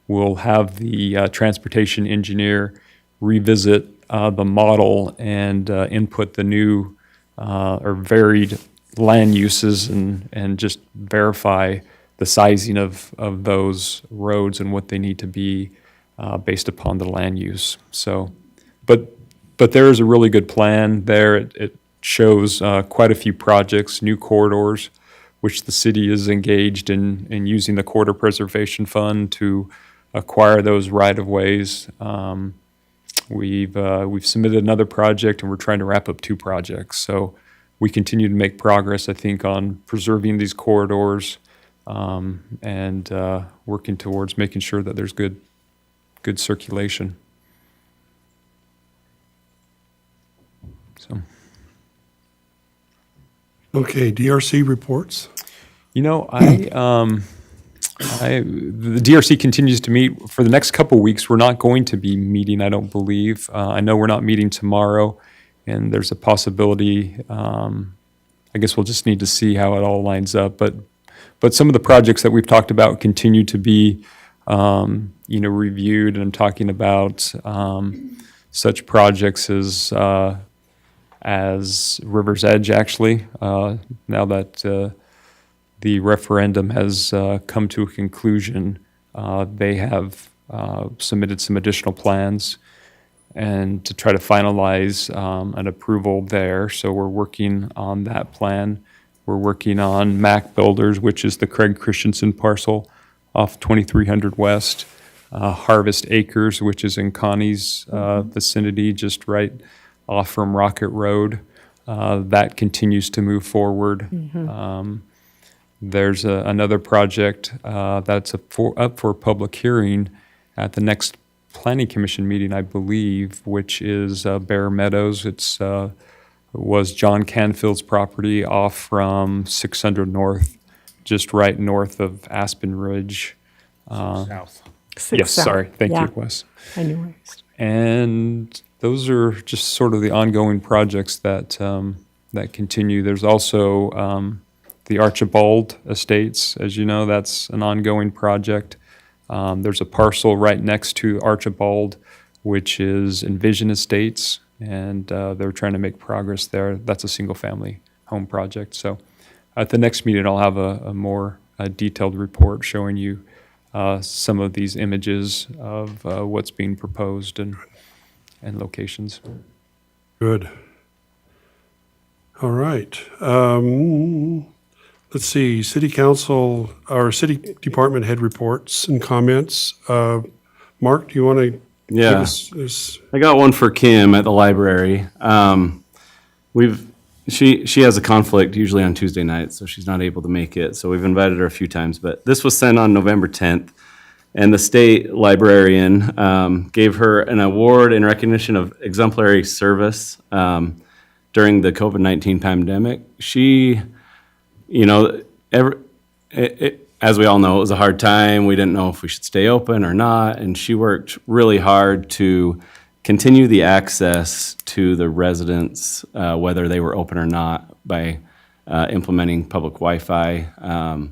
we'll have the transportation engineer revisit the model and input the new or varied land uses and just verify the sizing of those roads and what they need to be based upon the land use. So, but there is a really good plan there. It shows quite a few projects, new corridors, which the city is engaged in using the Corridor Preservation Fund to acquire those right-of-ways. We've submitted another project, and we're trying to wrap up 2 projects. So we continue to make progress, I think, on preserving these corridors and working towards making sure that there's good circulation. So. Okay, DRC reports. The DRC continues to meet. For the next couple weeks, we're not going to be meeting, I don't believe. I know we're not meeting tomorrow, and there's a possibility, I guess we'll just need to see how it all lines up. But some of the projects that we've talked about continue to be, reviewed, and I'm talking about such projects as River's Edge, actually, now that the referendum has come to a conclusion. They have submitted some additional plans and to try to finalize an approval there. So we're working on that plan. We're working on Mac Builders, which is the Craig Christensen parcel off 2300 West. Harvest Acres, which is in Connie's vicinity, just right off from Rocket Road. That continues to move forward. There's another project that's up for public hearing at the next Planning Commission meeting, I believe, which is Bear Meadows. It's was John Canfield's property off from 600 North, just right north of Aspen Ridge. South. Yes, sorry. Thank you, Wes. I knew it. And those are just sort of the ongoing projects that that continue. There's also the Archibald Estates, as you know, that's an ongoing project. There's a parcel right next to Archibald, which is Envision Estates, and they're trying to make progress there. That's a single-family home project. So at the next meeting, I'll have a more detailed report showing you some of these images of what's being proposed and locations. Good. All right. Let's see, City Council, or City Department head reports and comments. Mark, do you want to give us this? I got one for Kim at the library. She has a conflict usually on Tuesday nights, so she's not able to make it. So we've invited her a few times, but this was sent on November 10th. And the state librarian gave her an award in recognition of exemplary service during the COVID-19 pandemic. She, you know, as we all know, it was a hard time. We didn't know if we should stay open or not. And she worked really hard to continue the access to the residents, whether they were open or not, by implementing public Wi-Fi,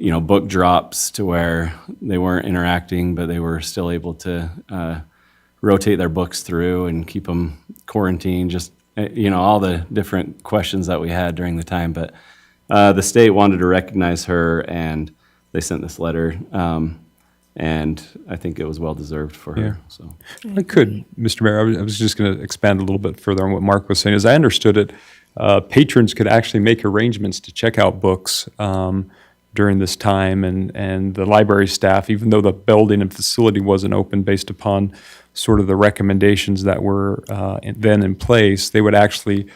you know, book drops to where they weren't interacting, but they were still able to rotate their books through and keep them quarantined, just, you know, all the different questions that we had during the time. But the state wanted to recognize her, and they sent this letter. And I think it was well-deserved for her. Yeah. So, I could, Mr. Mayor, I was just going to expand a little bit further on what Mark was saying. As I understood it, patrons could actually make arrangements to check out books during this time, and the library staff, even though the building and facility wasn't open based upon sort of the recommendations that were then in place, they would actually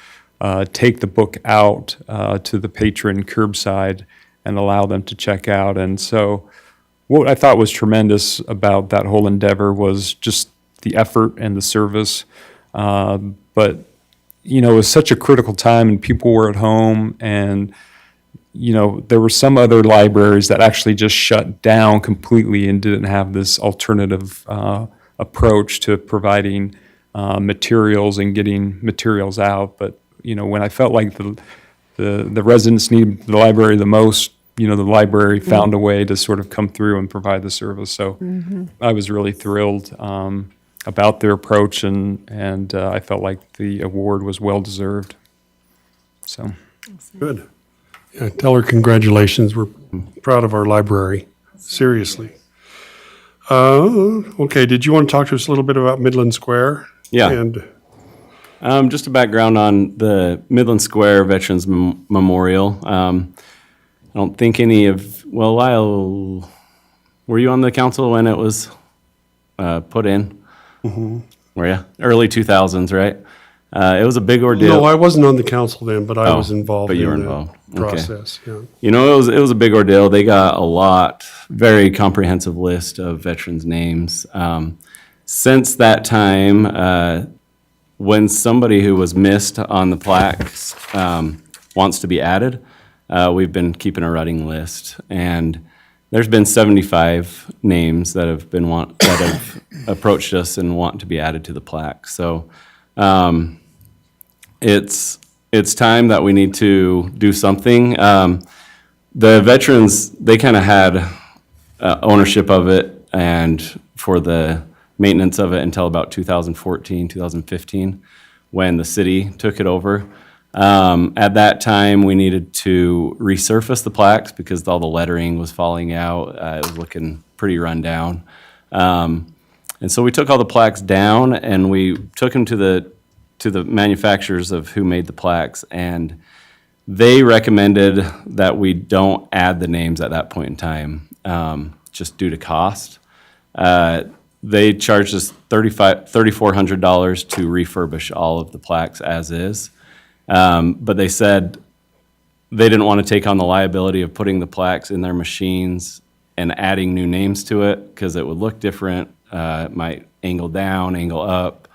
take the book out to the patron curbside and allow them to check out. And so what I thought was tremendous about that whole endeavor was just the effort and the service. But, you know, it was such a critical time, and people were at home, and, you know, there were some other libraries that actually just shut down completely and didn't have this alternative approach to providing materials and getting materials out. But, you know, when I felt like the residents needed the library the most, you know, the library found a way to sort of come through and provide the service. So I was really thrilled about their approach, and I felt like the award was well-deserved. So. Good. Yeah, tell her congratulations. We're proud of our library. Seriously. Okay, did you want to talk to us a little bit about Midland Square? Yeah. And just a background on the Midland Square Veterans Memorial. I don't think any of, well, Lyle, were you on the council when it was put in? Were you? Early 2000s, right? It was a big ordeal. No, I wasn't on the council then, but I was involved but you were in involved. the process. Yeah. You know, it was a big ordeal. They got a very comprehensive list of veterans' names. Since that time, when somebody who was missed on the plaques wants to be added, we've been keeping a running list, and there's been 75 names that have approached us and want to be added to the plaque. So it's time that we need to do something. The veterans, they kind of had ownership of it, and for the maintenance of it until about 2014, 2015, when the city took it over. At that time, we needed to resurface the plaques because all the lettering was falling out. It was looking pretty run down. And so we took all the plaques down and we took them to the manufacturers of who made the plaques, and they recommended that we don't add the names at that point in time, just due to cost. They charged us $3,400 to refurbish all of the plaques as is. But they said they didn't want to take on the liability of putting the plaques in their machines and adding new names to it because it would look different. It might angle down, angle up.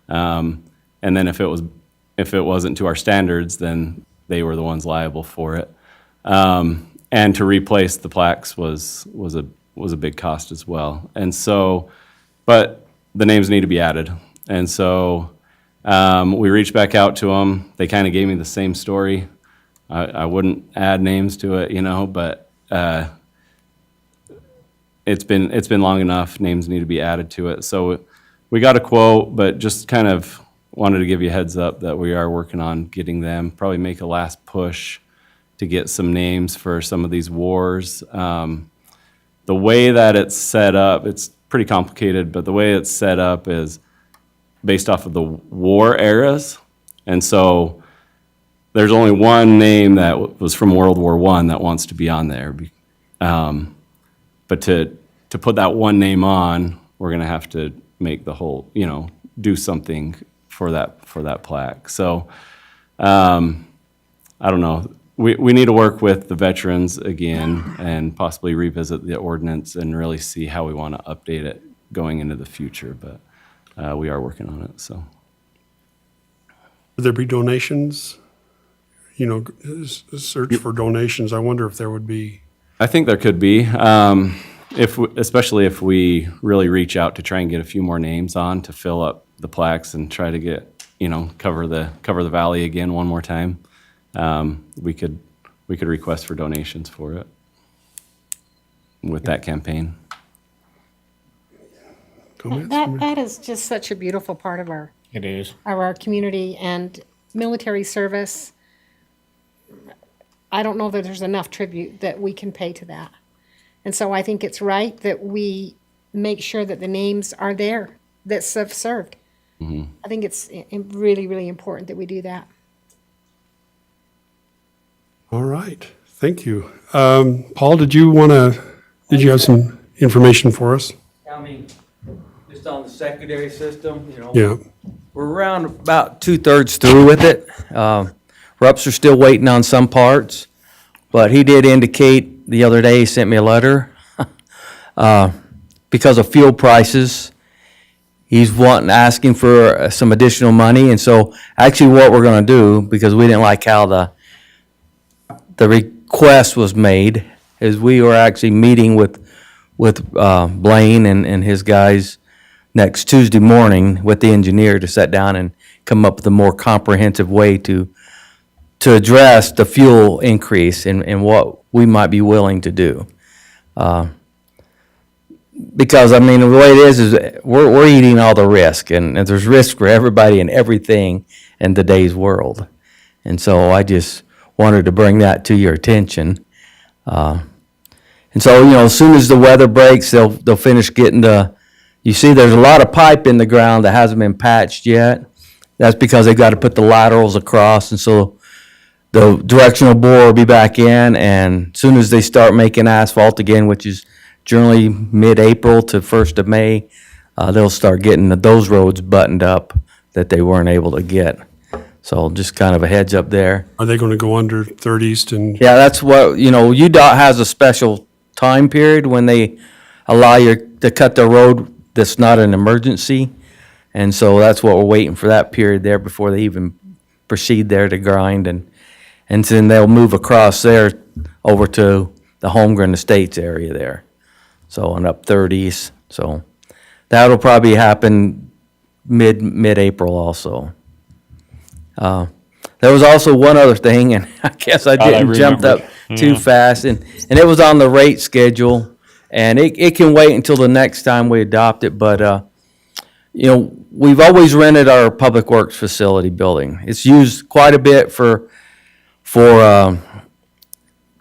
And then if it wasn't to our standards, then they were the ones liable for it. And to replace the plaques was a big cost as well. And so, but the names need to be added. And so we reached back out to them. They kind of gave me the same story. I wouldn't add names to it, but it's been long enough. Names need to be added to it. So we got a quote, but just kind of wanted to give you a heads up that we are working on getting them. Probably make a last push to get some names for some of these wars. The way that it's set up, it's pretty complicated, but the way it's set up is based off of the war eras. And so there's only one name that was from World War I that wants to be on there. But to put that one name on, we're going to have to make the whole, do something for that plaque. So I don't know. We need to work with the veterans again and possibly revisit the ordinance and really see how we want to update it going into the future. But we are working on it. So, Would there be donations? Search for donations. I wonder if there would be. I think there could be, especially if we really reach out to try and get a few more names on to fill up the plaques and try to get cover the valley again one more time. We could request for donations for it with that campaign. That is just such a beautiful part of our. It is. Of our community and military service. I don't know that there's enough tribute that we can pay to that. And so I think it's right that we make sure that the names are there that have served. Mm-hmm. I think it's really, really important that we do that. All right. Thank you. Paul, did you have some information for us? I mean, just on the secondary system, Yeah. We're around about 2/3 through with it. Rups are still waiting on some parts, but he did indicate the other day, he sent me a letter. Because of fuel prices, he's asking for some additional money. And so actually what we're gonna do, because we didn't like how the request was made, is we were actually meeting with Blaine and his guys next Tuesday morning with the engineer to sit down and come up with a more comprehensive way to address the fuel increase and what we might be willing to do. Because, I mean, the way it is we're eating all the risk, and there's risk for everybody and everything in today's world. And so I just wanted to bring that to your attention. And so, as soon as the weather breaks, they'll finish getting you see there's a lot of pipe in the ground that hasn't been patched yet. That's because they've got to put the laterals across, and so the directional bore will be back in, and as soon as they start making asphalt again, which is generally mid-April to 1st of May, they'll start getting those roads buttoned up that they weren't able to get. So just kind of a heads up there. Are they going to go under 3rd East and? Yeah, that's what, UDOT has a special time period when they allow you to cut the road that's not an emergency. And so that's what we're waiting for, that period there before they even proceed there to grind. And then they'll move across there over to the Holmgren Estates area there. So, and up 3rd East. So that'll probably happen mid-April also. There was also one other thing, and I guess I didn't jump up too fast, and it was on the rate schedule, and it can wait until the next time we adopt it, but we've always rented our Public Works facility building. It's used quite a bit for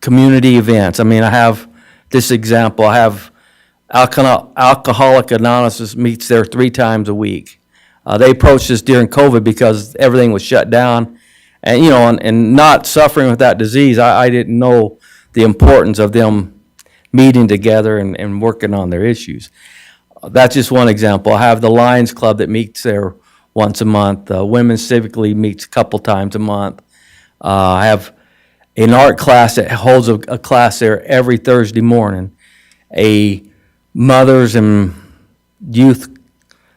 community events. I mean, I have this example. I have Alcoholic Anonymous meets there 3 times a week. They approached us during COVID because everything was shut down. And, and not suffering with that disease, I didn't know the importance of them meeting together and working on their issues. That's just one example. I have the Lions Club that meets there once a month. Women's Civic League meets a couple times a month. I have an art class that holds a class there every Thursday morning. A mothers and youth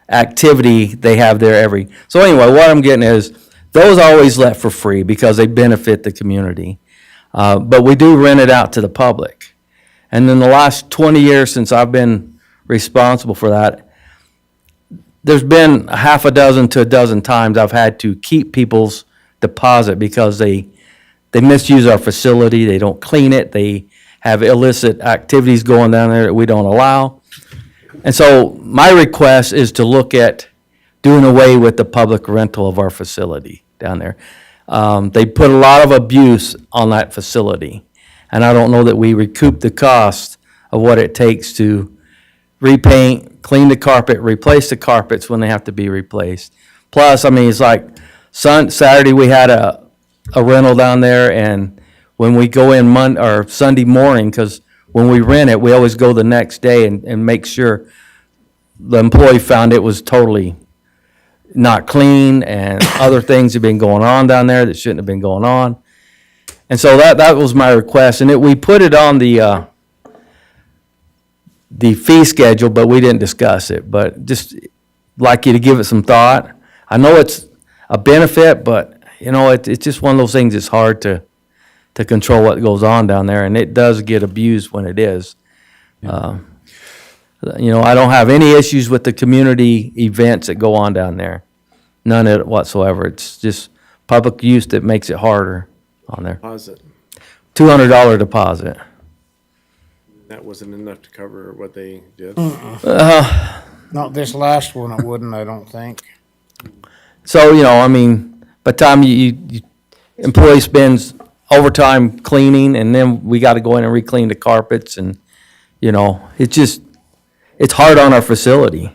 activity they have there every. So anyway, what I'm getting is those are always let for free because they benefit the community. But we do rent it out to the public. And in the last 20 years since I've been responsible for that, there's been a half a dozen to a dozen times I've had to keep people's deposit because they misuse our facility, they don't clean it, they have illicit activities going down there that we don't allow. And so my request is to look at doing away with the public rental of our facility down there. They put a lot of abuse on that facility, and I don't know that we recoup the cost of what it takes to repaint, clean the carpet, replace the carpets when they have to be replaced. Plus, I mean, it's like Saturday we had a rental down there, and when we go in Sunday morning, because when we rent it, we always go the next day and make sure the employee found it was totally not clean and other things have been going on down there that shouldn't have been going on. And so that was my request, and we put it on the fee schedule, but we didn't discuss it. But just like you to give it some thought. I know it's a benefit, but it's just one of those things that's hard to control what goes on down there, and it does get abused when it is. I don't have any issues with the community events that go on down there. None of it whatsoever. It's just public use that makes it harder on there. Deposit. $200 deposit. That wasn't enough to cover what they did. Not this last one, it wouldn't, I don't think. So, by the time you employee spends overtime cleaning, and then we got to go in and re-clean the carpets, and, it's hard on our facility.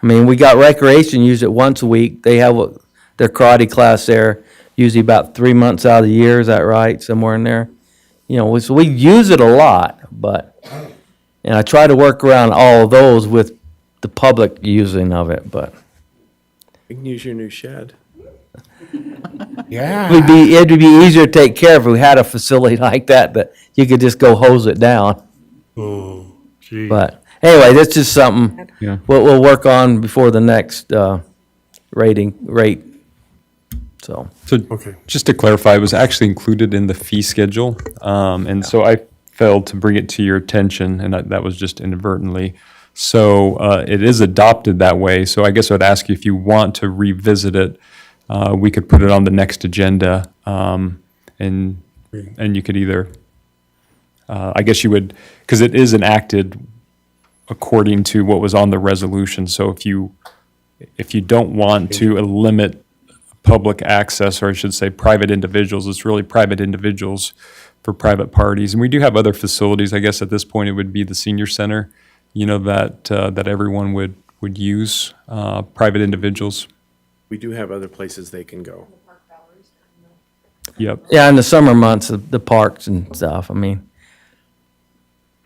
I mean, we got recreation use it once a week. They have their karate class there, usually about 3 months out of the year. Is that right? Somewhere in there. So we use it a lot, and I try to work around all of those with the public using of it, but. You can use your new shed. Yeah. It'd be easier to take care of if we had a facility like that you could just go hose it down. Oh, gee. But anyway, that's just something we'll work on before the next rate. So Okay. Just to clarify, it was actually included in the fee schedule. And so I failed to bring it to your attention, and that was just inadvertently. So it is adopted that way. So I guess I'd ask you if you want to revisit it, we could put it on the next agenda, and you could either, I guess you would, because it is enacted according to what was on the resolution. So if you don't want to limit public access, or I should say private individuals, it's really private individuals for private parties. And we do have other facilities. I guess at this point it would be the senior center, that everyone would use, private individuals. We do have other places they can go. Yep. Yeah, in the summer months, the parks and stuff,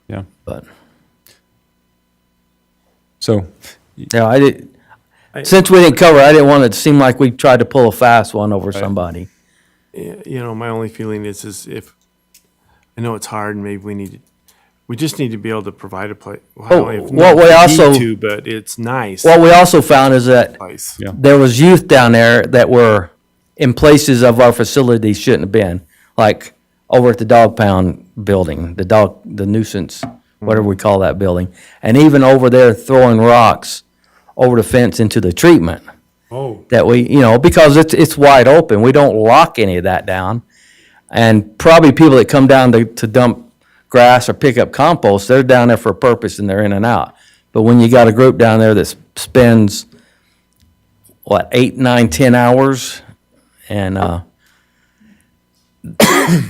Yeah. But. So. Yeah, since we didn't cover it, I didn't want it to seem like we tried to pull a fast one over somebody. Yeah, my only feeling is if, I know it's hard and maybe we just need to be able to provide a place. Well, but it's nice. What we also found is that Place. there was youth down there that were in places of our facility shouldn't have been, like over at the dog pound building, the nuisance, whatever we call that building, and even over there throwing rocks over the fence into the treatment. Oh. That we, because it's wide open. We don't lock any of that down. And probably people that come down to dump grass or pick up compost, they're down there for a purpose and they're in and out. But when you got a group down there that spends, what, 8, 9, 10 hours? And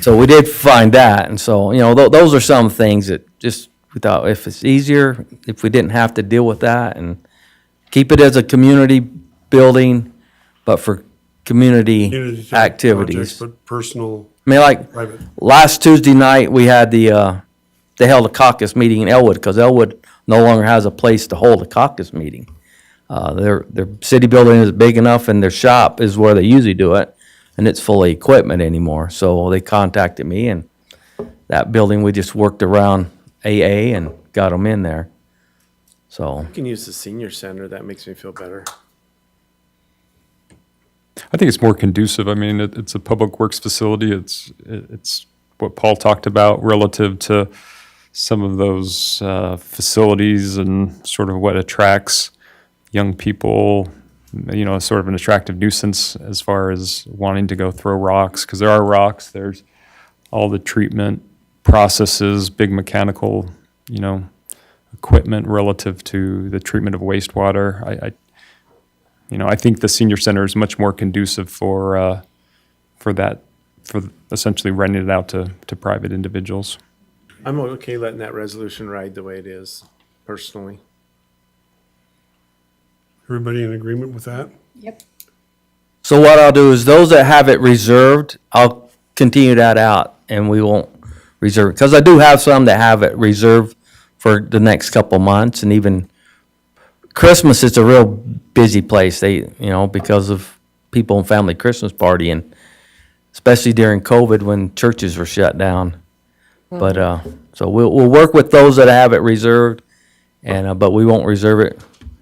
so we did find that. And so, those are some things that just, we thought if it's easier, if we didn't have to deal with that, and keep it as a community building, but for community Community type activities. projects, but personal, I mean, like, private. last Tuesday night, we had they held a caucus meeting in Elwood, because Elwood no longer has a place to hold a caucus meeting. Their city building is big enough, and their shop is where they usually do it, and it's full of equipment anymore. So they contacted me, and that building, we just worked around AA and got them in there. So, You can use the senior center, that makes me feel better. I think it's more conducive. I mean, it's a public works facility. It's what Paul talked about relative to some of those facilities and sort of what attracts young people, sort of an attractive nuisance as far as wanting to go throw rocks, because there are rocks, there's all the treatment processes, big mechanical, equipment relative to the treatment of wastewater. I think the senior center is much more conducive for essentially renting it out to private individuals. I'm okay letting that resolution ride the way it is, personally. Everybody in agreement with that? Yep. so what I'll do is those that have it reserved, I'll continue that out, and we won't reserve it. Because I do have some that have it reserved for the next couple months, and even Christmas is a real busy place. Because of people and family Christmas party, and especially during COVID when churches were shut down. But so we'll work with those that have it reserved, and but we won't reserve it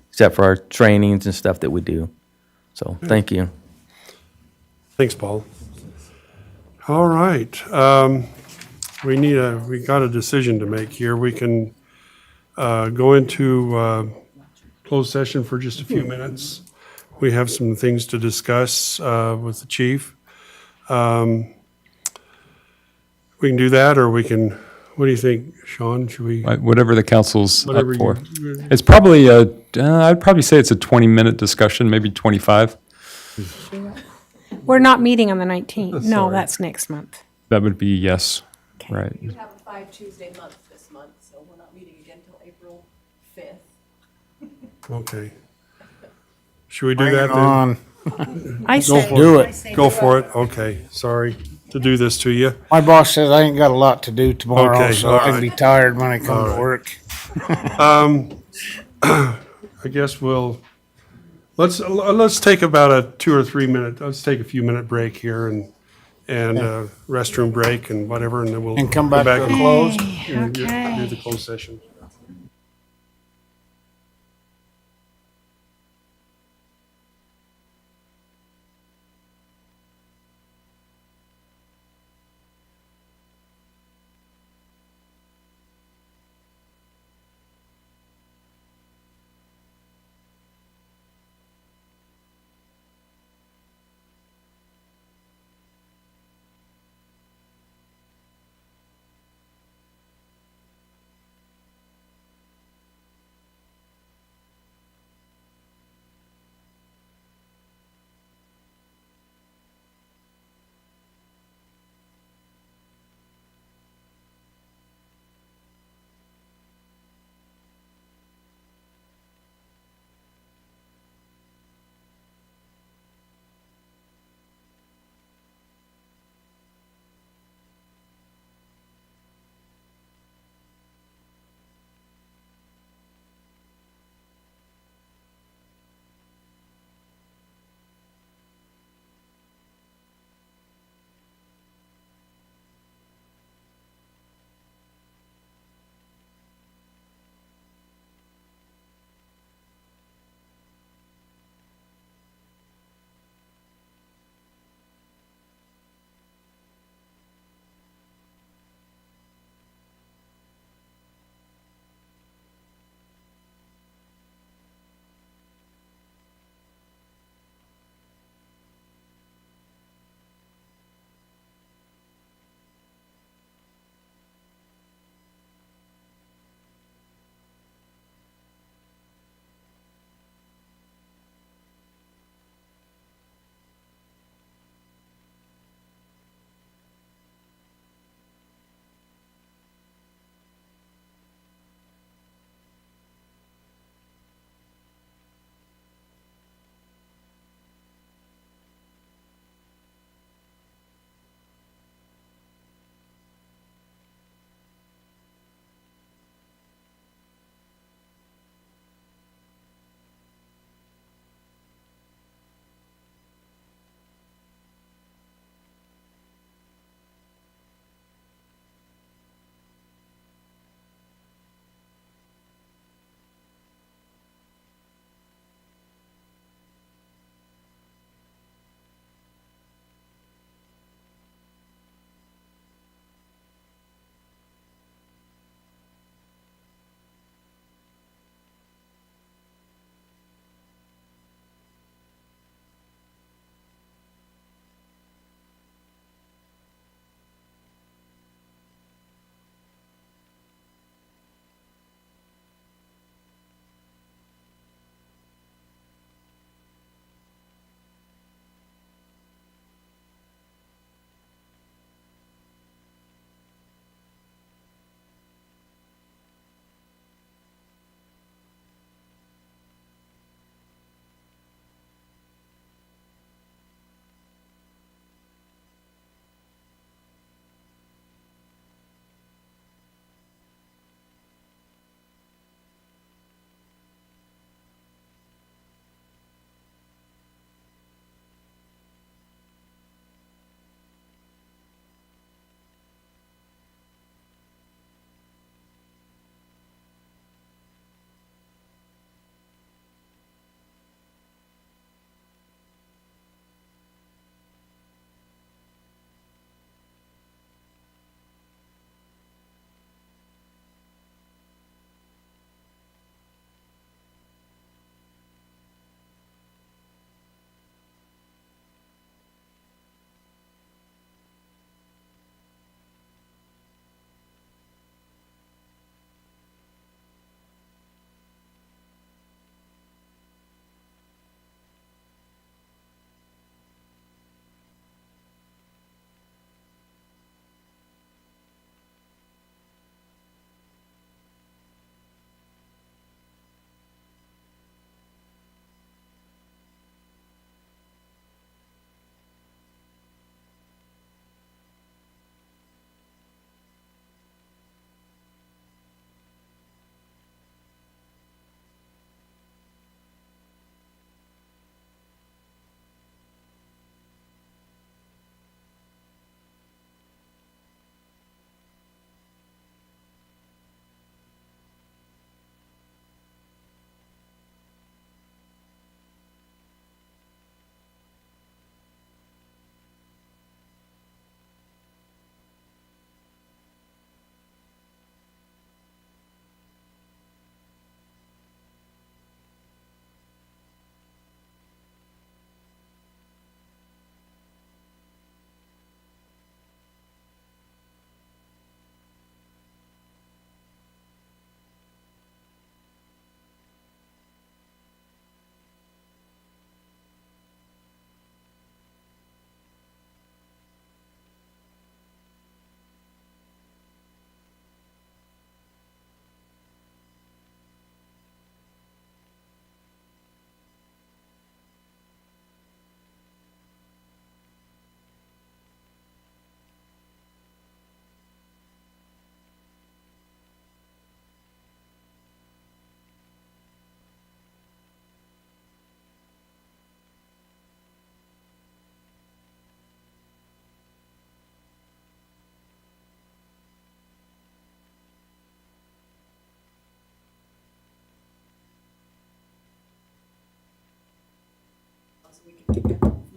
except for our trainings and stuff that we do. So thank you. Thanks, Paul. All right. We got a decision to make here. We can go into closed session for just a few minutes. We have some things to discuss with the chief. We can do that, or we can, what do you think, Sean? Should we? Whatever the council's up Whatever for. you- It's probably I'd probably say it's a 20-minute discussion, maybe 25. We're not meeting on the 19th. No, Sorry. that's next month. That would be yes, right. You have a 5 Tuesday month this month, so we're not meeting again till April 5th. Okay. Should we do Bring that it then? on. I say. Do it. Go for it. Okay, sorry to do this to you. My boss says I ain't got a lot to do tomorrow, Okay, so all I can right. be tired when I come All to right. work. I guess let's take about a 2 or 3 minute, let's take a few minute break here and restroom break and whatever, and then we'll And come back to and close? and do Okay. the closed session.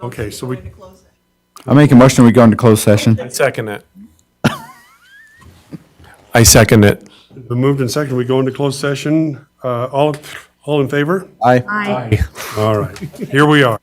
Okay, so we, I'll make a motion, we go into closed session. Second it. I second it. the moved and second, we go into closed session. All in favor? Aye. All right, here we are.